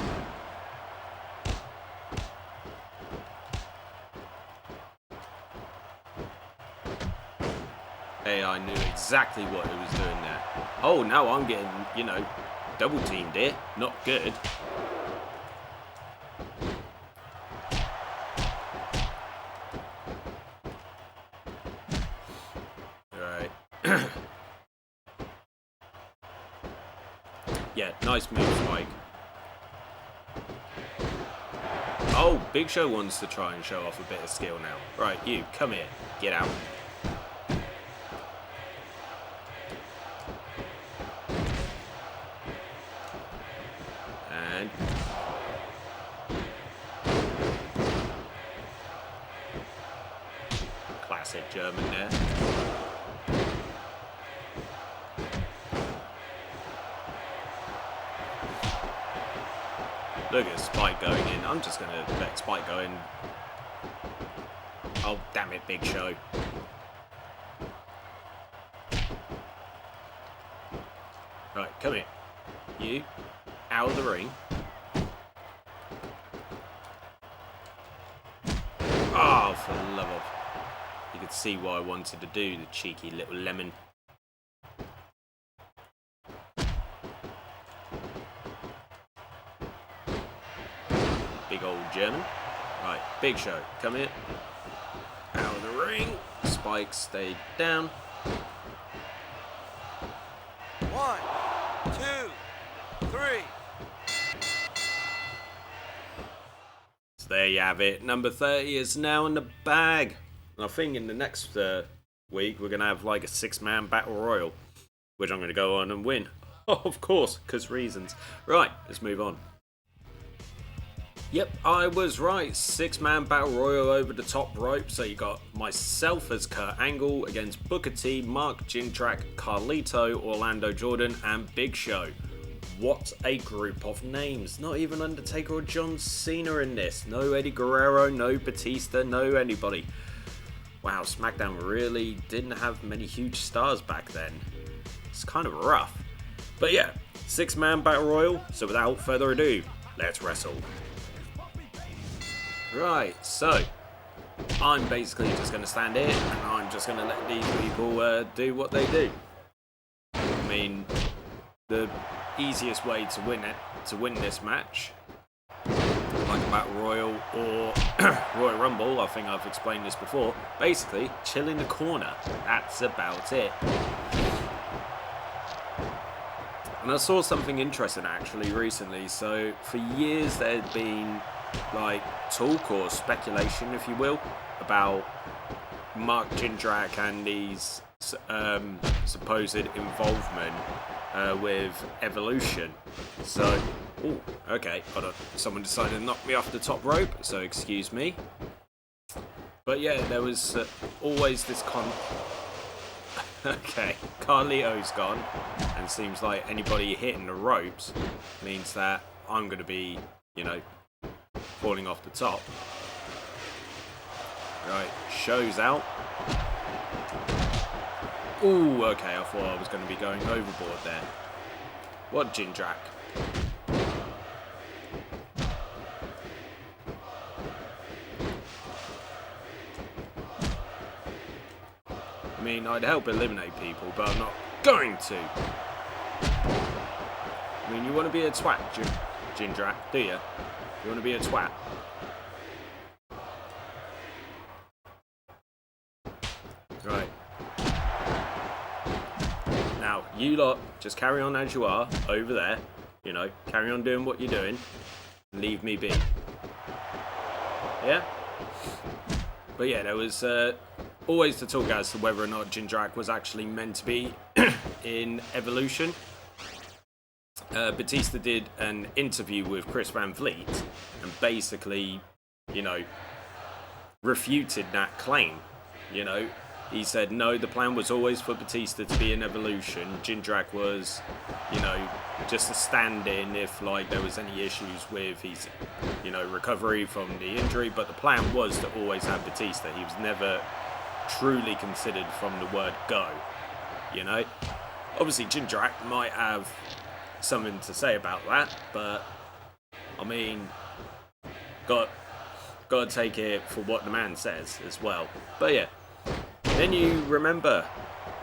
Hey, I knew exactly what he was doing there. Oh, now I'm getting, double teamed here. Not good. Alright. Yeah, nice move, Mike. Oh, Big Show wants to try and show off a bit of skill now. Right, you, come here. Get out. And... classic German there. Look at Spike going in. I'm just going to let Spike go in. Oh, damn it, Big Show. Right, come here. You, out of the ring. Oh, for the love of... You could see what I wanted to do, the cheeky little lemon. Big old German. Right, Big Show, come here. Out of the ring. Spike stayed down. 1, 2, 3. So there you have it. Number 30 is now in the bag. And I think in the next week we're going to have like a 6-man battle royal, which I'm going to go on and win. Of course, because reasons. Right, let's move on. Yep, I was right. 6-man battle royal over the top rope. So you got myself as Kurt Angle against Booker T, Mark Jindrak, Carlito, Orlando Jordan, and Big Show. What a group of names. Not even Undertaker or John Cena in this. No Eddie Guerrero, no Batista, no anybody. Wow, SmackDown really didn't have many huge stars back then. It's kind of rough. But yeah, 6-man battle royal. So without further ado, let's wrestle. Right, so I'm basically just going to stand here and I'm just going to let these people do what they do. I mean, the easiest way to win this match, like a battle royal or Royal Rumble, I think I've explained this before, basically chill in the corner. That's about it. And I saw something interesting actually recently. So for years there had been like talk or speculation, if you will, about Mark Jindrak and his supposed involvement with Evolution. So, oh, okay, hold on. Someone decided to knock me off the top rope, so excuse me. But yeah, there was always this Okay, Carlito's gone, and seems like anybody hitting the ropes means that I'm going to be, falling off the top. Right, Show's out. Ooh, okay, I thought I was going to be going overboard there. What Jindrak? I mean, I'd help eliminate people, but I'm not going to. I mean, you want to be a twat, Jindrak, do you? You want to be a twat? Right. Now, you lot, just carry on as you are, over there. Carry on doing what you're doing. And leave me be. Yeah? But yeah, there was always the talk as to whether or not Jindrak was actually meant to be in Evolution. Batista did an interview with Chris Van Vliet and basically, you know, refuted that claim. You know, he said, no, the plan was always for Batista to be in Evolution. Jindrak was, you know, just a stand-in if, like, there was any issues with his, you know, recovery from the injury. But the plan was to always have Batista. He was never truly considered from the word go, you know. Obviously, Jindrak might have something to say about that, but, I mean, gotta take it for what the man says as well. But yeah, then you remember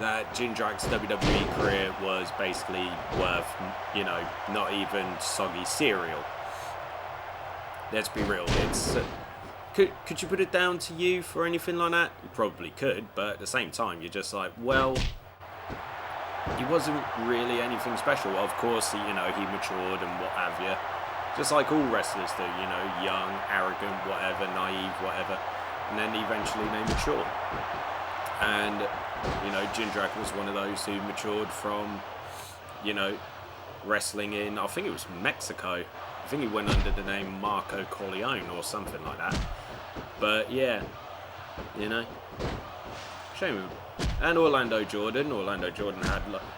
that Jindrak's WWE career was basically worth, you know, not even soggy cereal. Let's be real. It's could you put it down to you for anything like that? You probably could, but at the same time, you're just like, well, he wasn't really anything special. Of course, he matured and what have you. Just like all wrestlers do, you know, young, arrogant, whatever, naive, whatever. And then eventually they mature. And, you know, Jindrak was one of those who matured from, you know, wrestling in, I think it was Mexico. I think he went under the name Marco Corleone or something like that. But yeah, you know, shame. And Orlando Jordan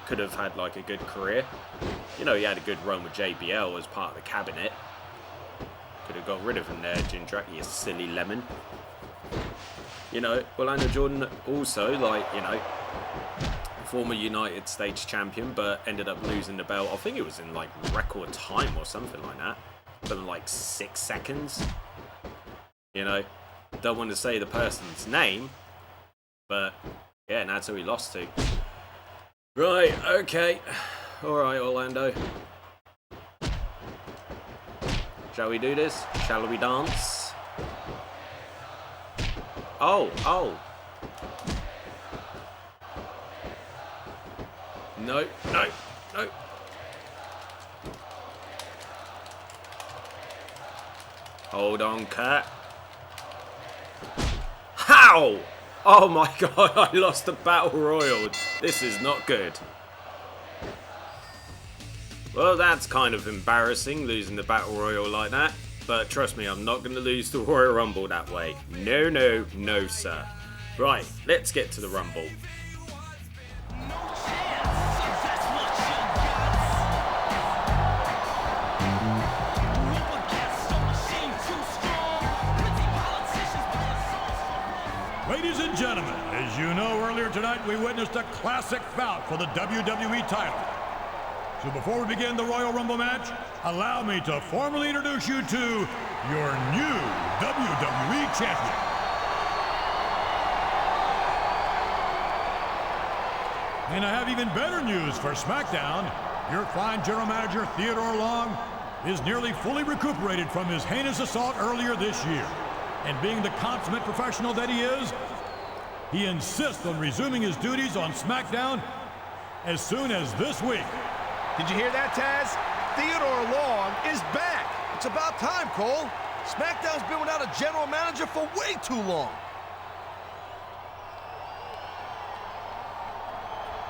could have had like a good career. You know, he had a good run with JBL as part of the cabinet. Could have got rid of him there, Jindrak, you silly lemon. You know, Orlando Jordan also, like, you know, former United States champion, but ended up losing the belt. I think it was in like record time or something like that. Something like 6 seconds. You know, don't want to say the person's name, but yeah, and that's who he lost to. Right, okay. Alright, Orlando. Shall we do this? Shall we dance? Oh. No. Hold on, cat. How? Oh my god, I lost the Battle Royal. This is not good. Well, that's kind of embarrassing, losing the Battle Royal like that. But trust me, I'm not going to lose the Royal Rumble that way. No, sir. Right, let's get to the Rumble. Ladies and gentlemen, as you know, earlier tonight we witnessed a classic bout for the WWE title. So before we begin the Royal Rumble match, allow me to formally introduce you to your new WWE Champion. And I have even better news for SmackDown. Your fine General Manager Theodore Long is nearly fully recuperated from his heinous assault earlier this year. And being the consummate professional that he insists on resuming his duties on SmackDown as soon as this week. Did you hear that, Taz? Theodore Long is back. It's about time, Cole. SmackDown's been without a general manager for way too long.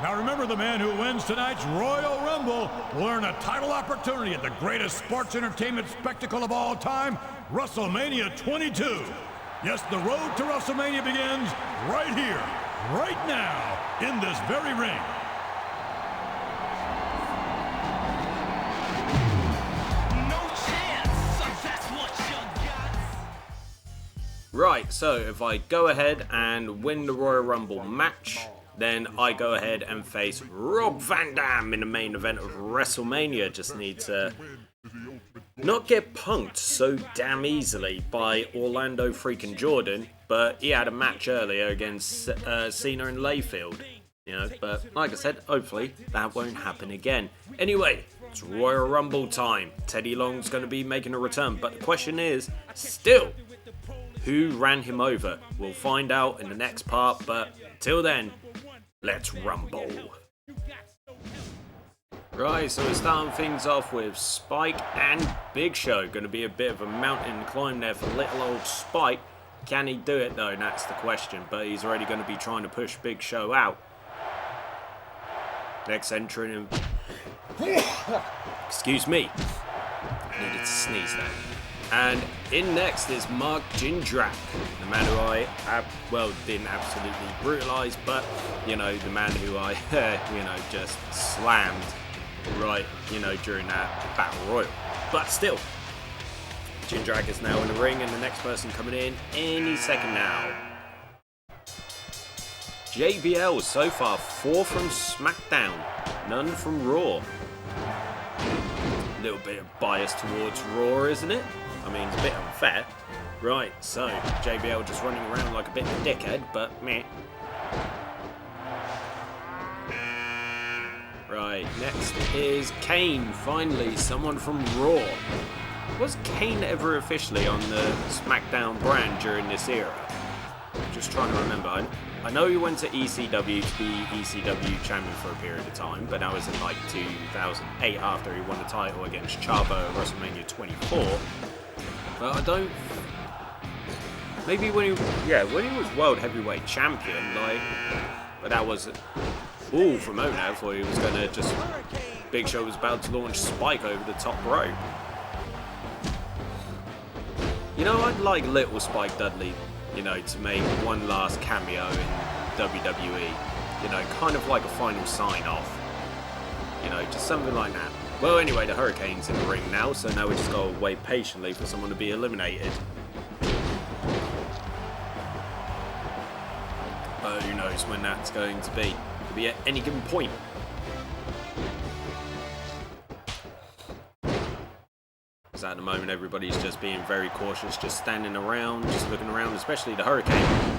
Now remember, the man who wins tonight's Royal Rumble will earn a title opportunity at the greatest sports entertainment spectacle of all time, WrestleMania 22. Yes, the road to WrestleMania begins right here, right now, in this very ring. Right, so if I go ahead and win the Royal Rumble match, then I go ahead and face Rob Van Dam in the main event of WrestleMania. Just need to not get punked so damn easily by Orlando freaking Jordan, but he had a match earlier against Cena and Layfield. You know, but like I said, hopefully that won't happen again. Anyway, it's Royal Rumble time. Teddy Long's going to be making a return, but the question is, still, who ran him over? We'll find out in the next part, but till then, let's rumble. Right, so we're starting things off with Spike and Big Show. Going to be a bit of a mountain to climb there for little old Spike. Can he do it though? That's the question. But he's already going to be trying to push Big Show out. Next entrant in... Excuse me. I needed to sneeze there. And in next is Mark Jindrak, the man who I, didn't absolutely brutalize, but, the man who I, just slammed right, during that Battle Royal. But still, Jindrak is now in the ring, and the next person coming in any second now. JBL so far 4 from SmackDown, none from Raw. A little bit of bias towards Raw, isn't it? I mean, it's a bit unfair. Right, so JBL just running around like a bit of a dickhead, but meh. Right, next is Kane, finally, someone from Raw. Was Kane ever officially on the SmackDown brand during this era? Just trying to remember. I know he went to ECW to be ECW champion for a period of time, but that was in like 2008 after he won the title against Chavo at WrestleMania 24. But I don't... Maybe when he was World Heavyweight Champion, like... But that was... Ooh, from Owen, I thought he was going to just... Big Show was about to launch Spike over the top rope. I'd like little Spike Dudley, to make one last cameo in WWE. Kind of like a final sign-off. Just something like that. Well, anyway, the Hurricane's in the ring now, so now we just gotta wait patiently for someone to be eliminated. But who knows when that's going to be. Could be at any given point. Because at the moment, everybody's just being very cautious, just standing around, just looking around, especially the Hurricane.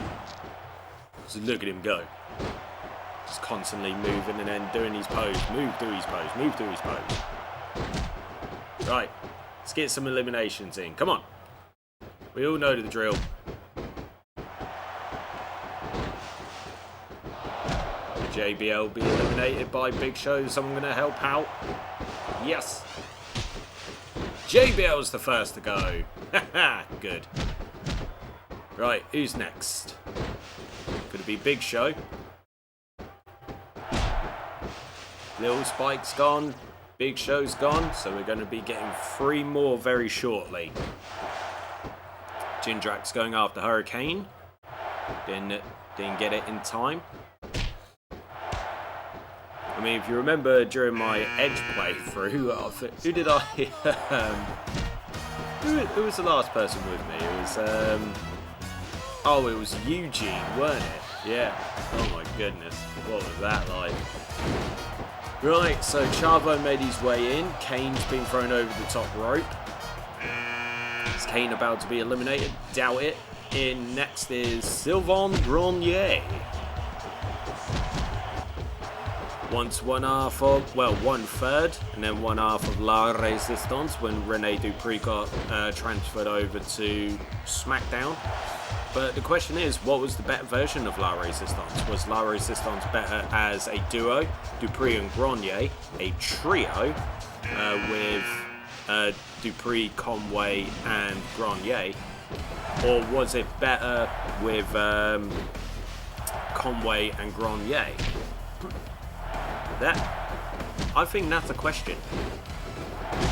Just look at him go. Just constantly moving and then doing his pose. Move, do his pose, move, do his pose. Right, let's get some eliminations in. Come on. We all know the drill. JBL be eliminated by Big Show. Is someone going to help out? Yes. JBL's the first to go. Haha, good. Right, who's next? Could it be Big Show? Little Spike's gone. Big Show's gone. So we're going to be getting 3 more very shortly. Jindrak's going after Hurricane. Didn't get it in time. I mean, if you remember during my Edge playthrough, who did I... who was the last person with me? It was... it was Eugene, weren't it? Yeah. Oh my goodness. What was that like? Right, so Chavo made his way in. Kane's been thrown over the top rope. Is Kane about to be eliminated? Doubt it. In next is Sylvain Grenier. Once one third, and then one half of La Resistance when Rene Dupree got transferred over to SmackDown. But the question is, what was the better version of La Resistance? Was La Resistance better as a duo, Dupree and Grenier, a trio with Dupree, Conway, and Grenier? Or was it better with Conway and Grenier? I think that's a question.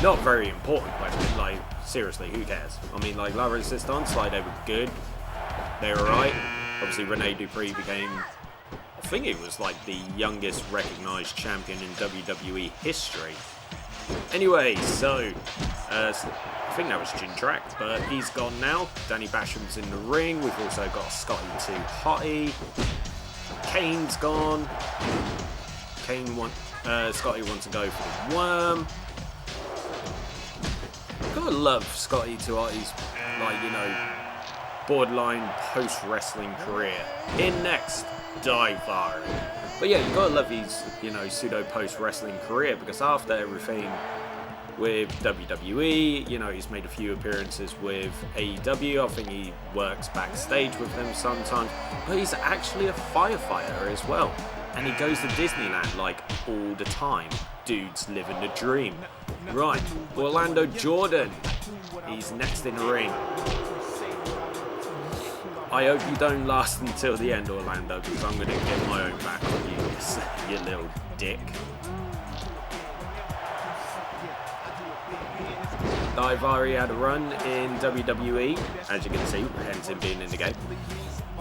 Not a very important question, like, seriously, who cares? I mean, like, La Resistance, like, they were good. They were right. Obviously, Rene Dupree became, I think it was, like, the youngest recognized champion in WWE history. Anyway, so, I think that was Jindrak, but he's gone now. Danny Basham's in the ring. We've also got Scotty 2 Hottie. Kane's gone. Scotty wants to go for the worm. Gotta love Scotty 2 Hottie's, borderline post-wrestling career. In next, Daivari. But yeah, you gotta love his, pseudo post-wrestling career, because after everything with WWE, he's made a few appearances with AEW. I think he works backstage with them sometimes, but he's actually a firefighter as well. And he goes to Disneyland, all the time. Dude's living the dream. Right, Orlando Jordan. He's next in the ring. I hope you don't last until the end, Orlando, because I'm going to get my own back on you, you little dick. Daivari had a run in WWE, as you can see, hence him being in the game.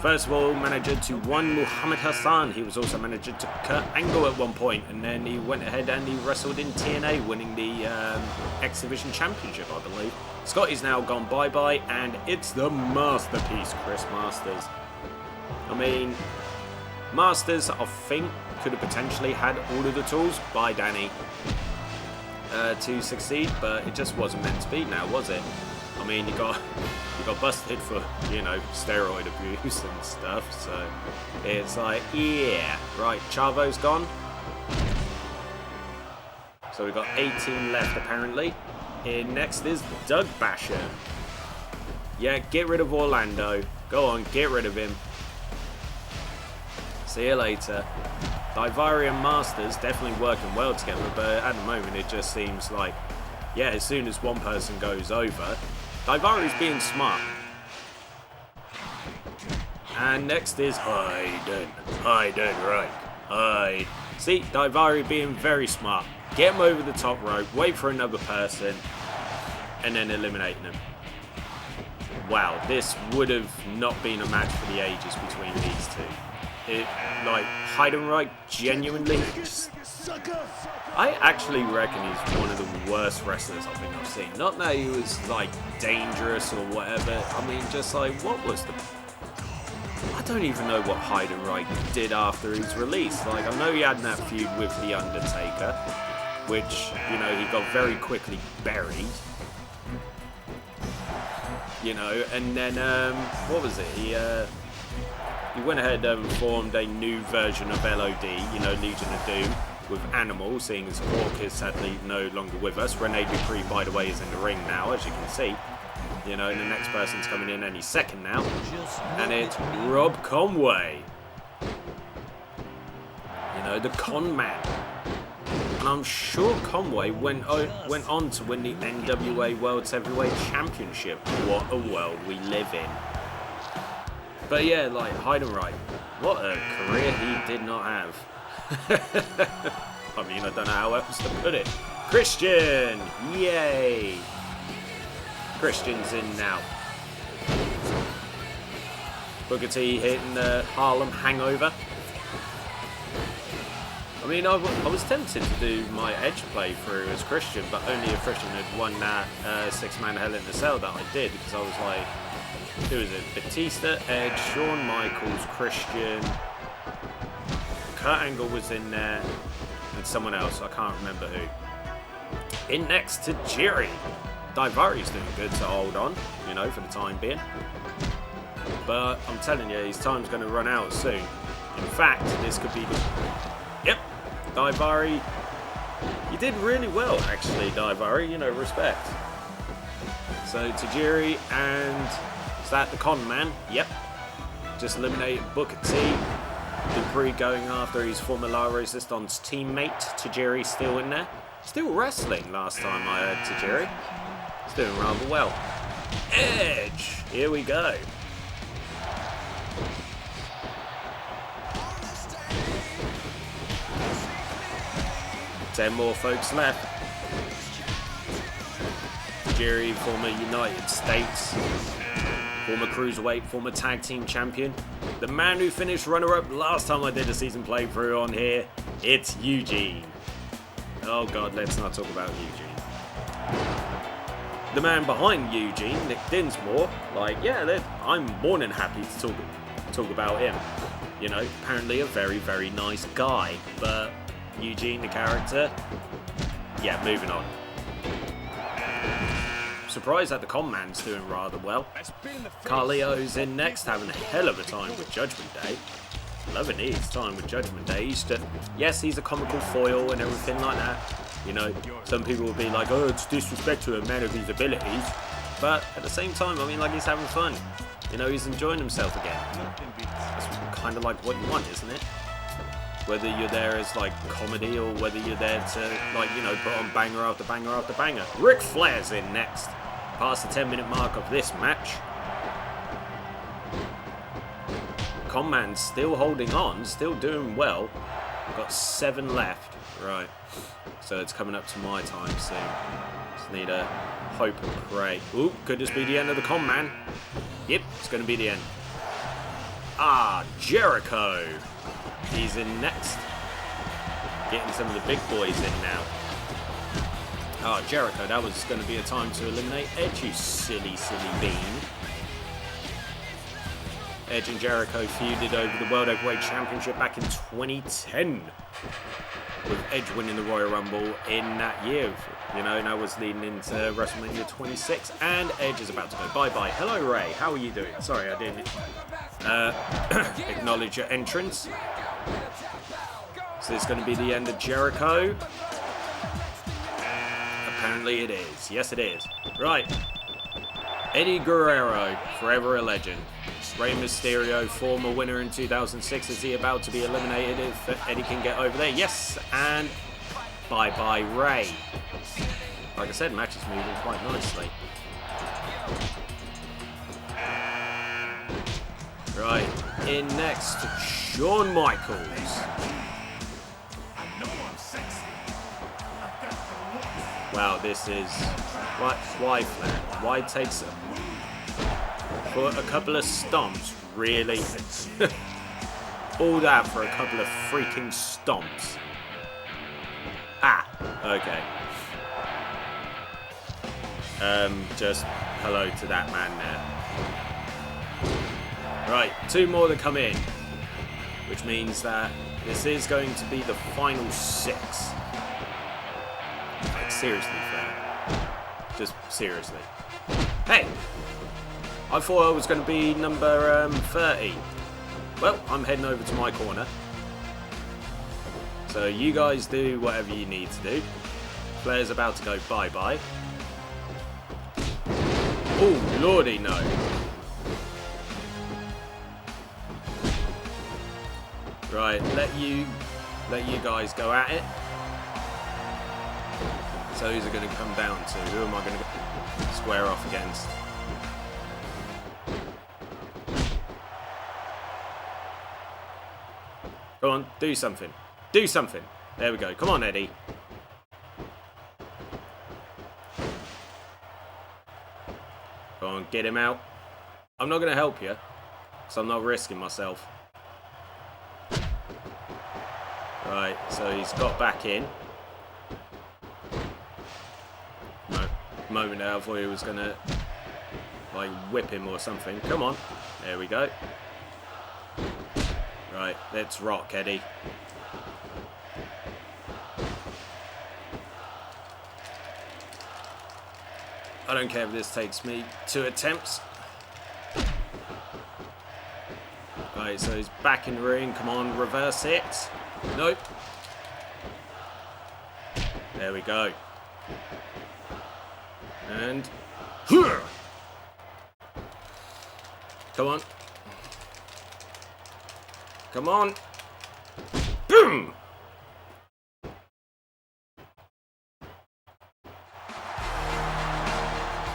First of all, manager to one Muhammad Hassan. He was also manager to Kurt Angle at one point, and then he went ahead and he wrestled in TNA, winning the X Division Championship, I believe. Scotty's now gone bye-bye, and it's the Masterpiece, Chris Masters. I mean, Masters, I think, could have potentially had all of the tools by Danny to succeed, but it just wasn't meant to be now, was it? I mean, you got busted for, you know, steroid abuse and stuff, so it's like, yeah. Right, Chavo's gone. So we've got 18 left, apparently. In next is Doug Basher. Yeah, get rid of Orlando. Go on, get rid of him. See you later. Daivari and Masters definitely working well together, but at the moment it just seems like, yeah, as soon as one person goes over, Daivari's being smart. And next is Hayden. Right. See, Daivari being very smart. Get him over the top rope, wait for another person, and then eliminating him. Wow, this would have not been a match for the ages between these two. Like, Heidenreich genuinely I actually reckon he's one of the worst wrestlers I think I've seen. Not that he was, like, dangerous or whatever. I mean, just like, what was the... I don't even know what Heidenreich did after his release. Like, I know he had that feud with The Undertaker, which, you know, he got very quickly buried. You know, and then, what was it? He went ahead and formed a new version of LOD, you know, Legion of Doom, with Animal, seeing as Hawk is sadly no longer with us. Rene Dupree, by the way, is in the ring now, as you can see. You know, and the next person's coming in any second now. And it's Rob Conway. You know, the con man. And I'm sure Conway went on to win the NWA World Heavyweight Championship. What a world we live in. But yeah, like, Heidenreich, what a career he did not have. I mean, I don't know how else to put it. Christian! Yay! Christian's in now. Booker T hitting the Harlem Hangover. I mean, I was tempted to do my Edge playthrough as Christian, but only if Christian had won that 6-man Hell in a Cell that I did, because I was like, who is it? Batista, Edge, Shawn Michaels, Christian, Kurt Angle was in there, and someone else, I can't remember who. In next to Jerry. Daivari's doing good to hold on, you know, for the time being. But I'm telling you, his time's going to run out soon. In fact, this could be the... Yep, Daivari. You did really well, actually, Daivari, you know, respect. So, Tajiri and... Is that the con man? Yep. Just eliminated Booker T. Dupree going after his former La Resistance teammate. Tajiri still in there. Still wrestling last time I heard Tajiri. He's doing rather well. Edge! Here we go. Ten more folks left. Tajiri, former United States, former Cruiserweight, former Tag Team Champion. The man who finished runner-up last time I did a season playthrough on here. It's Eugene. Oh god, let's not talk about Eugene. The man behind Eugene, Nick Dinsmore, like, yeah, I'm more than happy to talk about him. You know, apparently a very, very nice guy. But Eugene, the character, yeah, moving on. Surprised that the con man's doing rather well. Carlito's in next, having a hell of a time with Judgment Day. Loving his time with Judgment Day. Yes, he's a comical foil and everything like that. You know, some people will be like, oh, it's disrespect to a man of his abilities. But at the same time, I mean, like, he's having fun. You know, he's enjoying himself again. That's kind of like what you want, isn't it? Whether you're there as, like, comedy or whether you're there to, like, you know, put on banger after banger after banger. Ric Flair's in next. Past the 10-minute mark of this match. Conman's still holding on, still doing well. We've got 7 left. Right. So it's coming up to my time soon. So need to hope and pray. Ooh, could this be the end of the con, man? Yep, it's going to be the end. Ah, Jericho. He's in next. Getting some of the big boys in now. Oh, Jericho, that was going to be a time to eliminate Edge, you silly, silly bean. Edge and Jericho feuded over the World Heavyweight Championship back in 2010. With Edge winning the Royal Rumble in that year. You know, and that was leading into WrestleMania 26. And Edge is about to go bye-bye. Hello, Ray. How are you doing? Sorry, I didn't acknowledge your entrance. So it's going to be the end of Jericho. Apparently it is. Yes, it is. Right. Eddie Guerrero, forever a legend. Rey Mysterio, former winner in 2006. Is he about to be eliminated if Eddie can get over there? Yes, and bye-bye Rey. Like I said, match is moving quite nicely. Right, in next, Shawn Michaels. Wow, this is... Why Flair? Why take some? For a couple of stomps, really? All that for a couple of freaking stomps. Ah, okay. Just hello to that man there. Right, 2 more to come in. Which means that this is going to be the final 6. Like, seriously, Flair. Just seriously. Hey! I thought I was going to be number 30. Well, I'm heading over to my corner. So you guys do whatever you need to do. Flair's about to go bye-bye. Oh, lordy no. Right, let you guys go at it. So who's it going to come down to? Who am I going to square off against? Come on, do something. Do something. There we go. Come on, Eddie. Go on, get him out. I'm not going to help you, so I'm not risking myself. Right, so he's got back in. Moment there, I thought he was going to, like, whip him or something. Come on. There we go. Right, let's rock, Eddie. I don't care if this takes me 2 attempts. Right, so he's back in the ring. Come on, reverse it. Nope. There we go. And... Come on. Come on. Boom!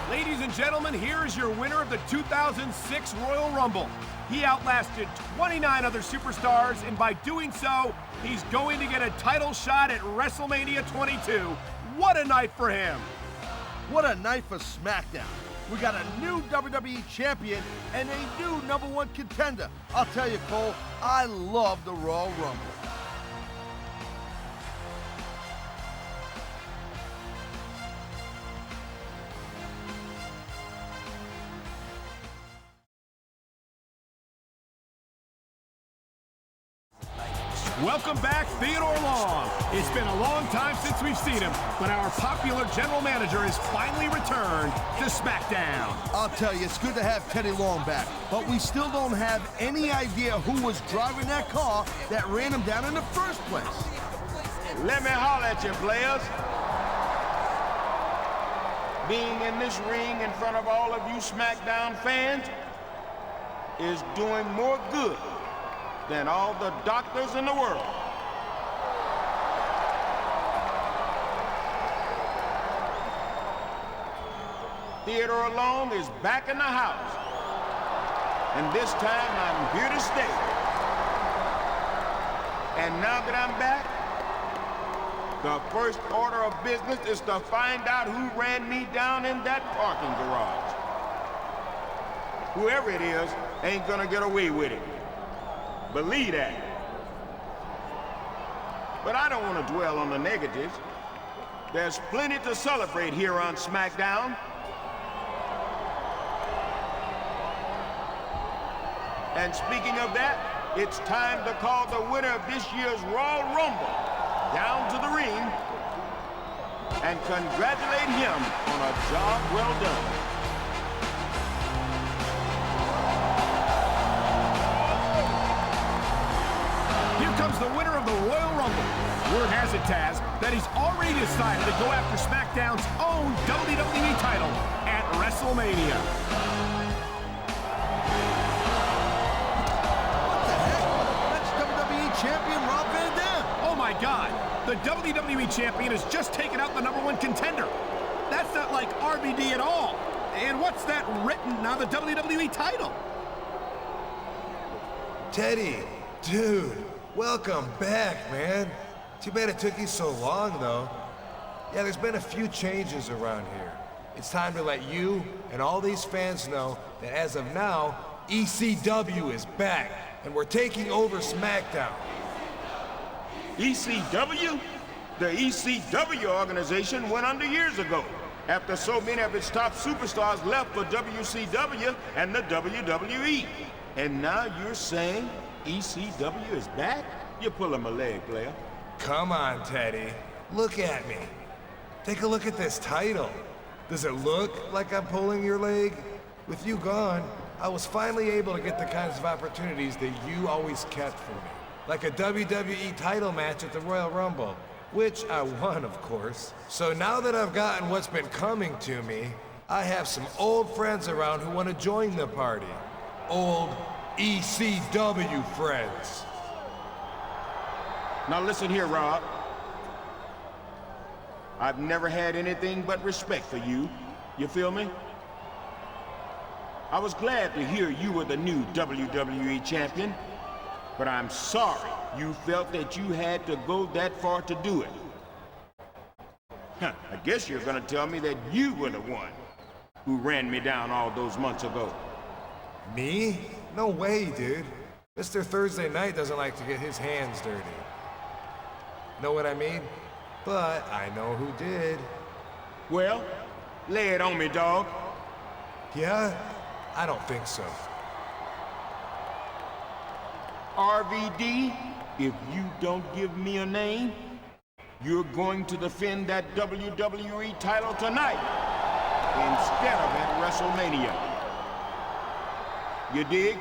Ladies and gentlemen, here is your winner of the 2006 Royal Rumble. He outlasted 29 other superstars, and by doing so, he's going to get a title shot at WrestleMania 22. What a night for him! What a night for SmackDown. We got a new WWE champion and a new #1 contender. I'll tell you, Cole, I love the Royal Rumble. Welcome back, Theodore Long. It's been a long time since we've seen him, but our popular general manager has finally returned to SmackDown. I'll tell you, it's good to have Teddy Long back, but we still don't have any idea who was driving that car that ran him down in the first place. Let me holler at you, players. Being in this ring in front of all of you SmackDown fans is doing more good than all the doctors in the world. Theodore Long is back in the house. And this time I'm here to stay. And now that I'm back, The first order of business is to find out who ran me down in that parking garage. Whoever it is ain't gonna get away with it. Believe that. But I don't want to dwell on the negatives. There's plenty to celebrate here on SmackDown. And speaking of that, it's time to call the winner of this year's Royal Rumble down to the ring and congratulate him on a job well done. Here comes the winner of the Royal Rumble. Word has it, Taz, that he's already decided to go after SmackDown's own WWE title at WrestleMania. Champion Rob Van Dam. Oh my God, the WWE Champion has just taken out the #1 contender. That's not like RVD at all. And what's that written on the WWE title? Teddy, dude, welcome back, man. Too bad it took you so long, though. Yeah, there's been a few changes around here. It's time to let you and all these fans know that as of now, ECW is back, and we're taking over SmackDown. ECW? The ECW organization went under years ago, after so many of its top superstars left for WCW and the WWE. And now you're saying ECW is back? You're pulling my leg, player. Come on, Teddy. Look at me. Take a look at this title. Does it look like I'm pulling your leg? With you gone, I was finally able to get the kinds of opportunities that you always kept for me. Like a WWE title match at the Royal Rumble, which I won, of course. So now that I've gotten what's been coming to me, I have some old friends around who want to join the party. Old ECW friends. Now listen here, Rob. I've never had anything but respect for you. You feel me? I was glad to hear you were the new WWE champion, but I'm sorry you felt that you had to go that far to do it. I guess you're gonna tell me that you were the one who ran me down all those months ago. Me? No way, dude. Mr. Thursday Night doesn't like to get his hands dirty. Know what I mean? But I know who did. Well, lay it on me, dog. Yeah? I don't think so. RVD, if you don't give me a name, you're going to defend that WWE title tonight instead of at WrestleMania. You dig?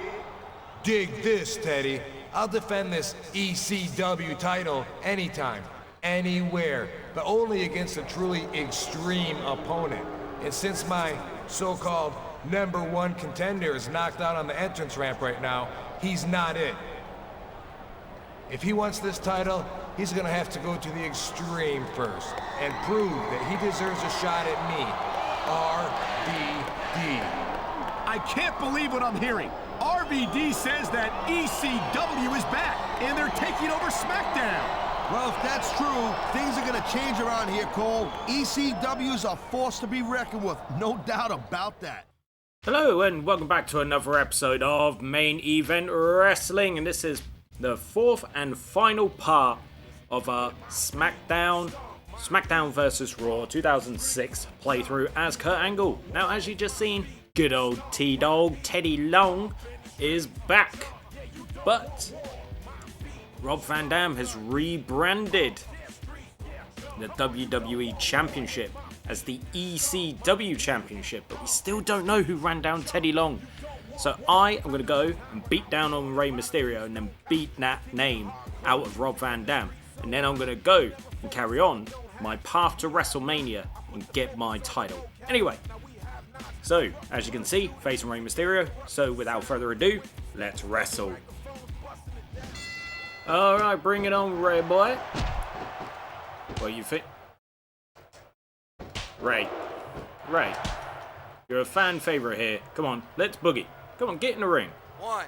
Dig this, Teddy. I'll defend this ECW title anytime, anywhere, but only against a truly extreme opponent. And since my so-called #1 contender is knocked out on the entrance ramp right now, he's not it. If he wants this title, he's gonna have to go to the extreme first and prove that he deserves a shot at me, RVD. I can't believe what I'm hearing. RVD says that ECW is back, and they're taking over SmackDown. Well, if that's true, things are gonna change around here, Cole. ECW's a force to be reckoned with, no doubt about that. Hello and welcome back to another episode of Main Event Wrestling, and this is the fourth and final part of our SmackDown vs. Raw 2006 playthrough as Kurt Angle. Now, as you just seen, good old T-Dog Teddy Long is back, but Rob Van Dam has rebranded the WWE Championship as the ECW Championship, but we still don't know who ran down Teddy Long. So I am going to go and beat down on Rey Mysterio and then beat that name out of Rob Van Dam. And then I'm going to go and carry on my path to WrestleMania and get my title. Anyway, so as you can see, facing Rey Mysterio. So without further ado, let's wrestle. Alright, bring it on, Rey boy. Well, you fit. Rey. You're a fan favorite here. Come on, let's boogie. Come on, get in the ring. 1,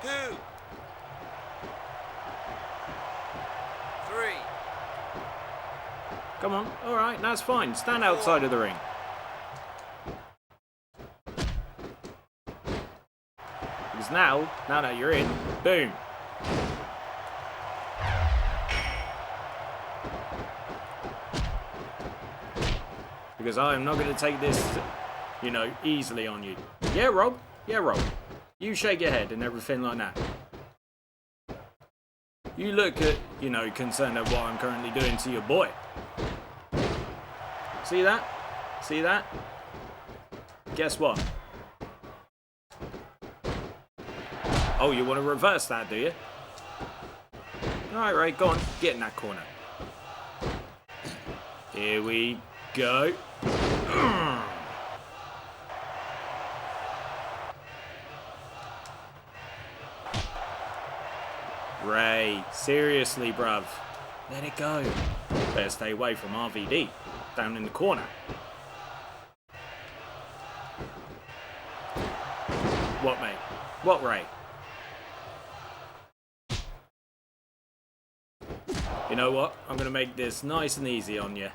2, Come on. All right, that's fine. Stand outside of the ring. Because now that you're in, boom. Because I am not going to take this, you know, easily on you. Yeah, Rob. Yeah, Rob. You shake your head and everything like that. You look at, you know, concerned at what I'm currently doing to your boy. See that? See that? Guess what? Oh, you want to reverse that, do you? Alright, right, go on. Get in that corner. Here we go. Ray, seriously, bruv. Let it go. Better stay away from RVD. Down in the corner. What, mate? What, Ray? You know what? I'm going to make this nice and easy on you.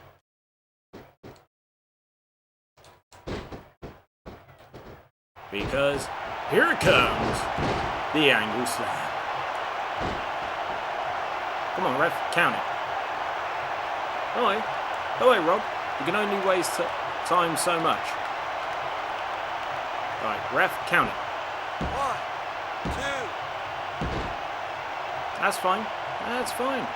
Because here it comes. The angle slam. Come on, ref. Count it. Don't worry, Rob. You can only waste time so much. Right, ref. Count it. 1, 2. That's fine. That's fine.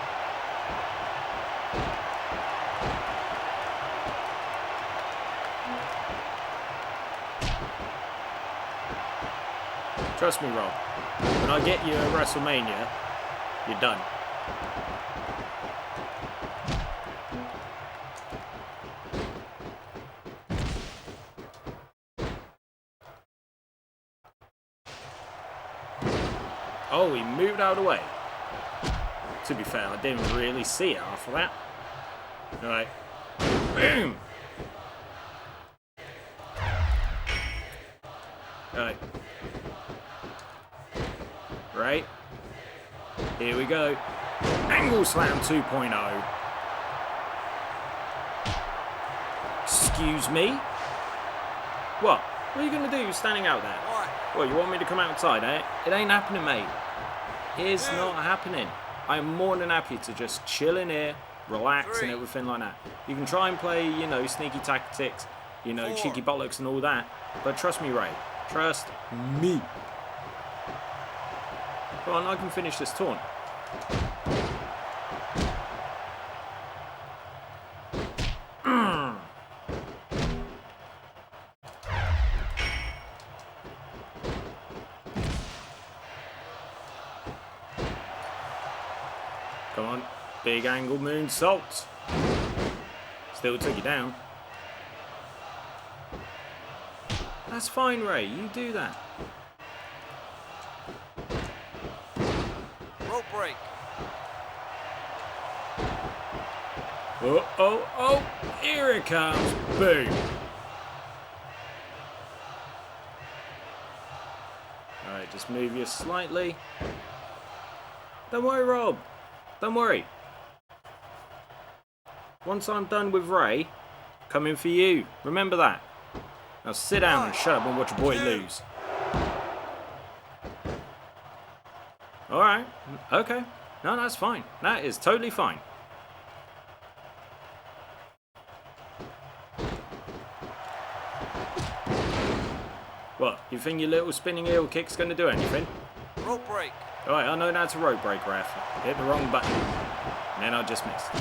Trust me, Rob. When I get you at WrestleMania, you're done. Oh, he moved out of the way. To be fair, I didn't really see it after that. Alright. Boom! Alright. Right. Here we go. Angle Slam 2.0. Excuse me? What? What are you going to do standing out there? What, you want me to come outside, eh? It ain't happening, mate. It's not happening. I'm more than happy to just chill in here, relax and everything like that. You can try and play, you know, sneaky tactics, you know, cheeky bollocks and all that. But trust me, Ray. Trust me. Come on, I can finish this taunt. Come on, big angle moonsault. Still took you down. That's fine, Ray. You do that. Rope break. Oh, oh, oh. Here it comes. Boom. Alright, just move you slightly. Don't worry, Rob. Don't worry. Once I'm done with Ray, coming for you. Remember that. Now sit down and shut up and watch your boy lose. Alright. Okay. No, that's fine. That is totally fine. What? You think your little spinning heel kick's going to do anything? Rope break. Alright, I know that's a rope break, ref. Hit the wrong button. And then I just missed.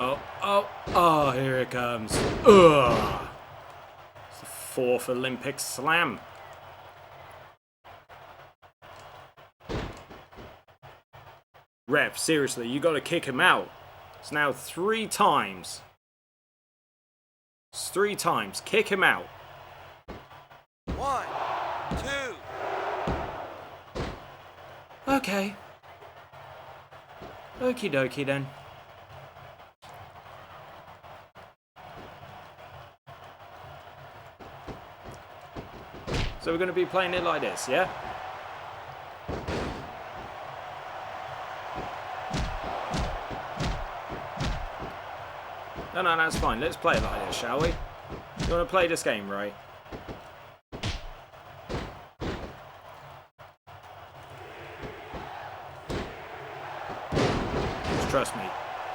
Oh, oh, oh, here it comes. Ugh. It's the 4th Olympic slam. Ref, seriously, you got to kick him out. It's now 3 times. It's 3 times. Kick him out. 1, 2. Okay. Okie dokie then. So we're going to be playing it like this, yeah? No, that's fine. Let's play it like this, shall we? You want to play this game, right? Just trust me.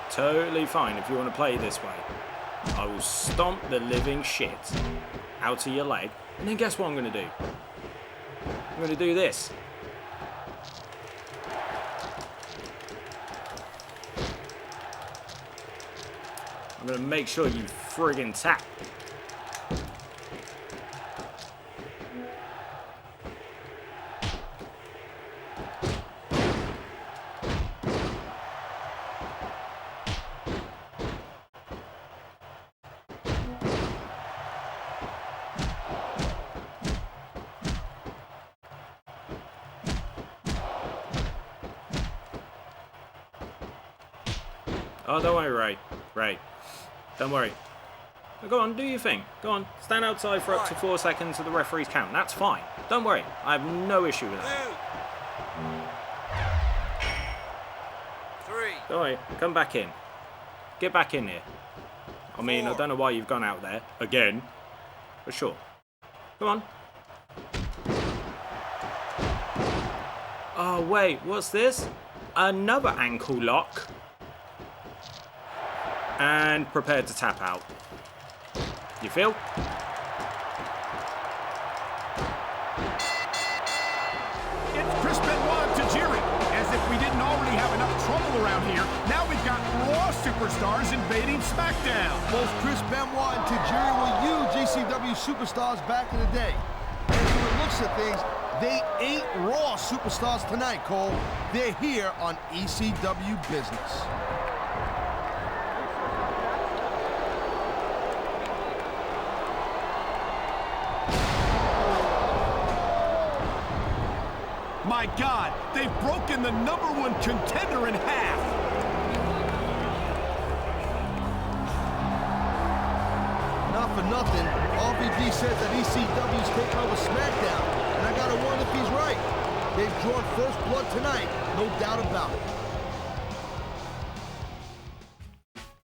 Totally fine if you want to play this way. I will stomp the living shit out of your leg, and then guess what I'm going to do? I'm going to do this. I'm going to make sure you friggin' tap. Oh, don't worry, Ray. Ray. Don't worry. Now go on, do your thing. Go on, stand outside for up to 4 seconds of the referee's count. That's fine. Don't worry. I have no issue with that. 2, 3. Don't worry. Come back in. Get back in here. I mean, 4. I don't know why you've gone out there. Again. But sure. Come on. Oh, wait. What's this? Another ankle lock. And prepare to tap out. You feel? It's Chris Benoit to Tajiri. As if we didn't already have enough trouble around here, now we've got Raw superstars invading SmackDown. Both Chris Benoit and Tajiri were huge ECW superstars back in the day. As from the looks of things, they ain't Raw superstars tonight, Cole. They're here on ECW business. My God, they've broken the #1 contender in half. Not for nothing, RVD says that ECW's taking over SmackDown, and I gotta wonder if he's right. They've drawn first blood tonight, no doubt about it.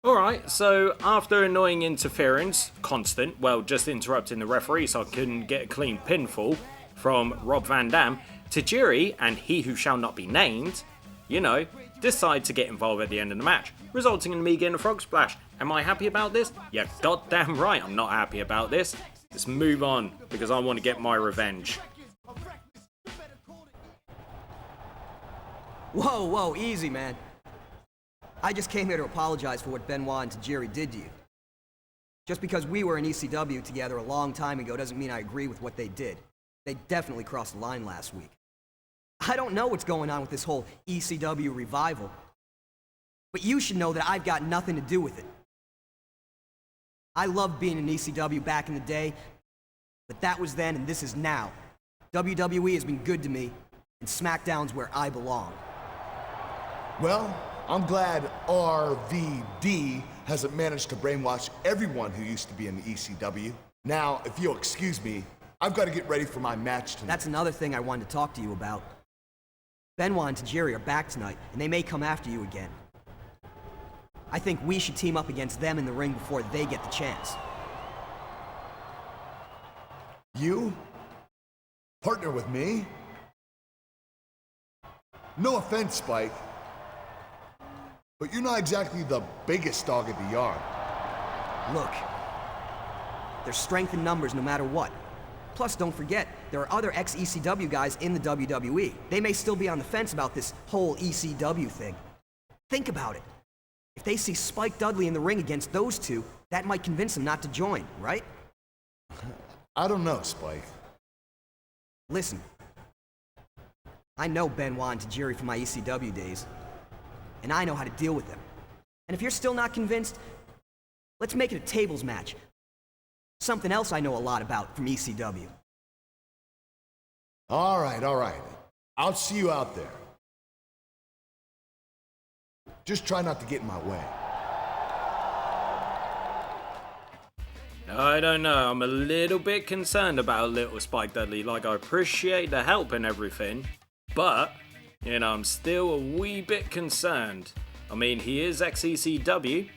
Alright, so after annoying interference, constant, well, just interrupting the referee so I couldn't get a clean pinfall from Rob Van Dam, Tajiri and He Who Shall Not Be Named, you know, decide to get involved at the end of the match, resulting in me getting a frog splash. Am I happy about this? Yeah, goddamn right I'm not happy about this. Let's move on, because I want to get my revenge. Whoa, easy, man. I just came here to apologize for what Benoit and Tajiri did to you. Just because we were in ECW together a long time ago doesn't mean I agree with what they did. They definitely crossed the line last week. I don't know what's going on with this whole ECW revival, but you should know that I've got nothing to do with it. I loved being in ECW back in the day, but that was then and this is now. WWE has been good to me, and SmackDown's where I belong. Well, I'm glad RVD hasn't managed to brainwash everyone who used to be in the ECW. Now, if you'll excuse me, I've got to get ready for my match tonight. That's another thing I wanted to talk to you about. Benoit and Tajiri are back tonight, and they may come after you again. I think we should team up against them in the ring before they get the chance. You? Partner with me? No offense, Spike, but you're not exactly the biggest dog at the yard. Look, there's strength in numbers no matter what. Plus, don't forget, there are other ex-ECW guys in the WWE. They may still be on the fence about this whole ECW thing. Think about it. If they see Spike Dudley in the ring against those two, that might convince them not to join, right? I don't know, Spike. Listen, I know Benoit and Tajiri from my ECW days, and I know how to deal with them. And if you're still not convinced, let's make it a tables match. Something else I know a lot about from ECW. All right. I'll see you out there. Just try not to get in my way. I don't know, I'm a little bit concerned about little Spike Dudley. Like, I appreciate the help and everything, but, you know, I'm still a wee bit concerned. I mean, he is ex-ECW.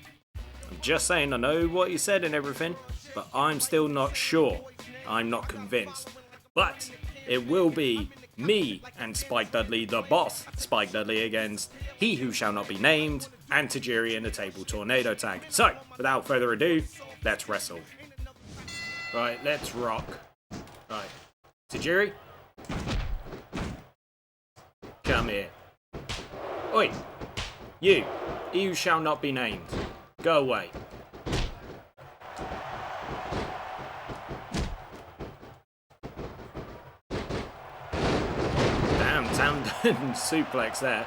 I'm just saying, I know what you said and everything, but I'm still not sure. I'm not convinced. But it will be me and Spike Dudley, the boss, Spike Dudley, against He Who Shall Not Be Named and Tajiri in a table tornado tag. So, without further ado, let's wrestle. Right, let's rock. Right, Tajiri, come here. Oi, you, He Who Shall Not Be Named, go away. Tandem suplex there.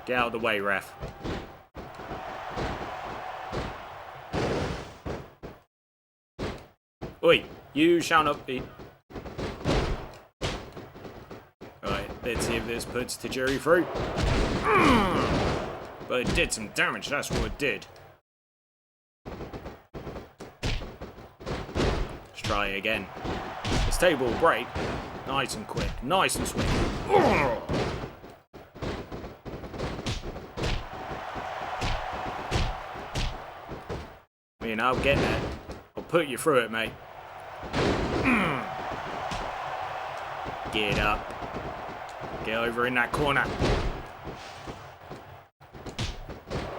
Get out of the way, ref. Oi, you shall not be. Right, let's see if this puts Tajiri through. But it did some damage, that's what it did. Let's try again. This table will break. Nice and quick. Nice and swift. I mean, I'll get there. I'll put you through it, mate. Get up. Get over in that corner.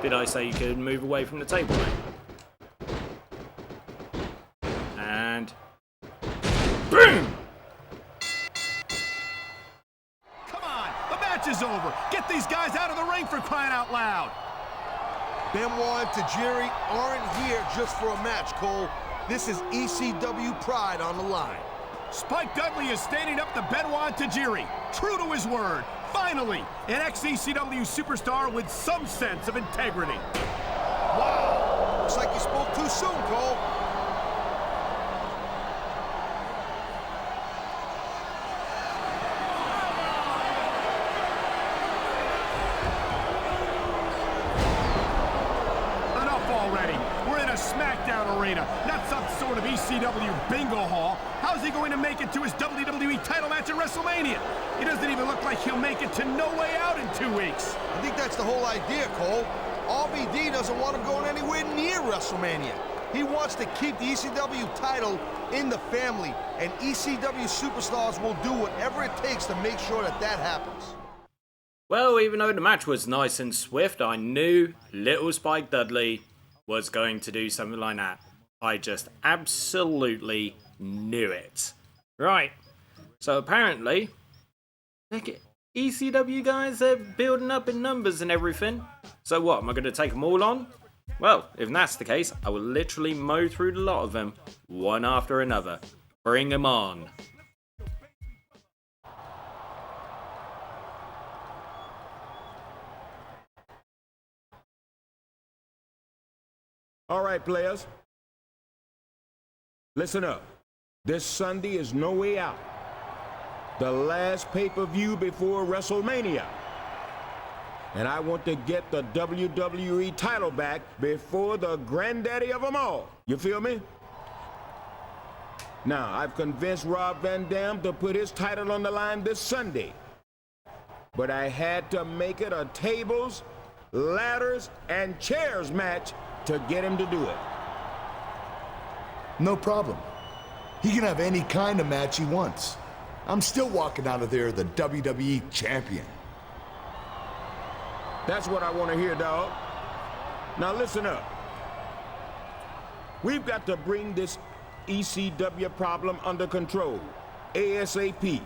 Did I say you could move away from the table, mate? And... boom! Come on, the match is over. Get these guys out of the ring for crying out loud. Benoit and Tajiri aren't here just for a match, Cole. This is ECW pride on the line. Spike Dudley is standing up to Benoit and Tajiri, true to his word. Finally, an ex-ECW superstar with some sense of integrity. Wow, looks like you spoke too soon, Cole. Smackdown arena, not some sort of ECW bingo hall. How's he going to make it to his WWE title match at WrestleMania? It doesn't even look like he'll make it to No Way Out in 2 weeks. I think that's the whole idea, Cole. RVD doesn't want him going anywhere near WrestleMania. He wants to keep the ECW title in the family, and ECW superstars will do whatever it takes to make sure that that happens. Well, even though the match was nice and swift, I knew little Spike Dudley was going to do something like that. I just absolutely knew it. Right, so apparently, look at ECW guys, they're building up in numbers and everything. So what, am I going to take them all on? Well, if that's the case, I will literally mow through the lot of them, one after another. Bring them on. All right, players. Listen up. This Sunday is No Way Out. The last pay-per-view before WrestleMania. And I want to get the WWE title back before the granddaddy of them all. You feel me? Now, I've convinced Rob Van Dam to put his title on the line this Sunday. But I had to make it a tables, ladders, and chairs match to get him to do it. No problem. He can have any kind of match he wants. I'm still walking out of there the WWE champion. That's what I want to hear, dog. Now listen up. We've got to bring this ECW problem under control, ASAP.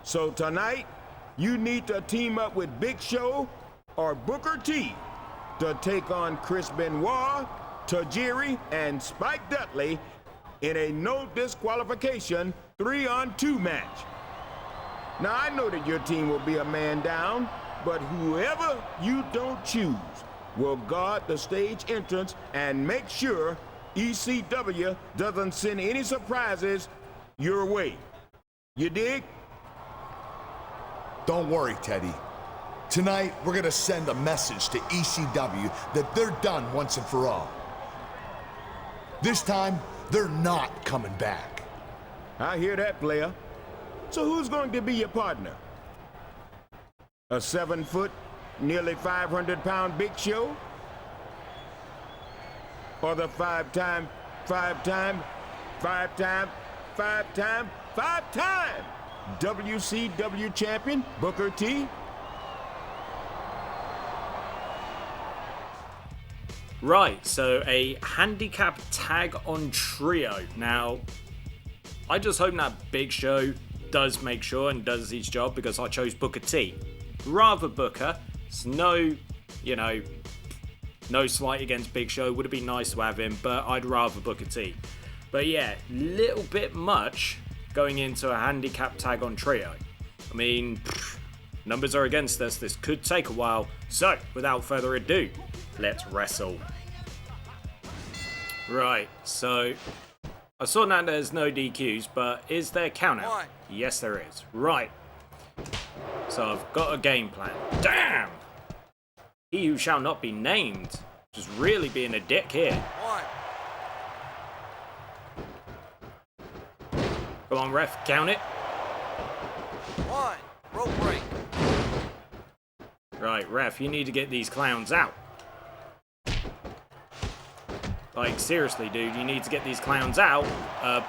So tonight, you need to team up with Big Show or Booker T to take on Chris Benoit, Tajiri, and Spike Dudley in a no disqualification 3-on-2 match. Now, I know that your team will be a man down, but whoever you don't choose will guard the stage entrance and make sure ECW doesn't send any surprises your way. You dig? Don't worry, Teddy. Tonight, we're gonna send a message to ECW that they're done once and for all. This time, they're not coming back. I hear that, player. So who's going to be your partner? A 7-foot, nearly 500-pound Big Show? Or the five-time WCW champion, Booker T? Right, so a handicap tag on trio. Now, I just hope that Big Show does make sure and does his job, because I chose Booker T. Rather Booker. It's no slight against Big Show. Would have been nice to have him, but I'd rather Booker T. But yeah, little bit much going into a handicap tag on trio. I mean, numbers are against us. This could take a while. So, without further ado, let's wrestle. Right, so I saw that there's no DQs, but is there count out? Yes, there is. Right. So I've got a game plan. Damn! He who shall not be named. Just really being a dick here. Come on, ref, count it. 1, rope break. Right, ref, you need to get these clowns out. Like, seriously, dude, you need to get these clowns out.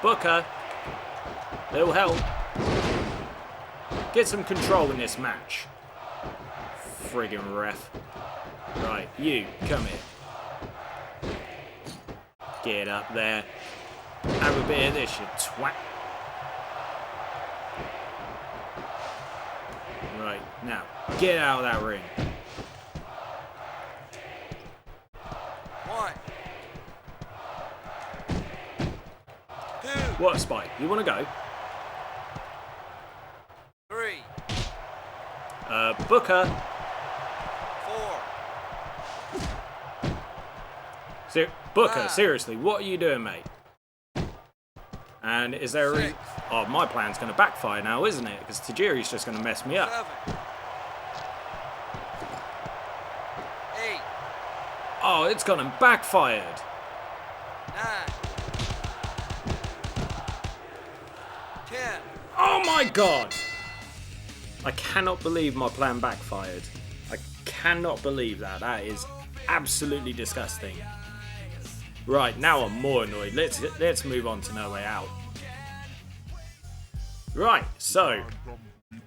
Booker, little help. Get some control in this match. Friggin' ref. Right, you, come here. Get up there. Have a bit of this, you twat. Right, now, get out of that ring. 1, 2. What, Spike? You want to go? 3. Booker. 4. Booker, seriously, what are you doing, mate? And is there a reason? Oh, my plan's going to backfire now, isn't it? Because Tajiri's just going to mess me up. 7. 8. Oh, it's gone and backfired. 9. 10. Oh my god! I cannot believe my plan backfired. I cannot believe that. That is absolutely disgusting. Right, now I'm more annoyed. Let's move on to No Way Out. Right, so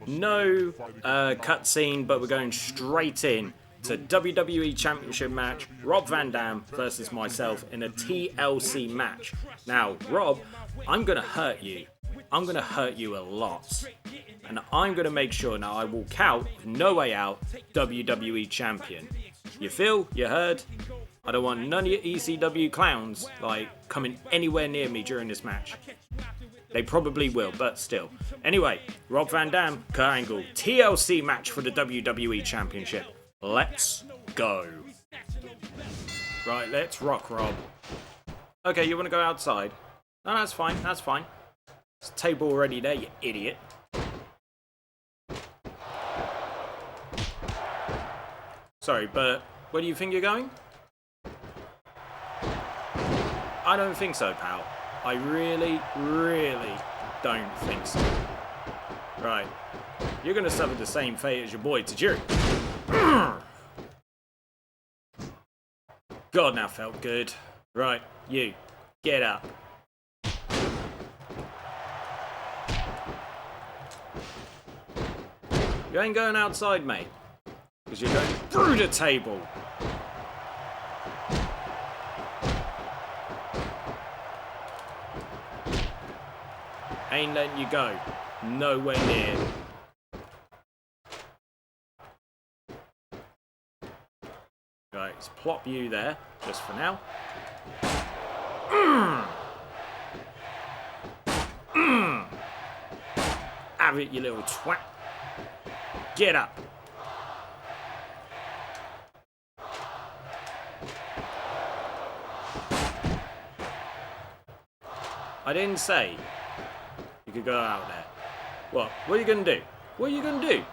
no cutscene, but we're going straight in to WWE Championship match. Rob Van Dam versus myself in a TLC match. Now, Rob, I'm gonna hurt you. I'm gonna hurt you a lot, and I'm gonna make sure now I walk out with No Way Out WWE Champion. You feel? You heard? I don't want none of your ECW clowns, like, coming anywhere near me during this match. They probably will, but still. Anyway, Rob Van Dam, Kurt Angle, TLC match for the WWE Championship. Let's go. Right, let's rock, Rob. Okay, you want to go outside? No, that's fine, that's fine. There's a table already there, you idiot. Sorry, but where do you think you're going? I don't think so, pal. I really, really don't think so. Right. You're gonna suffer the same fate as your boy Tajiri. God, that felt good. Right, you. Get up. You ain't going outside, mate. Because you're going through the table. Ain't letting you go. Nowhere near. Right, let's plop you there, just for now. Have it, you little twat. Get up. I didn't say you could go out there. What? What are you going to do? What are you going to do?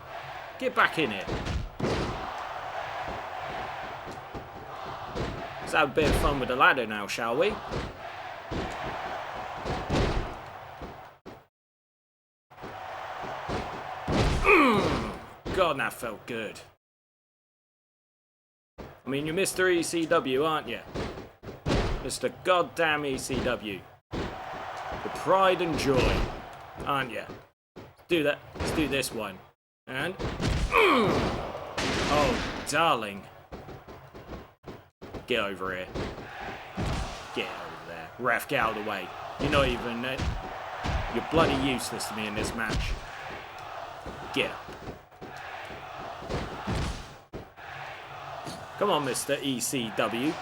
Get back in here. Let's have a bit of fun with the ladder now, shall we? God, God, that felt good. I mean, you're Mr. ECW, aren't you? Mr. Goddamn ECW. The pride and joy, aren't you? Let's do that. Let's do this one. And... Oh, darling. Get over here. Get over there. Ref, get out of the way. You're not even... You're bloody useless to me in this match. Get up. Come on, Mr. ECW.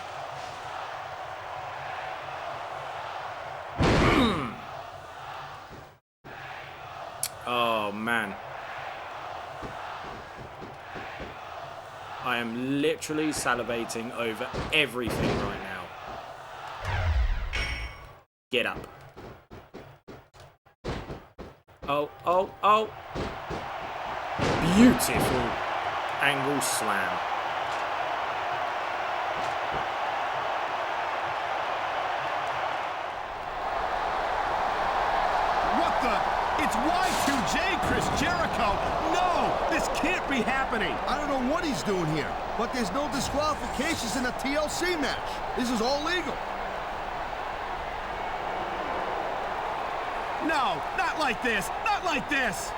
Oh, man. I am literally salivating over everything right now. Get up. Oh, oh, oh. Beautiful angle slam. What the? It's Y2J, Chris Jericho. No, this can't be happening. I don't know what he's doing here, but there's no disqualifications in a TLC match. This is all legal. No, not like this. Not like this.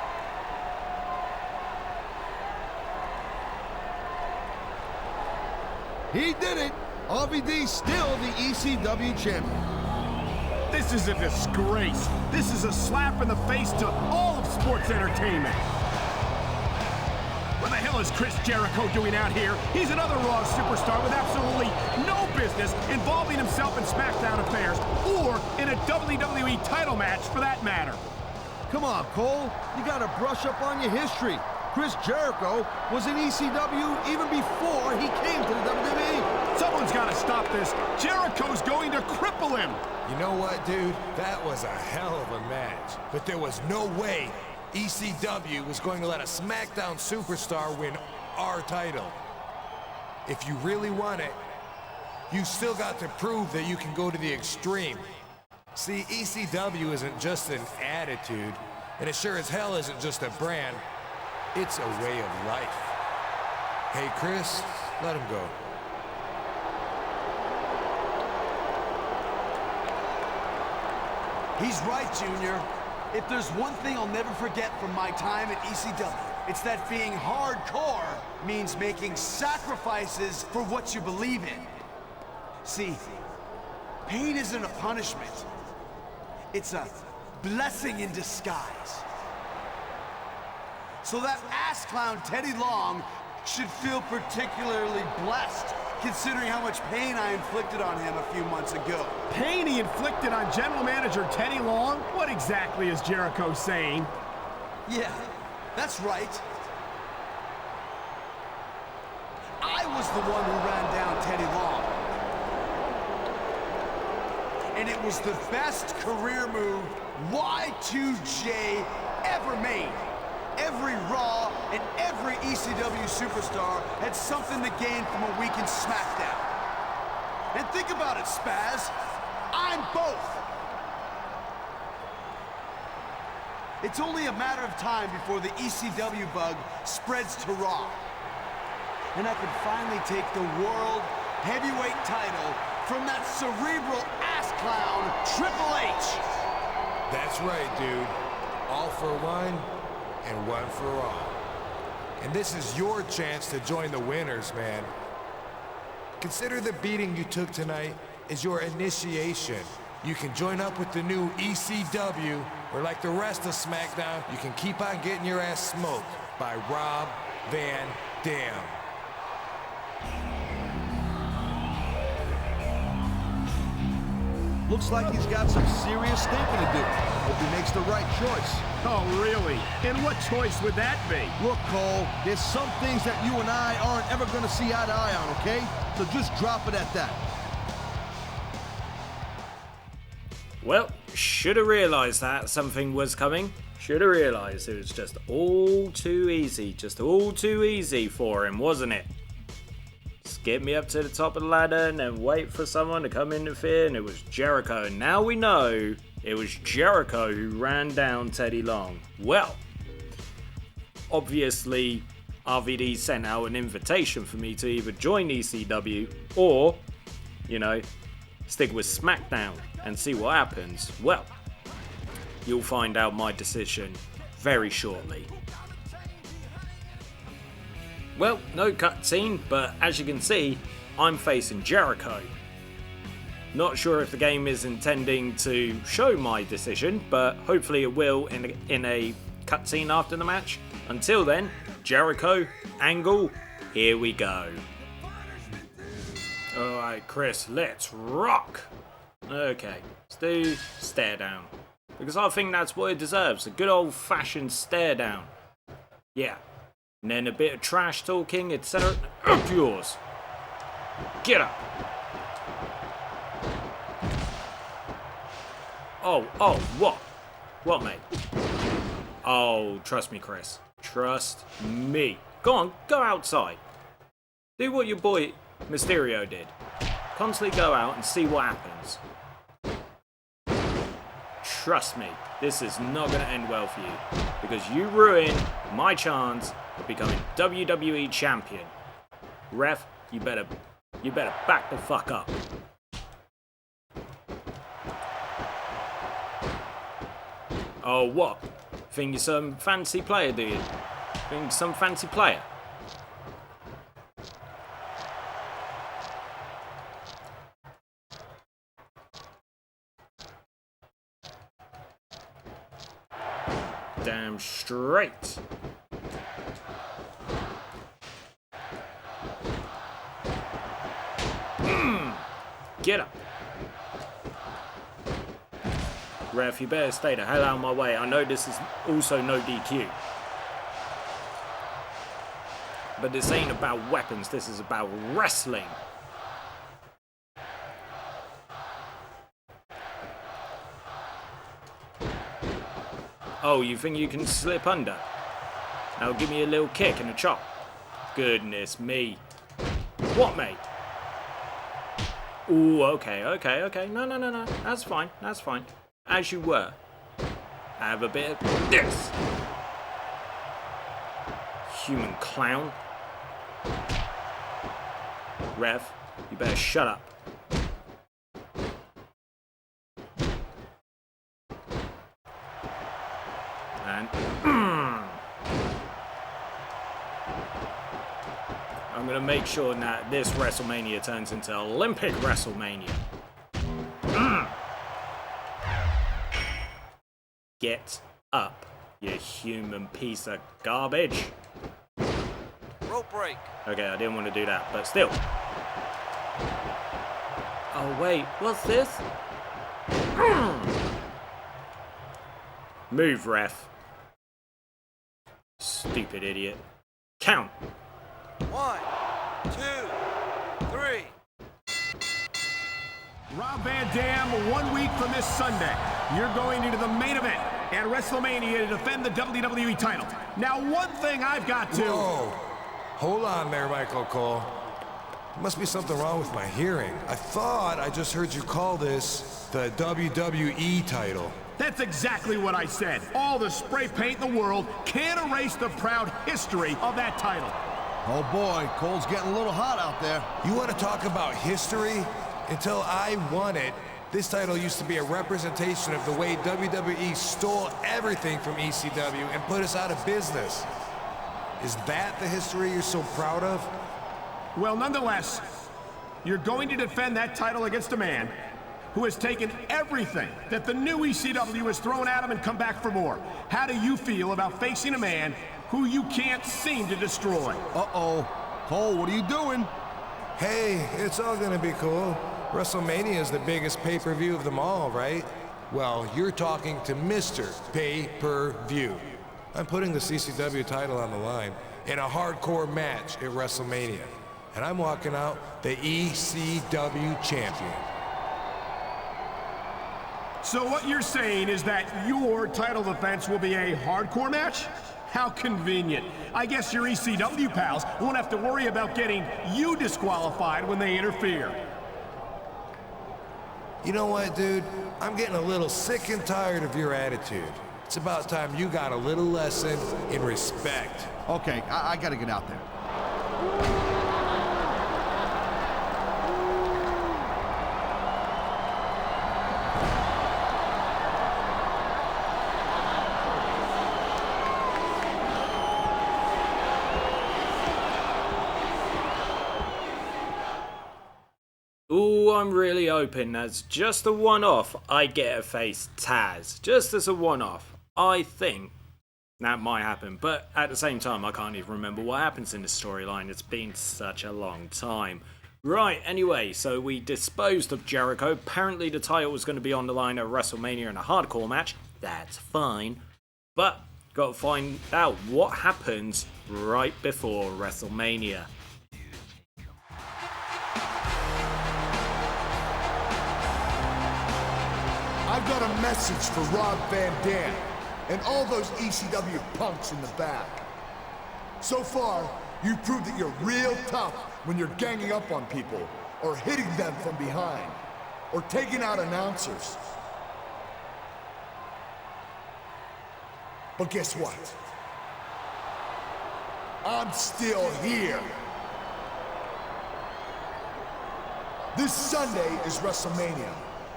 He did it. RVD's still the ECW champion. This is a disgrace. This is a slap in the face to all of sports entertainment. What the hell is Chris Jericho doing out here? He's another Raw superstar with absolutely no business involving himself in SmackDown affairs or in a WWE title match for that matter. Come on, Cole. You gotta brush up on your history. Chris Jericho was in ECW even before he came to the WWE. Someone's gotta stop this. Jericho's going to cripple him. You know what, dude? That was a hell of a match. But there was no way ECW was going to let a SmackDown superstar win our title. If you really want it, you still got to prove that you can go to the extreme. See, ECW isn't just an attitude, and it sure as hell isn't just a brand. It's a way of life. Hey, Chris, let him go. He's right, Junior. If there's one thing I'll never forget from my time at ECW, it's that being hardcore means making sacrifices for what you believe in. See, pain isn't a punishment. It's a blessing in disguise. So that ass clown Teddy Long should feel particularly blessed, considering how much pain I inflicted on him a few months ago. Pain he inflicted on General Manager Teddy Long? What exactly is Jericho saying? Yeah, that's right. I was the one who ran down Teddy Long. And it was the best career move Y2J ever made. Every Raw and every ECW superstar had something to gain from a week in SmackDown. And think about it, Spaz. I'm both. It's only a matter of time before the ECW bug spreads to Raw. And I can finally take the World Heavyweight title from that cerebral ass clown, Triple H. That's right, dude. All for one, and one for all. And this is your chance to join the winners, man. Consider the beating you took tonight as your initiation. You can join up with the new ECW, or like the rest of SmackDown, you can keep on getting your ass smoked by Rob Van Dam. Looks like he's got some serious thinking to do. Hope he makes the right choice. Oh, really? And what choice would that be? Look, Cole, there's some things that you and I aren't ever going to see eye to eye on, okay? So just drop it at that. Well, should have realised that something was coming. Should have realised it was just all too easy. Just all too easy for him, wasn't it? Get me up to the top of the ladder and then wait for someone to come interfere, and it was Jericho. Now we know it was Jericho who ran down Teddy Long. Well, obviously RVD sent out an invitation for me to either join ECW or, you know, stick with SmackDown and see what happens. Well, you'll find out my decision very shortly. Well, no cutscene, but as you can see, I'm facing Jericho. Not sure if the game is intending to show my decision, but hopefully it will in a cutscene after the match. Until then, Jericho, Angle, here we go. Alright, Chris, let's rock! Okay, let's do stare down. Because I think that's what it deserves, a good old-fashioned stare down. Yeah. And then a bit of trash talking, etc. Up yours! Get up! Oh, what? What, mate? Oh, trust me, Chris. Trust me. Go on, go outside. Do what your boy Mysterio did. Constantly go out and see what happens. Trust me, this is not going to end well for you. Because you ruined my chance of becoming WWE Champion. Ref, you better back the fuck up. Oh, what? Think you're some fancy player, do you? Think you're some fancy player? Damn straight. Get up. Ref, you better stay the hell out of my way. I know this is also no DQ. But this ain't about weapons, this is about wrestling. Oh, you think you can slip under? Now give me a little kick and a chop. Goodness me. What, mate? Ooh, okay. No. That's fine. As you were. Have a bit of this. Human clown. Ref, you better shut up. And I'm gonna make sure that this WrestleMania turns into Olympic WrestleMania. Get up, you human piece of garbage. Rope break. Okay, I didn't want to do that, but still. Oh wait, what's this? Move, ref. Stupid idiot. Count. 1, 2, 3. Rob Van Dam, 1 week from this Sunday, you're going into the main event at WrestleMania to defend the WWE title. Now, one thing I've got to... Whoa. Hold on there, Michael Cole. There must be something wrong with my hearing. I thought I just heard you call this the WWE title. That's exactly what I said. All the spray paint in the world can't erase the proud history of that title. Oh boy, Cole's getting a little hot out there. You want to talk about history? Until I won it, this title used to be a representation of the way WWE stole everything from ECW and put us out of business. Is that the history you're so proud of? Well, nonetheless, you're going to defend that title against a man who has taken everything that the new ECW has thrown at him and come back for more. How do you feel about facing a man who you can't seem to destroy? Uh-oh. Cole, what are you doing? Hey, it's all gonna be cool. WrestleMania is the biggest pay-per-view of them all, right? Well, you're talking to Mr. Pay-Per-View. I'm putting the CCW title on the line in a hardcore match at WrestleMania. And I'm walking out the ECW champion. So what you're saying is that your title defense will be a hardcore match? How convenient. I guess your ECW pals won't have to worry about getting you disqualified when they interfere. You know what, dude? I'm getting a little sick and tired of your attitude. It's about time you got a little lesson in respect. Okay, I gotta get out there. Ooh, I'm really hoping that's just a one-off. I get to face Taz, just as a one-off. I think that might happen, but at the same time, I can't even remember what happens in the storyline. It's been such a long time. Right, anyway, so we disposed of Jericho. Apparently the title was going to be on the line at WrestleMania in a hardcore match. That's fine. But, got to find out what happens right before WrestleMania. I've got a message for Rob Van Dam and all those ECW punks in the back. So far, you've proved that you're real tough when you're ganging up on people, or hitting them from behind, or taking out announcers. But guess what? I'm still here. This Sunday is WrestleMania,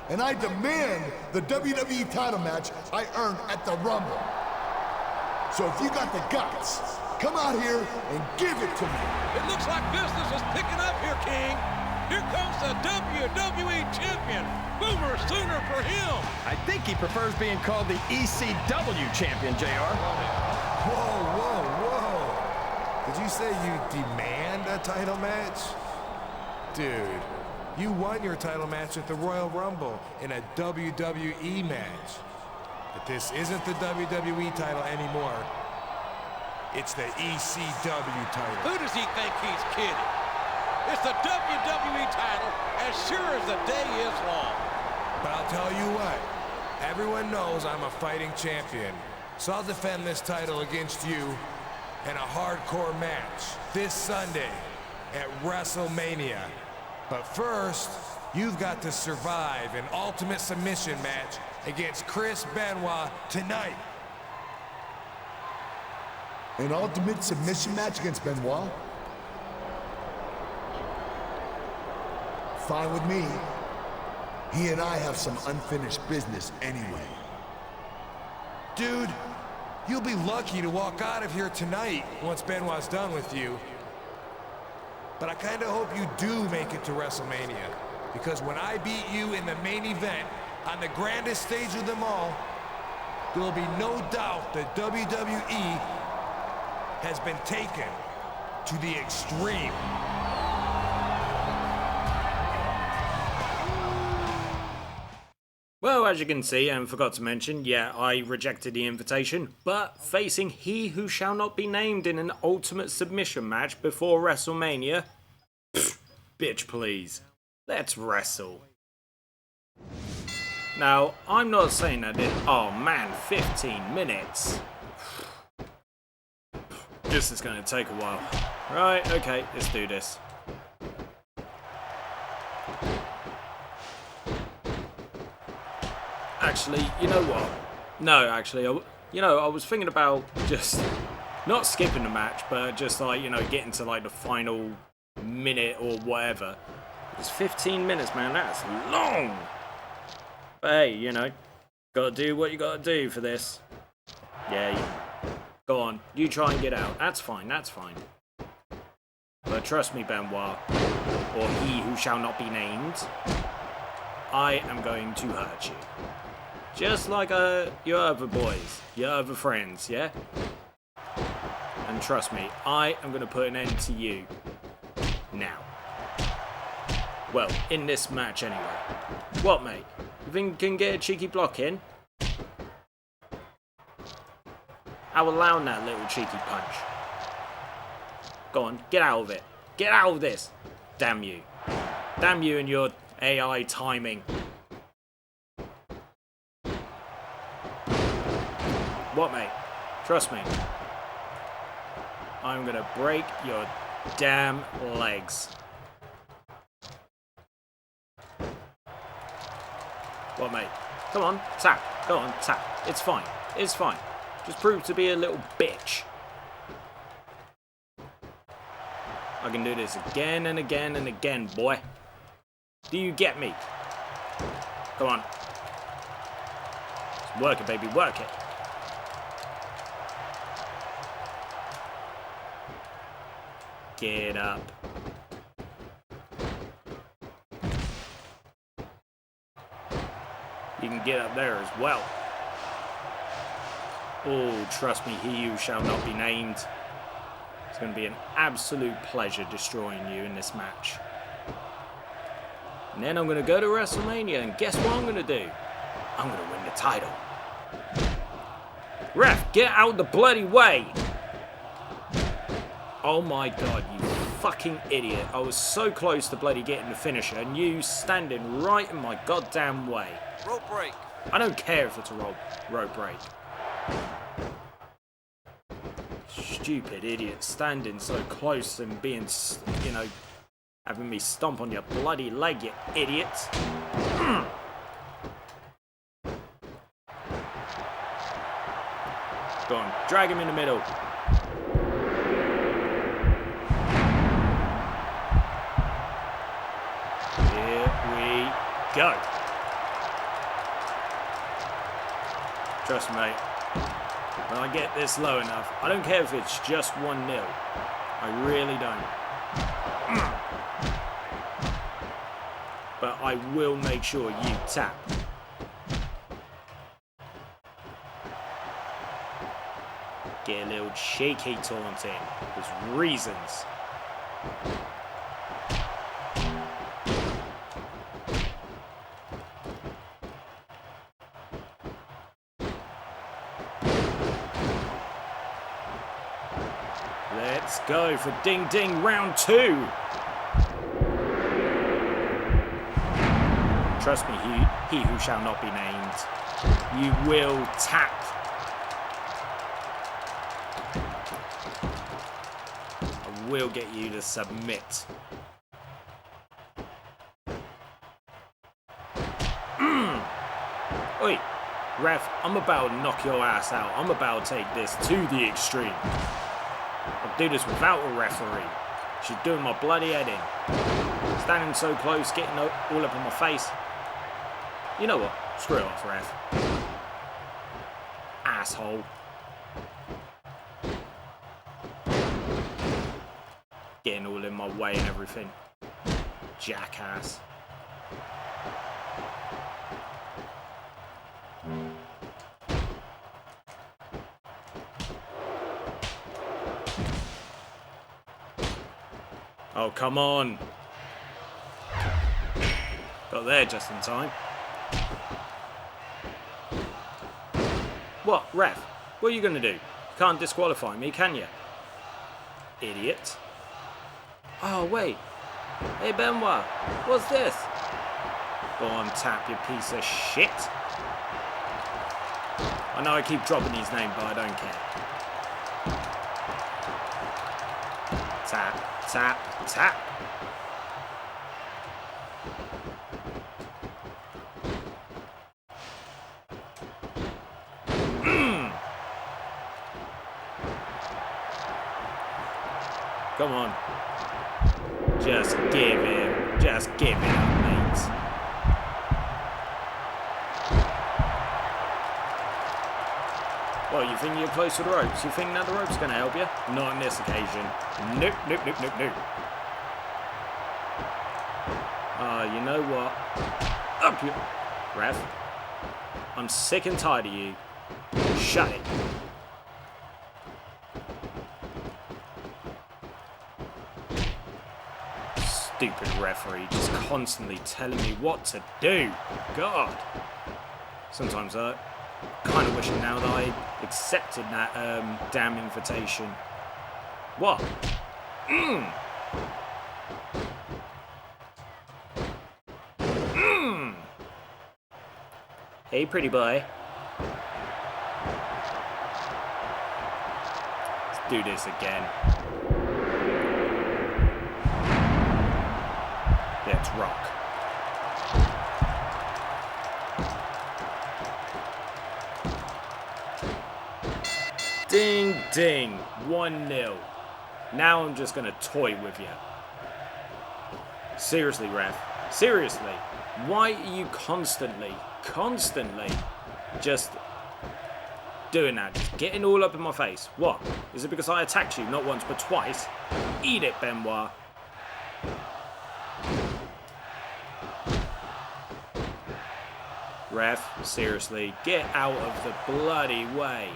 and I demand the WWE title match I earned at the Rumble. So if you got the guts, come out here and give it to me. It looks like business is picking up here, King. Here comes the WWE Champion. Boomer Sooner for him. I think he prefers being called the ECW Champion, JR. Whoa, whoa, whoa. Did you say you demand a title match? Dude, you won your title match at the Royal Rumble in a WWE match. But this isn't the WWE title anymore. It's the ECW title. Who does he think he's kidding? It's the WWE title as sure as the day is long. But I'll tell you what, everyone knows I'm a fighting champion. So I'll defend this title against you in a hardcore match this Sunday at WrestleMania. But first, you've got to survive an ultimate submission match against Chris Benoit tonight. An ultimate submission match against Benoit? Fine with me. He and I have some unfinished business anyway. Dude, you'll be lucky to walk out of here tonight once Benoit's done with you. But I kind of hope you do make it to WrestleMania, because when I beat you in the main event on the grandest stage of them all, there will be no doubt that WWE has been taken to the extreme. Well, as you can see, and forgot to mention, yeah, I rejected the invitation, but facing he who shall not be named in an ultimate submission match before WrestleMania? Pfft, bitch please. Let's wrestle. Now, I'm not saying that oh man, 15 minutes. This is going to take a while. Right, okay, let's do this. Actually, you know what? No, actually, I was thinking about just not skipping the match, but just like, getting to like the final minute or whatever. It's 15 minutes, man, that's long! But hey, gotta do what you gotta do for this. Yeah, go on, you try and get out. That's fine, that's fine. But trust me, Benoit, or he who shall not be named, I am going to hurt you. Just like your other boys, your other friends, yeah? And trust me, I am going to put an end to you. Now. Well, in this match anyway. What, mate? You think you can get a cheeky block in? I'll allow that little cheeky punch. Go on, get out of it. Get out of this. Damn you. Damn you and your AI timing. What, mate? Trust me. I'm gonna break your damn legs. What, mate? Come on, tap. Go on, tap. It's fine. It's fine. Just prove to be a little bitch. I can do this again and again and again, boy. Do you get me? Come on. Just work it, baby, work it. Get up. You can get up there as well. Oh, trust me, he who shall not be named. It's going to be an absolute pleasure destroying you in this match. And then I'm going to go to WrestleMania, and guess what I'm going to do? I'm going to win the title. Ref, get out the bloody way! Oh my god, you fucking idiot. I was so close to bloody getting the finisher, and you standing right in my goddamn way. Rope break. I don't care if it's a rope break. Stupid idiot standing so close and being, you know, having me stomp on your bloody leg, you idiot. Go on, drag him in the middle. Here we go. Trust me, mate. When I get this low enough, I don't care if it's just 1-0. I really don't. But I will make sure you tap. Get a little cheeky taunting. There's reasons. Let's go for Ding Ding round 2. Trust me, he who shall not be named. You will tap. I will get you to submit. Oi, ref, I'm about to knock your ass out. I'm about to take this to the extreme. I'll do this without a referee. She's doing my bloody head in. Standing so close, getting all up in my face. You know what? Screw it off, ref. Asshole. Getting all in my way and everything. Jackass. Oh, come on. Got there just in time. What, ref? What are you going to do? You can't disqualify me, can you? Idiot. Oh, wait. Hey, Benoit. What's this? Go on, tap, you piece of shit. I know I keep dropping his name, but I don't care. Tap. Tap, tap. Come on. Just give it. Just give it up, mate. Well, you think you're close to the ropes? You think that the rope's going to help you? Not on this occasion. Nope, nope, nope, nope, nope. You know what? Up you... Ref. I'm sick and tired of you. Shut it. Stupid referee, just constantly telling me what to do. God. Sometimes I kind of wishing now that I accepted that damn invitation. What? Hey, pretty boy. Let's do this again. Let's rock. Ding, ding. 1-0. Now I'm just going to toy with you. Seriously, ref. Seriously. Why are you constantly just doing that? Just getting all up in my face. What? Is it because I attacked you not once but twice? Eat it, Benoit. Ref, seriously, get out of the bloody way.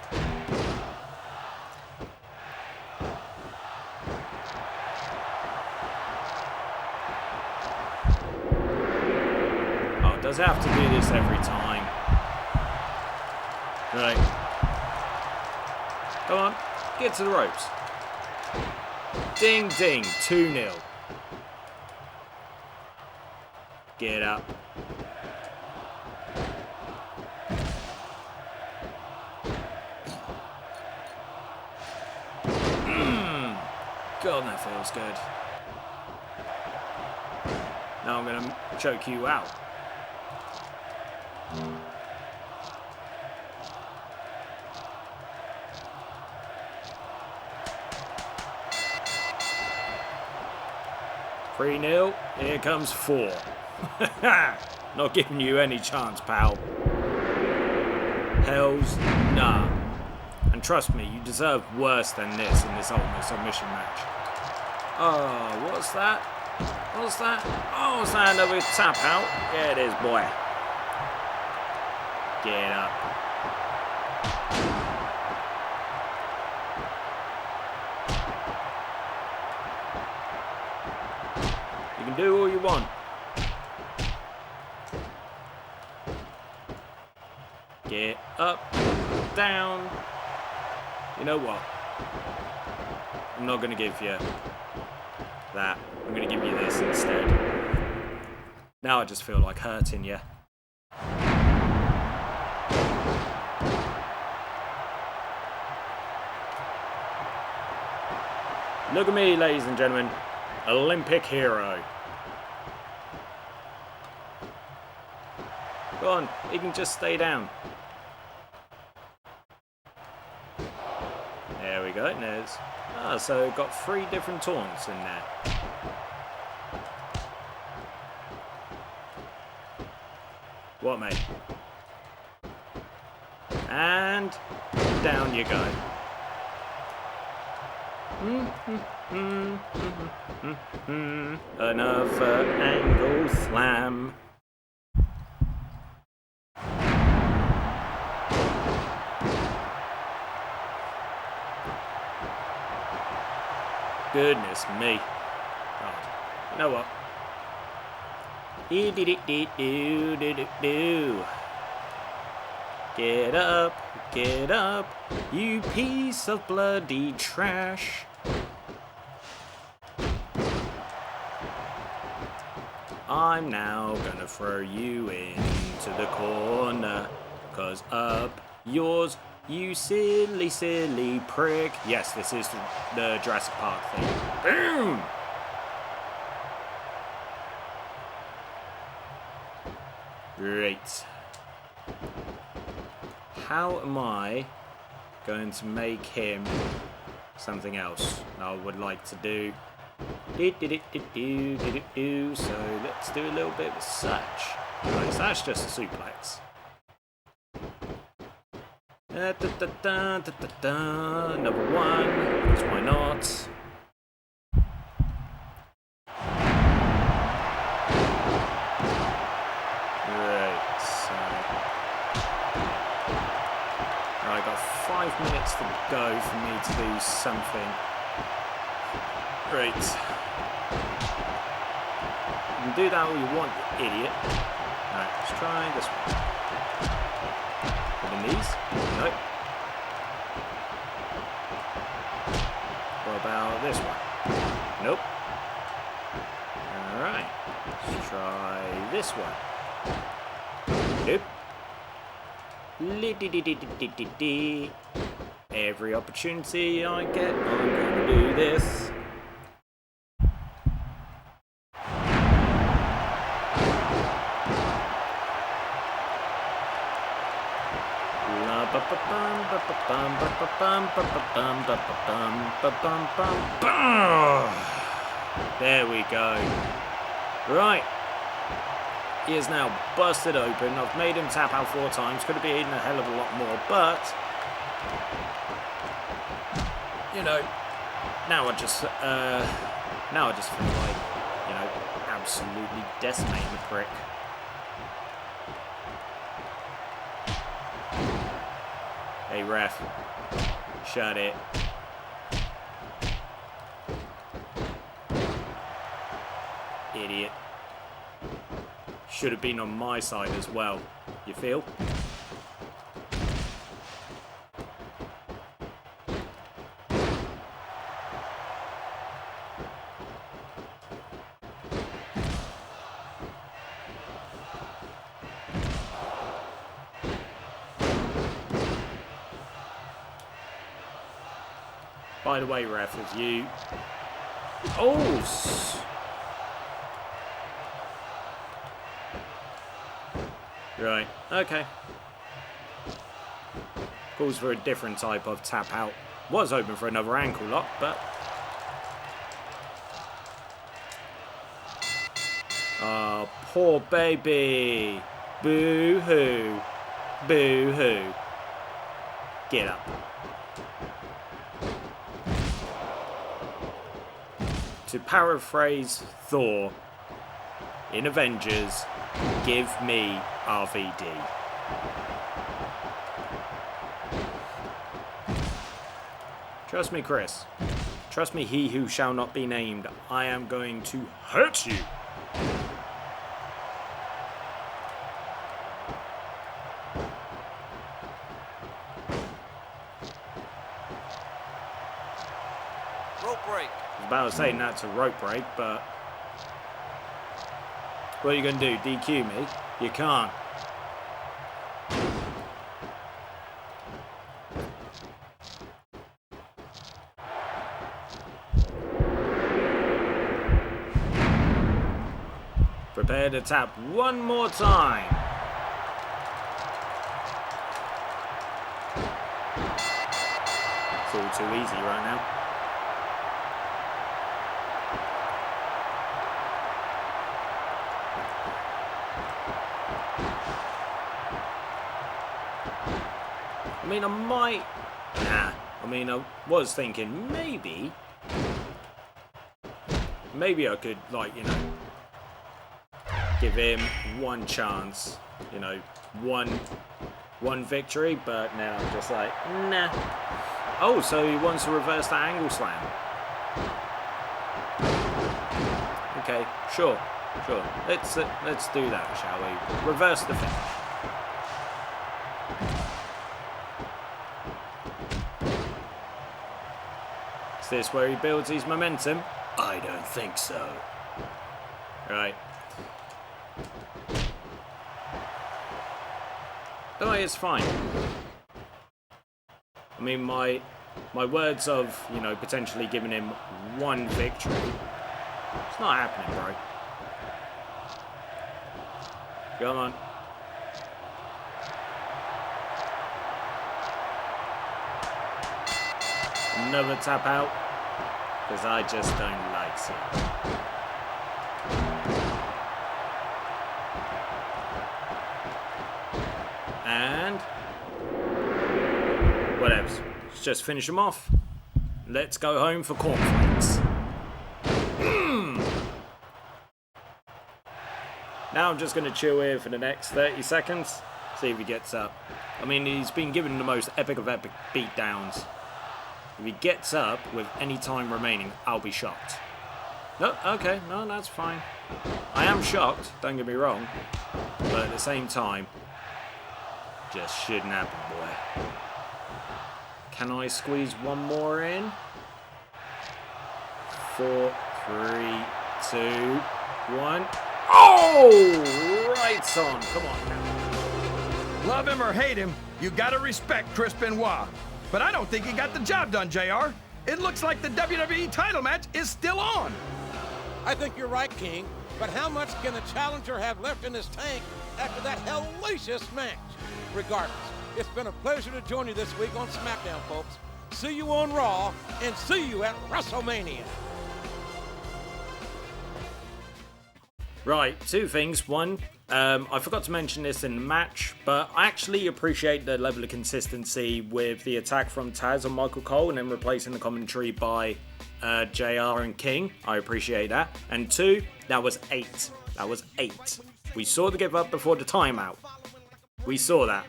Oh, does it have to do this every time? Right. Come on, get to the ropes. Ding, ding, 2-0. Get up. God, that feels good. Now I'm going to choke you out. Three 0. Here comes 4. Not giving you any chance, pal. Hells nah. And trust me, you deserve worse than this in this Ultimate Submission match. Oh, what's that? What's that? Oh, is that another tap out? Yeah, it is, boy. Get up. You can do all you want. Get up, down. You know what? I'm not going to give you that. I'm going to give you this instead. Now I just feel like hurting you. Look at me, ladies and gentlemen. Olympic hero. Go on, he can just stay down. There we go, there's... Ah, so it got 3 different taunts in there. What, mate? And... down you go. Another angle slam. Goodness me. God. You know what? Get up, you piece of bloody trash. I'm now gonna throw you into the corner, 'cause up yours, you silly, silly prick. Yes, this is the Jurassic Park thing. Boom! Great. How am I going to make him something else I would like to do? So let's do a little bit of such. Right, so that's just a suplex. Number 1, because why not? Right, so... I got 5 minutes to go for me to do something. Right. You can do that all you want, you idiot. Alright, let's try this one. With the knees? Nope. What about this one? Nope. Alright. Let's try this one. Nope. Every opportunity I get, I'm going to do this. There we go. Right. He is now busted open. I've made him tap out 4 times. Could have been a hell of a lot more, but you know, now I just feel like, you know, absolutely decimating the prick. Hey ref, shut it. Idiot. Should have been on my side as well. You feel? By the way, ref, if you... Oh! Right, okay. Calls for a different type of tap out. Was hoping for another ankle lock, but... Oh, poor baby. Boo-hoo. Boo-hoo. Get up. To paraphrase Thor in Avengers, give me RVD. Trust me, Chris. Trust me, he who shall not be named. I am going to hurt you. Rope break. I was about to say that's a rope break, but what are you going to do? DQ me? You can't. Prepare to tap one more time. It's all too easy right now. I mean, I might... Nah. I mean, I was thinking maybe I could, like, you know, give him one chance, you know, one victory, but now I'm just like, nah. Oh, so he wants to reverse that angle slam. Okay, sure. Let's do that, shall we? Reverse the finish. Is this where he builds his momentum? I don't think so. Right. Oh, it's fine. I mean, my words of, you know, potentially giving him one victory, it's not happening, bro. Come on. Another tap out, because I just don't like it. And whatever. Let's just finish him off. Let's go home for cornflakes. Now I'm just going to chill here for the next 30 seconds. See if he gets up. I mean, he's been given the most epic of epic beatdowns. If he gets up with any time remaining, I'll be shocked. No, okay, no, that's fine. I am shocked, don't get me wrong. But at the same time, just shouldn't happen, boy. Can I squeeze one more in? 4, 3, 2, 1. Oh! Right on. Come on now. Love him or hate him, you gotta respect Chris Benoit. But I don't think he got the job done, JR. It looks like the WWE title match is still on. I think you're right, King. But how much can the challenger have left in his tank after that hellacious match? Regardless, It's been a pleasure to join you this week on SmackDown, folks. See you on Raw, and see you at WrestleMania. Right, two things. One, I forgot to mention this in the match, but I actually appreciate the level of consistency with the attack from Taz on Michael Cole and then replacing the commentary by JR and King. I appreciate that. And two, that was 8. That was 8. We saw the give up before the timeout. We saw that.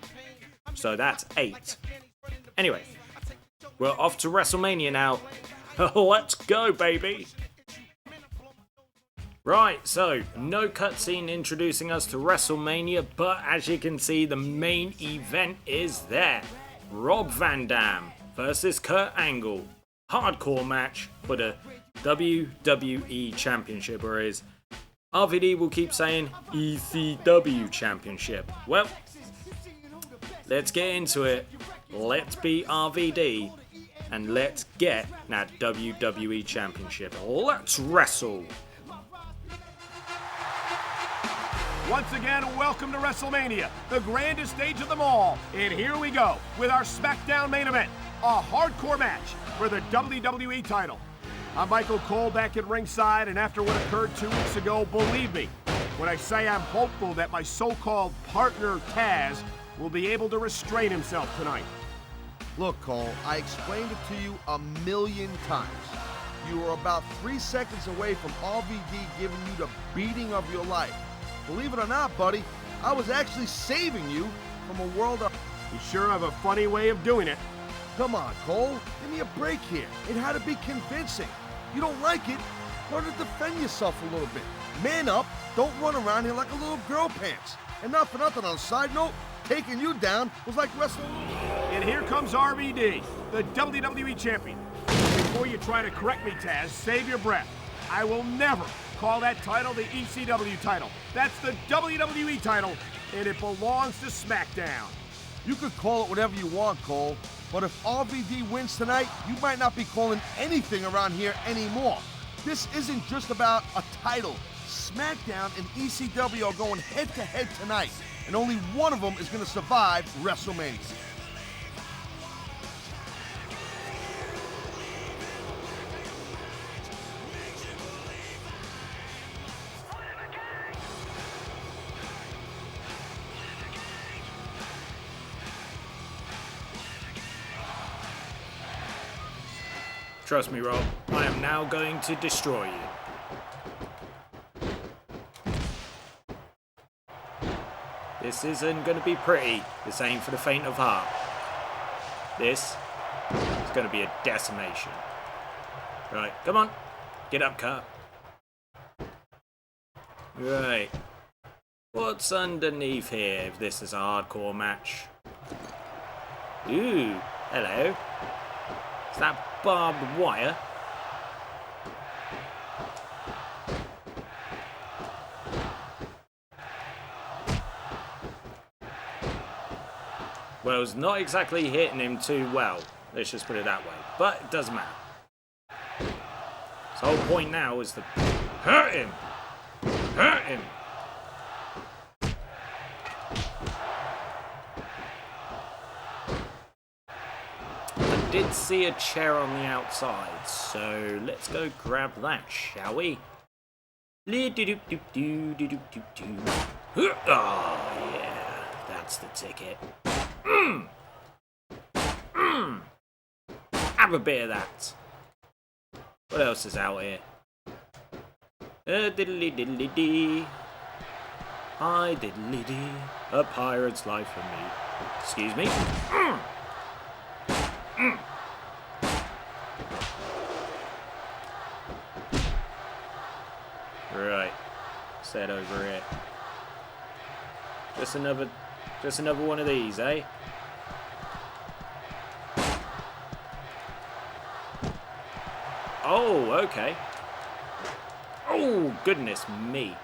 So that's 8. Anyway, we're off to WrestleMania now. Let's go, baby. Right, so no cutscene introducing us to WrestleMania, but as you can see, the main event is there. Rob Van Dam versus Kurt Angle. Hardcore match for the WWE Championship, or as RVD will keep saying, ECW Championship. Well, let's get into it. Let's be RVD and let's get that WWE Championship. Let's wrestle. Once again, welcome to WrestleMania, the grandest stage of them all. And here we go with our SmackDown main event, a hardcore match for the WWE title. I'm Michael Cole back at ringside, and after what occurred 2 weeks ago, believe me when I say I'm hopeful that my so-called partner Taz will be able to restrain himself tonight. Look, Cole, I explained it to you a million times. You were about 3 seconds away from RVD giving you the beating of your life. Believe it or not, buddy, I was actually saving you from a world of... You sure have a funny way of doing it. Come on, Cole, give me a break here. It had to be convincing. You don't like it? Learn to defend yourself a little bit. Man up, don't run around here like a little girl pants. And not for nothing, on a side note, taking you down was like wrestling. And here comes RVD, the WWE Champion. Before you try to correct me, Taz, save your breath. I will never call that title the ECW title. That's the WWE title, and it belongs to SmackDown. You could call it whatever you want, Cole, but if RVD wins tonight, you might not be calling anything around here anymore. This isn't just about a title. SmackDown and ECW are going head-to-head tonight, and only one of them is going to survive WrestleMania. Trust me, Rob, I am now going to destroy you. This isn't going to be pretty. This ain't for the faint of heart. This is going to be a decimation. Right, come on. Get up, Kurt. Right. What's underneath here if this is a hardcore match? Ooh, hello. Is that barbed wire? Well, it's not exactly hitting him too well. Let's just put it that way. But it doesn't matter. So the whole point now is to hurt him. Hurt him. I did see a chair on the outside, so let's go grab that, shall we? Oh, yeah, that's the ticket. Have a bit of that. What else is out here? Diddly diddly dee. Hi diddly dee. A pirate's life for me. Excuse me. Right. Set over here. Just another one of these, eh? Oh, okay. Oh, goodness me.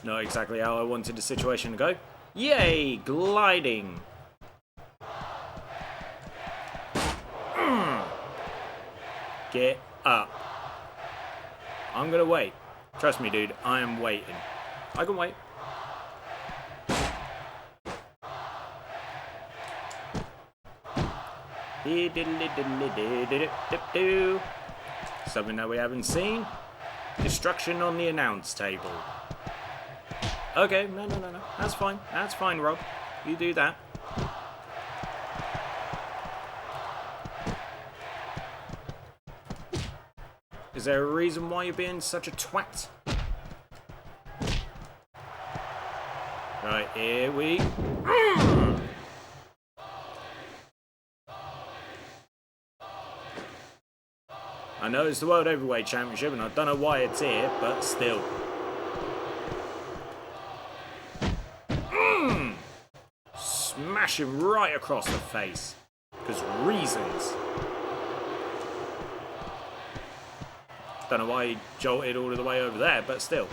Not exactly how I wanted the situation to go. Yay, gliding. Get up. I'm gonna wait. Trust me, dude, I am waiting. I can wait. Something that we haven't seen. Destruction on the announce table. Okay, no. That's fine. That's fine, Rob. You do that. Is there a reason why you're being such a twat? Right, here we... I know it's the World Heavyweight Championship and I don't know why it's here, but still. Smash him right across the face. Because reasons. Don't know why he jolted all the way over there, but still.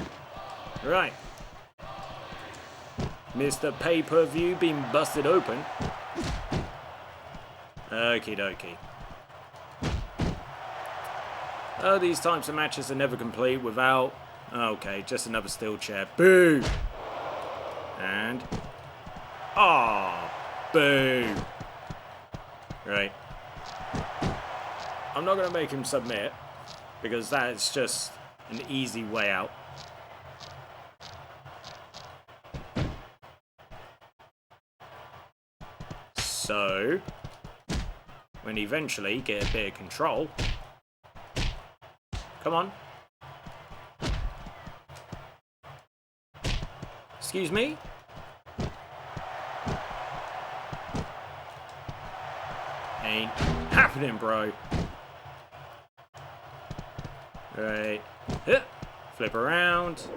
Right. Mr. Pay-Per-View being busted open. Okie dokie. Oh, these types of matches are never complete without... Okay, just another steel chair. Boo! And... Ah, boo! Right. I'm not going to make him submit, because that is just an easy way out. So, when eventually get a bit of control... Come on. Excuse me? Ain't happening, bro. Right. Flip around.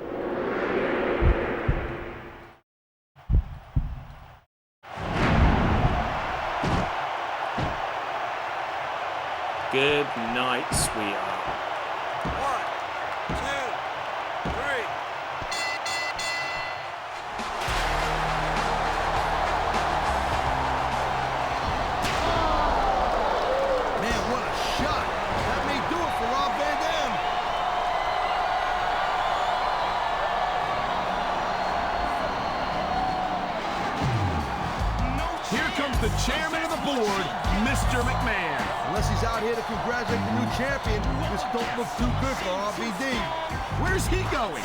Good night, sweetheart. 1, 2, 3. Man, what a shot. That may do it for Rob Van Dam. Here comes the chairman of the board, Mr. McMahon. Unless he's out here to congratulate the new champion, this don't look too good for RVD. Where's he going?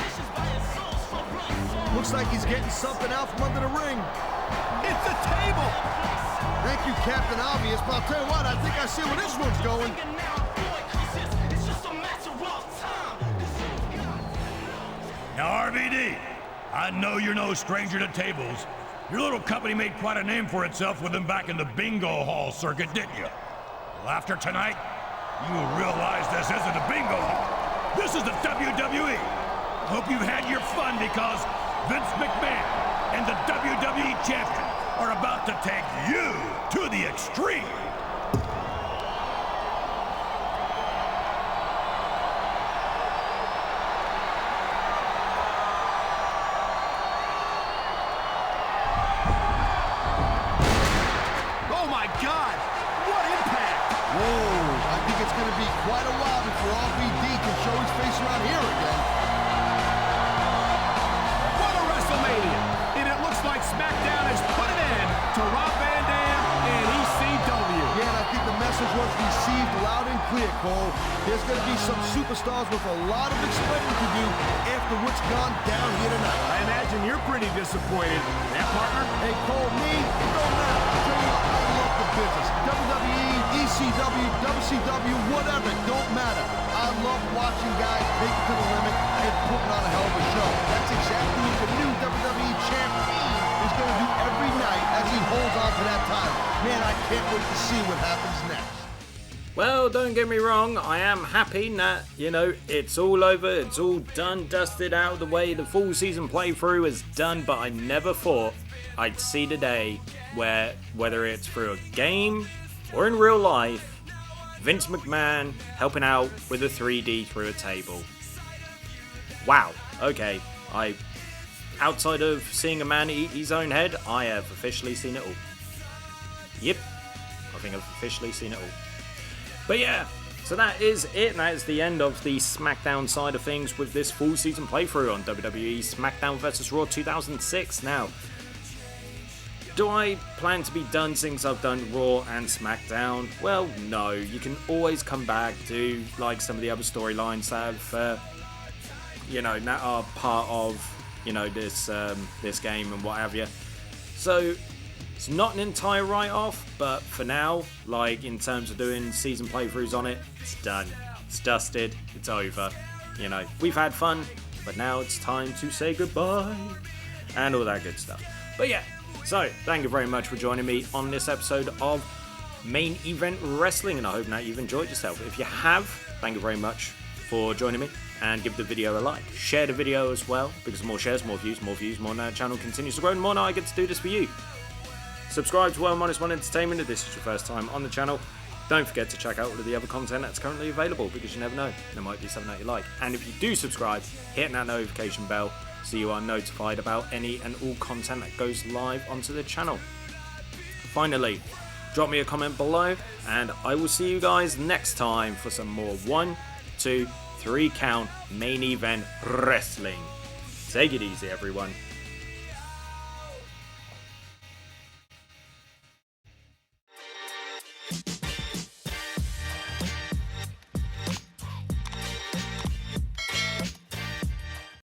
Looks like he's getting something out from under the ring. It's a table! Thank you, Captain Obvious, but I'll tell you what, I think I see where this one's going. Now, RVD, I know you're no stranger to tables. Your little company made quite a name for itself with them back in the bingo hall circuit, didn't you? Well, after tonight, you will realize this isn't a bingo hall. This is the WWE. I hope you've had your fun because Vince McMahon and the WWE Champion are about to take you to the extreme. Oh my God! What impact! Whoa, I think it's going to be quite a while before RVD can show his face around here again. What a WrestleMania! And it looks like Smackdown has put an end to Rob Van Dam and ECW. Yeah, and I think the message was received loud and clear, Cole. There's going to be some superstars with a lot of explaining to do after what's gone down here tonight. I imagine you're pretty disappointed. That partner? Hey, Cole, me, it don't matter. I tell you what, I love the business. WWE, ECW, WCW, whatever, it don't matter. I love watching guys take it to the limit and putting on a hell of a show. That's exactly what the new WWE champion is going to do every night as he holds on to that title. Man, I can't wait to see what happens next. Well, don't get me wrong, I am happy that, it's all over, it's all done, dusted out of the way, the full season playthrough is done, but I never thought I'd see the day where, whether it's through a game or in real life, Vince McMahon helping out with a 3D through a table. Wow, okay, outside of seeing a man eat his own head, I have officially seen it all. Yep, I think I've officially seen it all. But yeah, So that is it, and that is the end of the SmackDown side of things with this full season playthrough on WWE Smackdown vs. Raw 2006. Now, do I plan to be done since I've done Raw and SmackDown? Well, no. You can always come back to like some of the other storylines that have, that are part of, this game and what have you. So it's not an entire write-off, but for now, like in terms of doing season playthroughs on it, it's done. It's dusted. It's over. We've had fun, but now it's time to say goodbye and all that good stuff. But yeah. So, thank you very much for joining me on this episode of Main Event Wrestling, and I hope that you've enjoyed yourself. If you have, thank you very much for joining me, and give the video a like. Share the video as well, because more shares, more views, more than our channel continues to grow, and more than I get to do this for you. Subscribe to World Minus One Entertainment if this is your first time on the channel. Don't forget to check out all of the other content that's currently available, because you never know, there might be something that you like. And if you do subscribe, hit that notification bell so you are notified about any and all content that goes live onto the channel. Finally, drop me a comment below, and I will see you guys next time for some more 1, 2, 3 count main event wrestling. Take it easy, everyone.